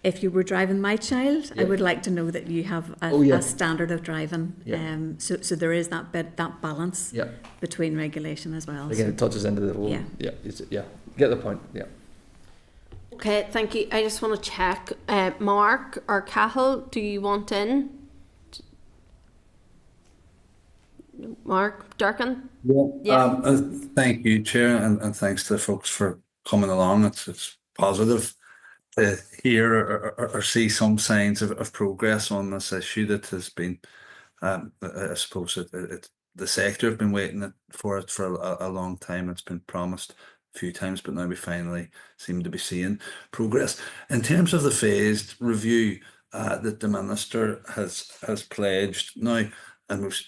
if you were driving my child, I would like to know that you have a standard of driving. So there is that balance between regulation as well. Again, it touches into the whole. Get the point. Yeah. Okay, thank you. I just want to check, Mark or Cahill, do you want in? Mark, Durkin? Thank you, Chair, and thanks to the folks for coming along. It's positive to hear or see some signs of progress on this issue that has been, I suppose, the sector have been waiting for it for a long time. It's been promised a few times, but now we finally seem to be seeing progress. In terms of the phased review that the Minister has pledged now, and we've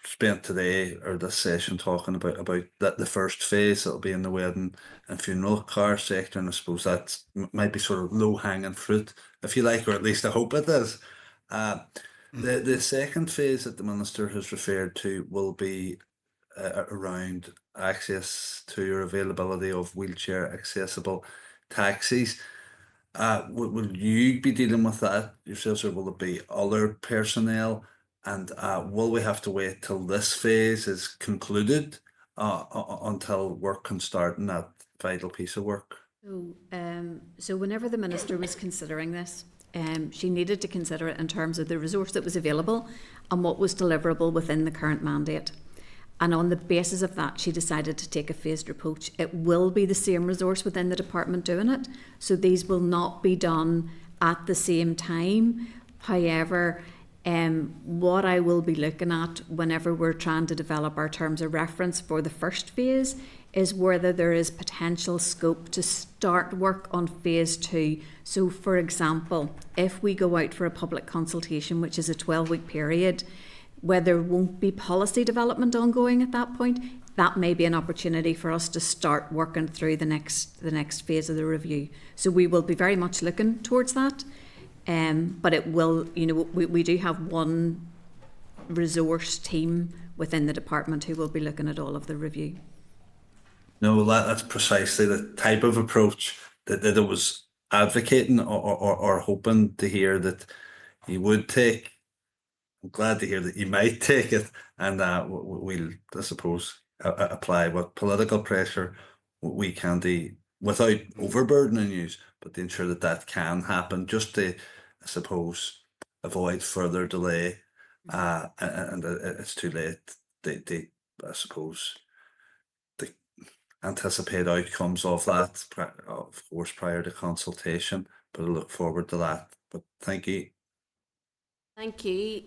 spent today or this session talking about that the first phase that'll be in the wedding and funeral car sector, and I suppose that might be sort of low hanging fruit, if you like, or at least I hope it is. The second phase that the Minister has referred to will be around access to or availability of wheelchair accessible taxis. Will you be dealing with that yourselves, or will it be other personnel And will we have to wait till this phase is concluded until work can start on that vital piece of work? So whenever the Minister was considering this, she needed to consider it in terms of the resource that was available and what was deliverable within the current mandate. And on the basis of that, she decided to take a phased approach. It will be the same resource within the department doing it, so these will not be done at the same time. However, what I will be looking at whenever we're trying to develop our terms of reference for the first phase is whether there is potential scope to start work on phase 2. So, for example, if we go out for a public consultation, which is a 12-week period, where there won't be policy development ongoing at that point, that may be an opportunity for us to start working through the next phase of the review. So we will be very much looking towards that. But it will, we do have one resource team within the department who will be looking at all of the review. No, that's precisely the type of approach that I was advocating or hoping to hear that you would take. I'm glad to hear that you might take it, and we'll, I suppose, apply what political pressure we can do without overburdening you, but to ensure that that can happen, just to, I suppose, avoid further delay. And it's too late. They, I suppose, the anticipate outcomes of that, of course, prior to consultation. But I look forward to that. But thank you. Thank you.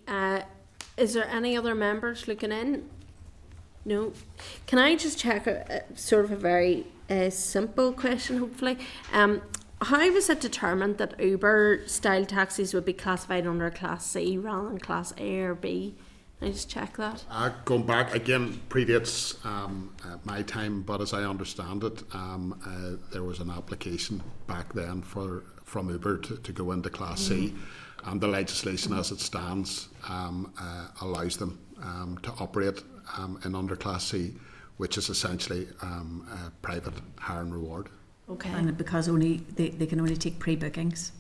Is there any other members looking in? No. Can I just check sort of a very simple question, hopefully? How was it determined that Uber-style taxis would be classified under Class C rather than Class A or B? Can I just check that? Going back, again, predates my time, but as I understand it, there was an application back then from Uber to go into Class C, and the legislation as it stands allows them to operate in under Class C, which is essentially private hire and reward. Okay. And because only they can only take pre-bookings.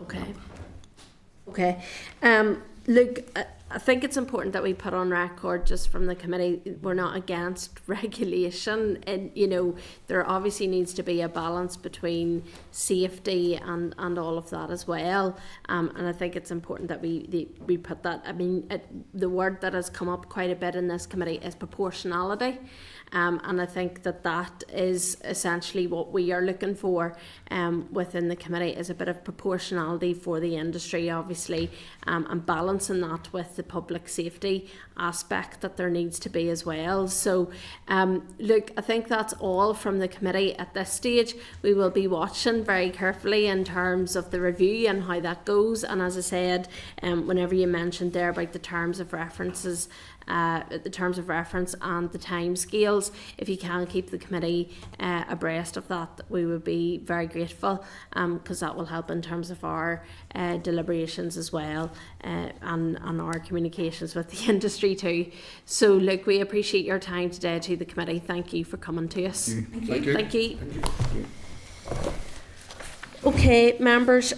Okay. Okay. Look, I think it's important that we put on record just from the committee, we're not against regulation, and there obviously needs to be a balance between safety and all of that as well, and I think it's important that we put that. I mean, the word that has come up quite a bit in this committee is proportionality. And I think that is essentially what we are looking for within the committee, is a bit of proportionality for the industry, obviously, and balancing that with the public safety aspect that there needs to be as well. So, look, I think that's all from the committee at this stage. We will be watching very carefully in terms of the review and how that goes. And as I said, whenever you mentioned there about the terms of references, the terms of reference and the timescales, if you can keep the committee abreast of that, we would be very grateful, because that will help in terms of our deliberations as well, and our communications with the industry too. So look, we appreciate your time today to the committee. Thank you for coming to us. Thank you. Thank you. Okay, members,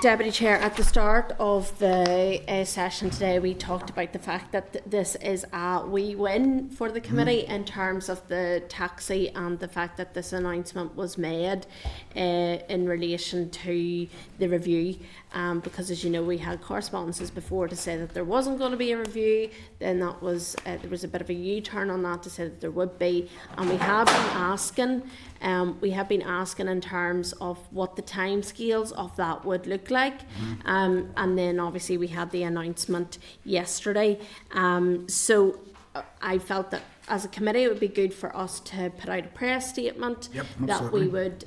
Deputy Chair, at the start of the session today, we talked about the fact that this is a wee win for the committee in terms of the taxi, and the fact that this announcement was made in relation to the review. Because, as you know, we had correspondences before to say that there wasn't going to be a review. Then that was there was a bit of a U-turn on that to say that there would be, and we have been asking. We have been asking in terms of what the timescales of that would look like, and then obviously we had the announcement yesterday. So I felt that as a committee it would be good for us to put out a press statement that we would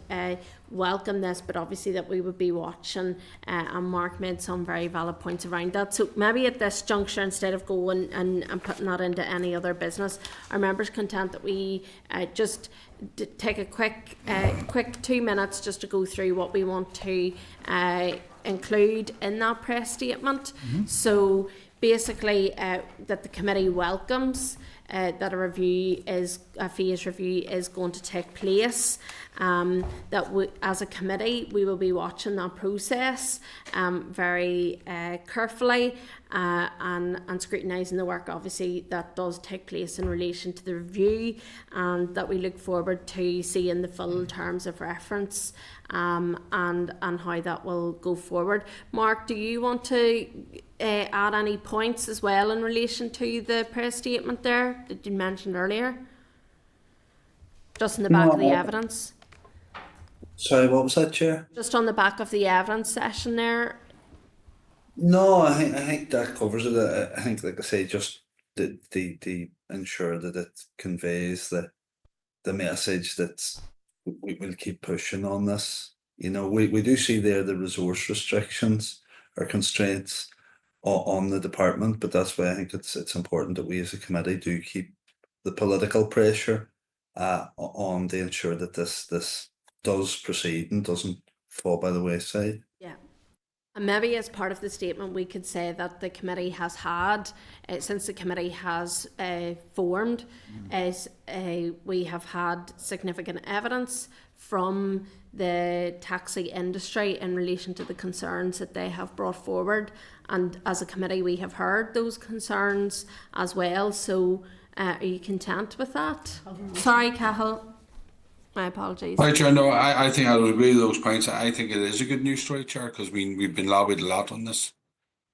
welcome this, but obviously that we would be watching, and Mark made some very valid points around that. So maybe at this juncture, instead of going and putting that into any other business, are members content that we just take a quick 2 minutes just to go through what we want to include in that press statement? So basically that the committee welcomes that a phase review is going to take place. That we, as a committee, we will be watching that process very carefully and scrutinising the work, obviously, that does take place in relation to the review, and that we look forward to seeing the full terms of reference and how that will go forward. Mark, do you want to add any points as well in relation to the press statement there that you mentioned earlier? Just in the back of the evidence. Sorry, what was that, Chair? Just on the back of the evidence session there. No, I think that covers it. I think, like I say, just the ensure that it conveys the message that we will keep pushing on this. You know, we do see there the resource restrictions or constraints on the department, but that's why I think it's important that we as a committee do keep the political pressure on to ensure that this does proceed and doesn't fall by the wayside. Yeah. And maybe as part of the statement, we could say that the committee has had, since the committee has formed, we have had significant evidence from the taxi industry in relation to the concerns that they have brought forward. And as a committee, we have heard those concerns as well. So are you content with that? Sorry, Cahill. My apologies. Right, Chair. No, I think I would agree with those points. I think it is a good news story, Chair, because we've been lobbied a lot on this.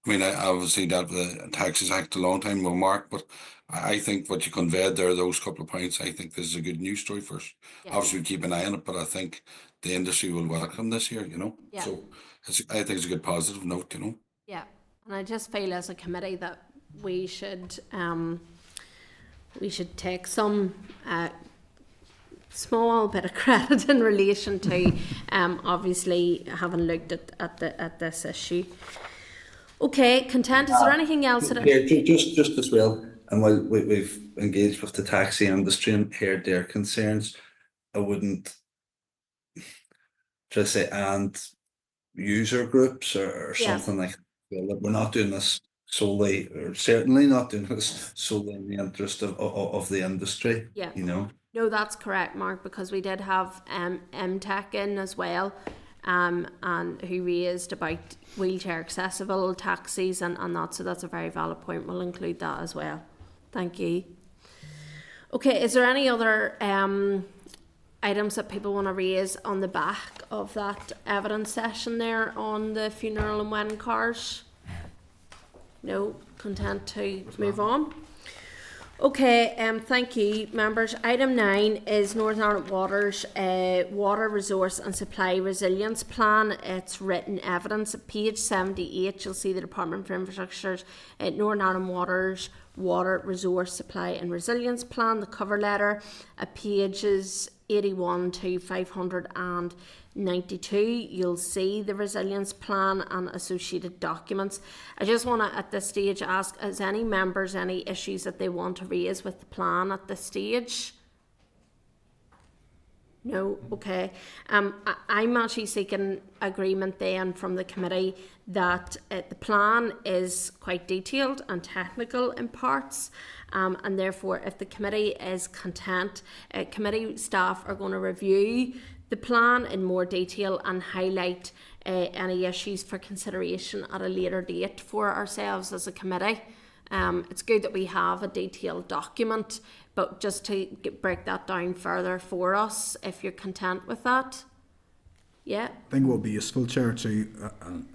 I mean, I obviously dealt with the Taxes Act a long time ago, Mark, but I think what you conveyed there, those couple of points, I think this is a good news story for us. Yeah. Obviously, we keep an eye on it, but I think the industry will welcome this here, you know. Yeah. So I think it's a good positive note, you know. Yeah, and I just feel as a committee that we should take some small bit of credit in relation to obviously having looked at this issue. Okay, content. Is there anything else that just as well, and while we've engaged with the taxi industry and heard their concerns, I wouldn't just say and user groups or something like that. We're not doing this solely, or certainly not doing this solely in the interest of the industry. Yeah. You know. No, that's correct, Mark, because we did have MTech in as well, and who raised about wheelchair accessible taxis and that, so that's a very valid point. We'll include that as well. Thank you. Okay, is there any other items that people want to raise on the back of that evidence session there on the funeral and wedding cars? No, content to move on. Okay, thank you, members. Item 9 is Northern Ireland Water's Water Resource and Supply Resilience Plan. It's written evidence. At page 78, you'll see the Department for Infrastructure's Northern Ireland Water's Water Resource Supply and Resilience Plan, the cover letter, at pages 81 to 592. You'll see the resilience plan and associated documents. I just want to at this stage ask, has any members any issues that they want to raise with the plan at this stage? No? Okay. I'm actually seeking agreement then from the committee that the plan is quite detailed and technical in parts, and therefore if the committee is content, committee staff are going to review the plan in more detail and highlight any issues for consideration at a later date for ourselves as a committee. It's good that we have a detailed document, but just to break that down further for us, if you're content with that. Yeah. I think what would be useful, Chair, too,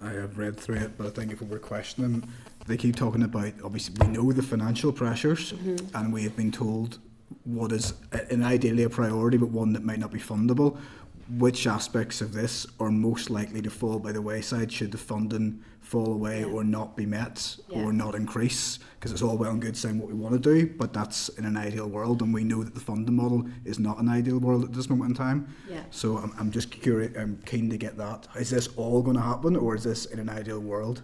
I have read through it, but I think if we were questioning, they keep talking about, obviously we know the financial pressures, and we have been told what is an ideally a priority, but one that might not be fundable. Which aspects of this are most likely to fall by the wayside should the funding fall away or not be met or not increase? Because it's all well and good saying what we want to do, but that's in an ideal world, and we know that the funding model is not an ideal world at this moment in time. Yeah. So I'm just curious, I'm keen to get that. Is this all going to happen, or is this in an ideal world?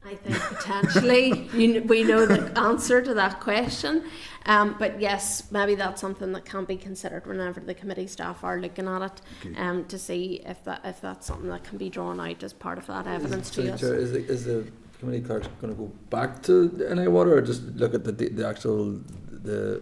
I think potentially we know the answer to that question, but yes, maybe that's something that can be considered whenever the committee staff are looking at it, to see if that's something that can be drawn out as part of that evidence to us. Is the committee clerk going to go back to NI Water, or just look at the actual The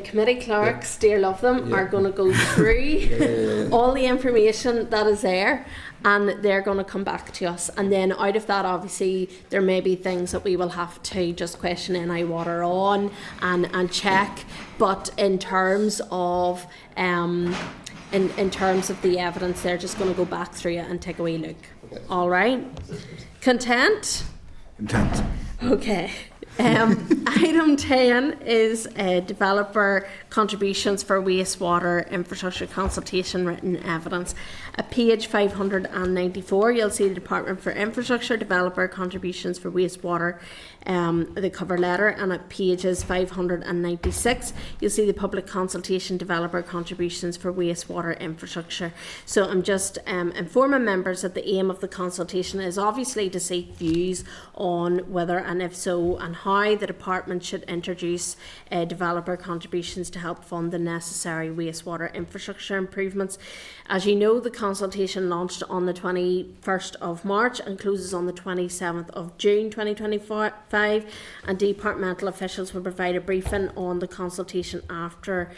committee clerks, dear love them, are going to go through all the information that is there, and they're going to come back to us. And then out of that, obviously, there may be things that we will have to just question NI Water on and check. But in terms of in terms of the evidence, they're just going to go back through it and take a wee look. Okay. All right. Content? Content. Okay. Item 10 is developer contributions for wastewater infrastructure consultation written evidence. At page 594, you'll see the Department for Infrastructure developer contributions for wastewater, the cover letter, and at pages 596, you'll see the public consultation developer contributions for wastewater infrastructure. So I'm just informing members that the aim of the consultation is obviously to seek views on whether, and if so, and how the department should introduce developer contributions to help fund the necessary wastewater infrastructure improvements. As you know, the consultation launched on the 21st of March and closes on the 27th of June 2025, and departmental officials will provide a briefing on the consultation after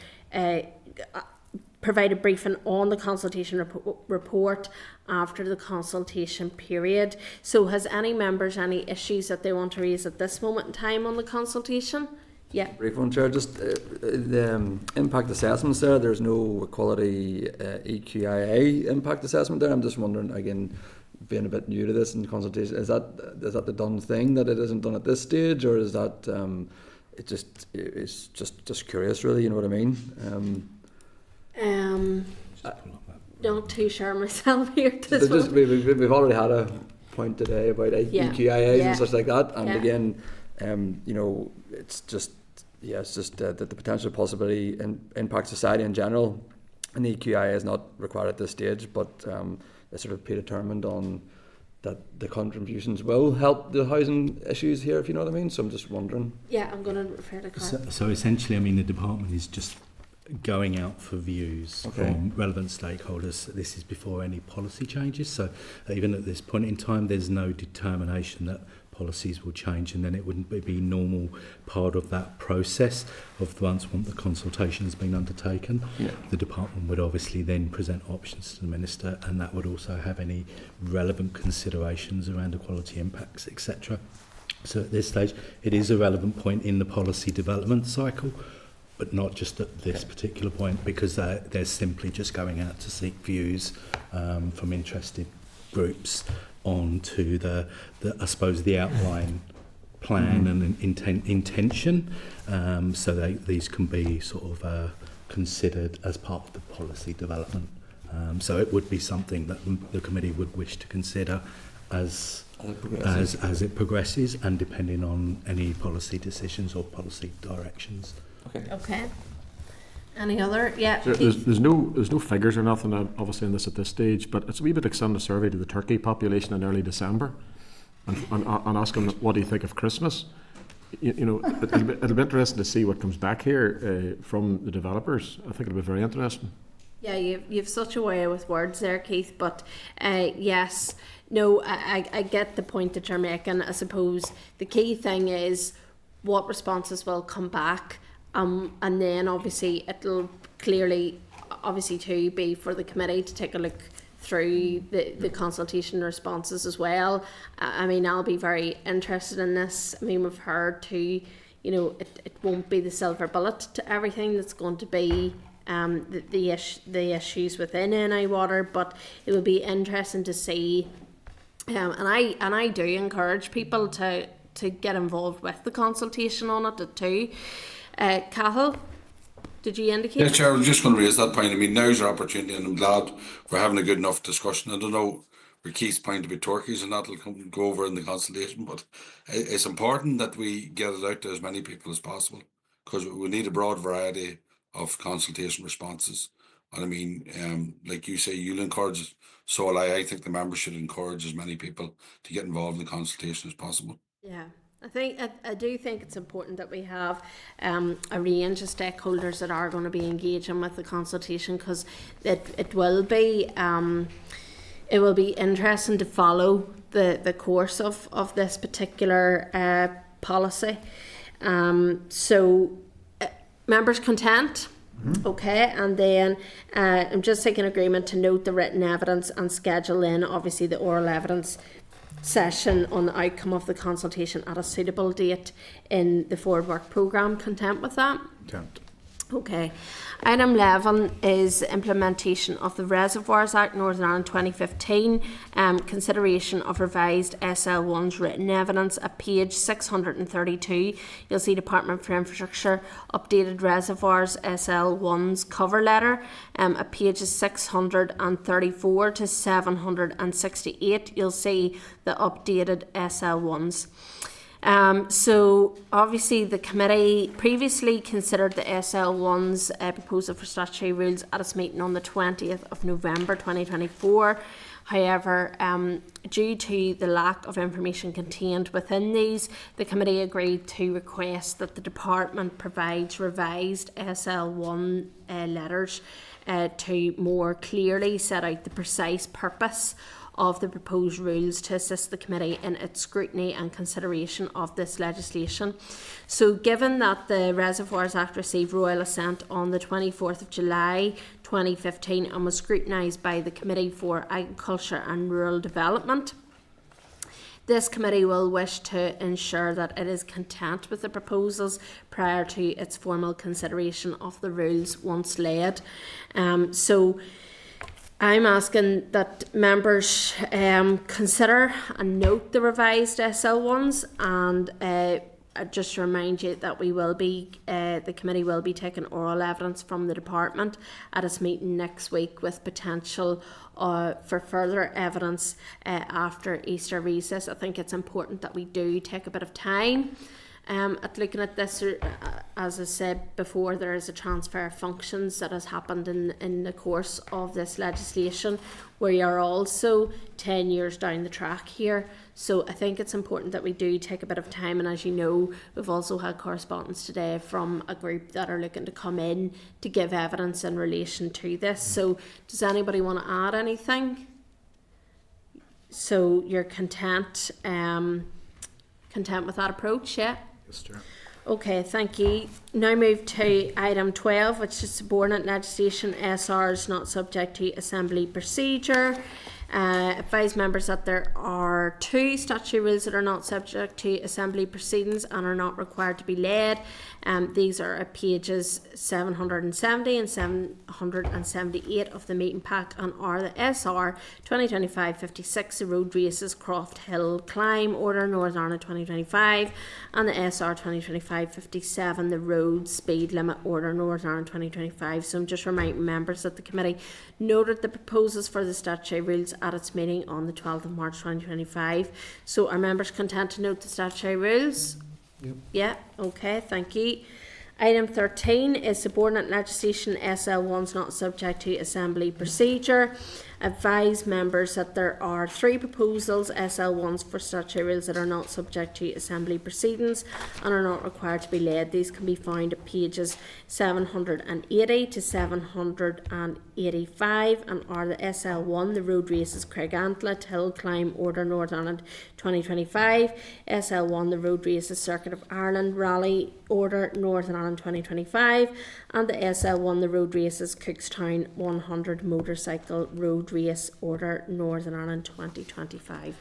report after the consultation period. So has any members any issues that they want to raise at this moment in time on the consultation? Yeah. Brief one, Chair. Just the impact assessments there. There's no equality EQIA impact assessment there. I'm just wondering, again, being a bit new to this in consultation, is that the done thing that it isn't done at this stage, or is that it's just curious, really? You know what I mean? Not too sure myself here. We've already had a point today about EQIAs and such like that, and again, you know, it's just that the potential possibility impact society in general, and the EQIA is not required at this stage, but it's sort of predetermined on that the contributions will help the housing issues here, if you know what I mean. So I'm just wondering. Yeah, I'm going to refer to Carl. So essentially, I mean, the department is just going out for views from relevant stakeholders. This is before any policy changes. So even at this point in time, there's no determination that policies will change, and then it wouldn't be normal part of that process of once the consultation has been undertaken. The department would obviously then present options to the minister, and that would also have any relevant considerations around equality impacts, etc. So at this stage, it is a relevant point in the policy development cycle, but not just at this particular point, because they're simply just going out to seek views from interested groups onto the I suppose the outline plan and intention, so these can be sort of considered as part of the policy development. So it would be something that the committee would wish to consider as it progresses, and depending on any policy decisions or policy directions. Okay. Any other? Yeah. There's no figures or nothing obviously in this at this stage, but it's a wee bit like sending a survey to the turkey population in early December and ask them what do you think of Christmas. You know, it'll be interesting to see what comes back here from the developers. I think it'll be very interesting. Yeah, you've such a way with words there, Keith, but yes, no, I get the point that you're making. I suppose the key thing is what responses will come back. And then obviously it'll clearly obviously too be for the committee to take a look through the consultation responses as well. I mean, I'll be very interested in this. I mean, we've heard too, you know, it won't be the silver bullet to everything that's going to be the issues within NI Water, but it would be interesting to see, and I do encourage people to get involved with the consultation on it too. Cathal, did you indicate? Yeah, Chair, I was just going to raise that point. I mean, now's our opportunity, and I'm glad we're having a good enough discussion. I don't know where Keith's point about turkeys and that will go over in the consultation, but it's important that we get it out to as many people as possible, because we need a broad variety of consultation responses. And I mean, like you say, you'll encourage, so I think the members should encourage as many people to get involved in the consultation as possible. Yeah. I do think it's important that we have a range of stakeholders that are going to be engaging with the consultation, because it will be interesting to follow the course of this particular policy. Members content? Okay, and then I'm just taking agreement to note the written evidence and schedule in, obviously, the oral evidence session on the outcome of the consultation at a suitable date in the forward work programme. Content with that? Content. Okay. Item 11 is implementation of the Reservoirs Act Northern Ireland 2015, consideration of revised SL1's written evidence at page 632. You'll see Department for Infrastructure updated Reservoirs SL1's cover letter at pages 634 to 768. You'll see the updated SL1's. So obviously the committee previously considered the SL1's proposal for statutory rules at its meeting on the 20th of November 2024. However, due to the lack of information contained within these, the committee agreed to request that the department provides revised SL1 letters to more clearly set out the precise purpose of the proposed rules to assist the committee in its scrutiny and consideration of this legislation. So given that the Reservoirs Act received royal assent on the 24th of July 2015 and was scrutinised by the Committee for Agriculture and Rural Development, this committee will wish to ensure that it is content with the proposals prior to its formal consideration of the rules once laid. So I'm asking that members consider and note the revised SL1s, and just to remind you that we will be, the committee will be taking oral evidence from the department at its meeting next week, with potential for further evidence after Easter recess. I think it's important that we do take a bit of time at looking at this. As I said before, there is a transfer of functions that has happened in the course of this legislation. We are also 10 years down the track here, so I think it's important that we do take a bit of time. And as you know, we've also had correspondence today from a group that are looking to come in to give evidence in relation to this. So does anybody want to add anything? So you're content with that approach, yeah? Yes, Chair. Okay, thank you. Now move to item 12, which is subordinate legislation. SRs not subject to assembly procedure. Advise members that there are 2 statutory rules that are not subject to assembly proceedings and are not required to be laid. These are at pages 770 and 778 of the meeting pack, and are the SR 2025-56, the road races Croft Hill Climb Order Northern Ireland 2025, and the SR 2025-57, the road speed limit order Northern Ireland 2025. So I'm just reminding members that the committee noted the proposals for the statutory rules at its meeting on the 12th of March 2025. So are members content to note the statutory rules? Yep. Yeah, okay, thank you. Item 13 is subordinate legislation. SL1's not subject to assembly procedure. Advise members that there are 3 proposals, SL1s, for statutory rules that are not subject to assembly proceedings and are not required to be laid. These can be found at pages 780 to 785, and are the SL1, the road races Craigantlet Hill Climb Order Northern Ireland 2025, SL1, the road races Circuit of Ireland Rally Order Northern Ireland 2025, and the SL1, the road races Cookstown 100 Motorcycle Road Race Order Northern Ireland 2025.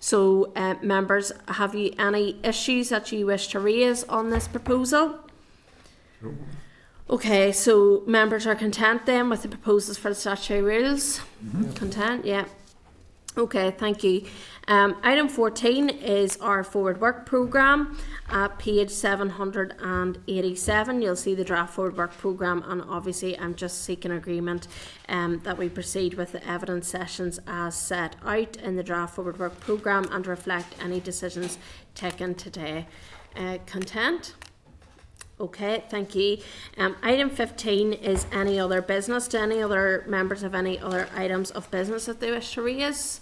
So members, have you any issues that you wish to raise on this proposal? No. Okay, so members are content then with the proposals for the statutory rules? Content, yeah. Okay, thank you. Item 14 is our forward work programme. At page 787, you'll see the draft forward work programme, and obviously I'm just seeking agreement that we proceed with the evidence sessions as set out in the draft forward work programme and reflect any decisions taken today. Content? Okay, thank you. Item 15 is any other business. Do any other members have any other items of business that they wish to raise?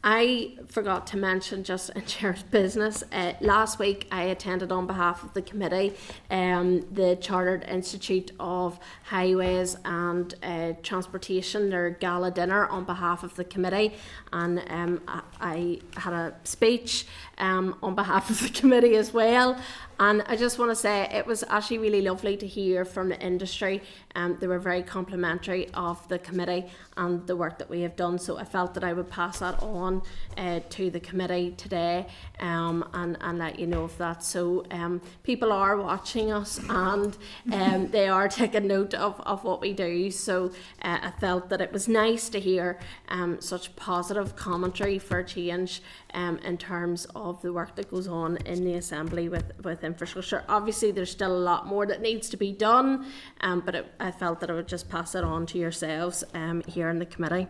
I forgot to mention, just in Chair's business, last week I attended on behalf of the committee the Chartered Institute of Highways and Transportation, their gala dinner on behalf of the committee, and I had a speech on behalf of the committee as well, And I just want to say it was actually really lovely to hear from the industry. They were very complimentary of the committee and the work that we have done. So I felt that I would pass that on to the committee today and let you know of that. So people are watching us and they are taking note of what we do. So I felt that it was nice to hear such positive commentary for change in terms of the work that goes on in the Assembly with infrastructure. Obviously there's still a lot more that needs to be done, but I felt that I would just pass it on to yourselves here in the committee.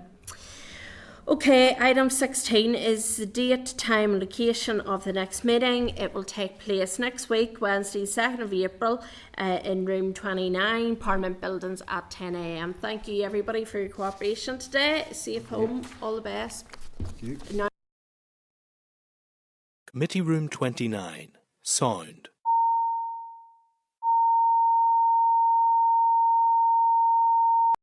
Okay, item 16 is the date, time and location of the next meeting. It will take place next week, Wednesday 2nd of April in room 29, Parliament Buildings at 10 a.m. Thank you everybody for your cooperation today. Safe home, all the best. Committee room 29, sound.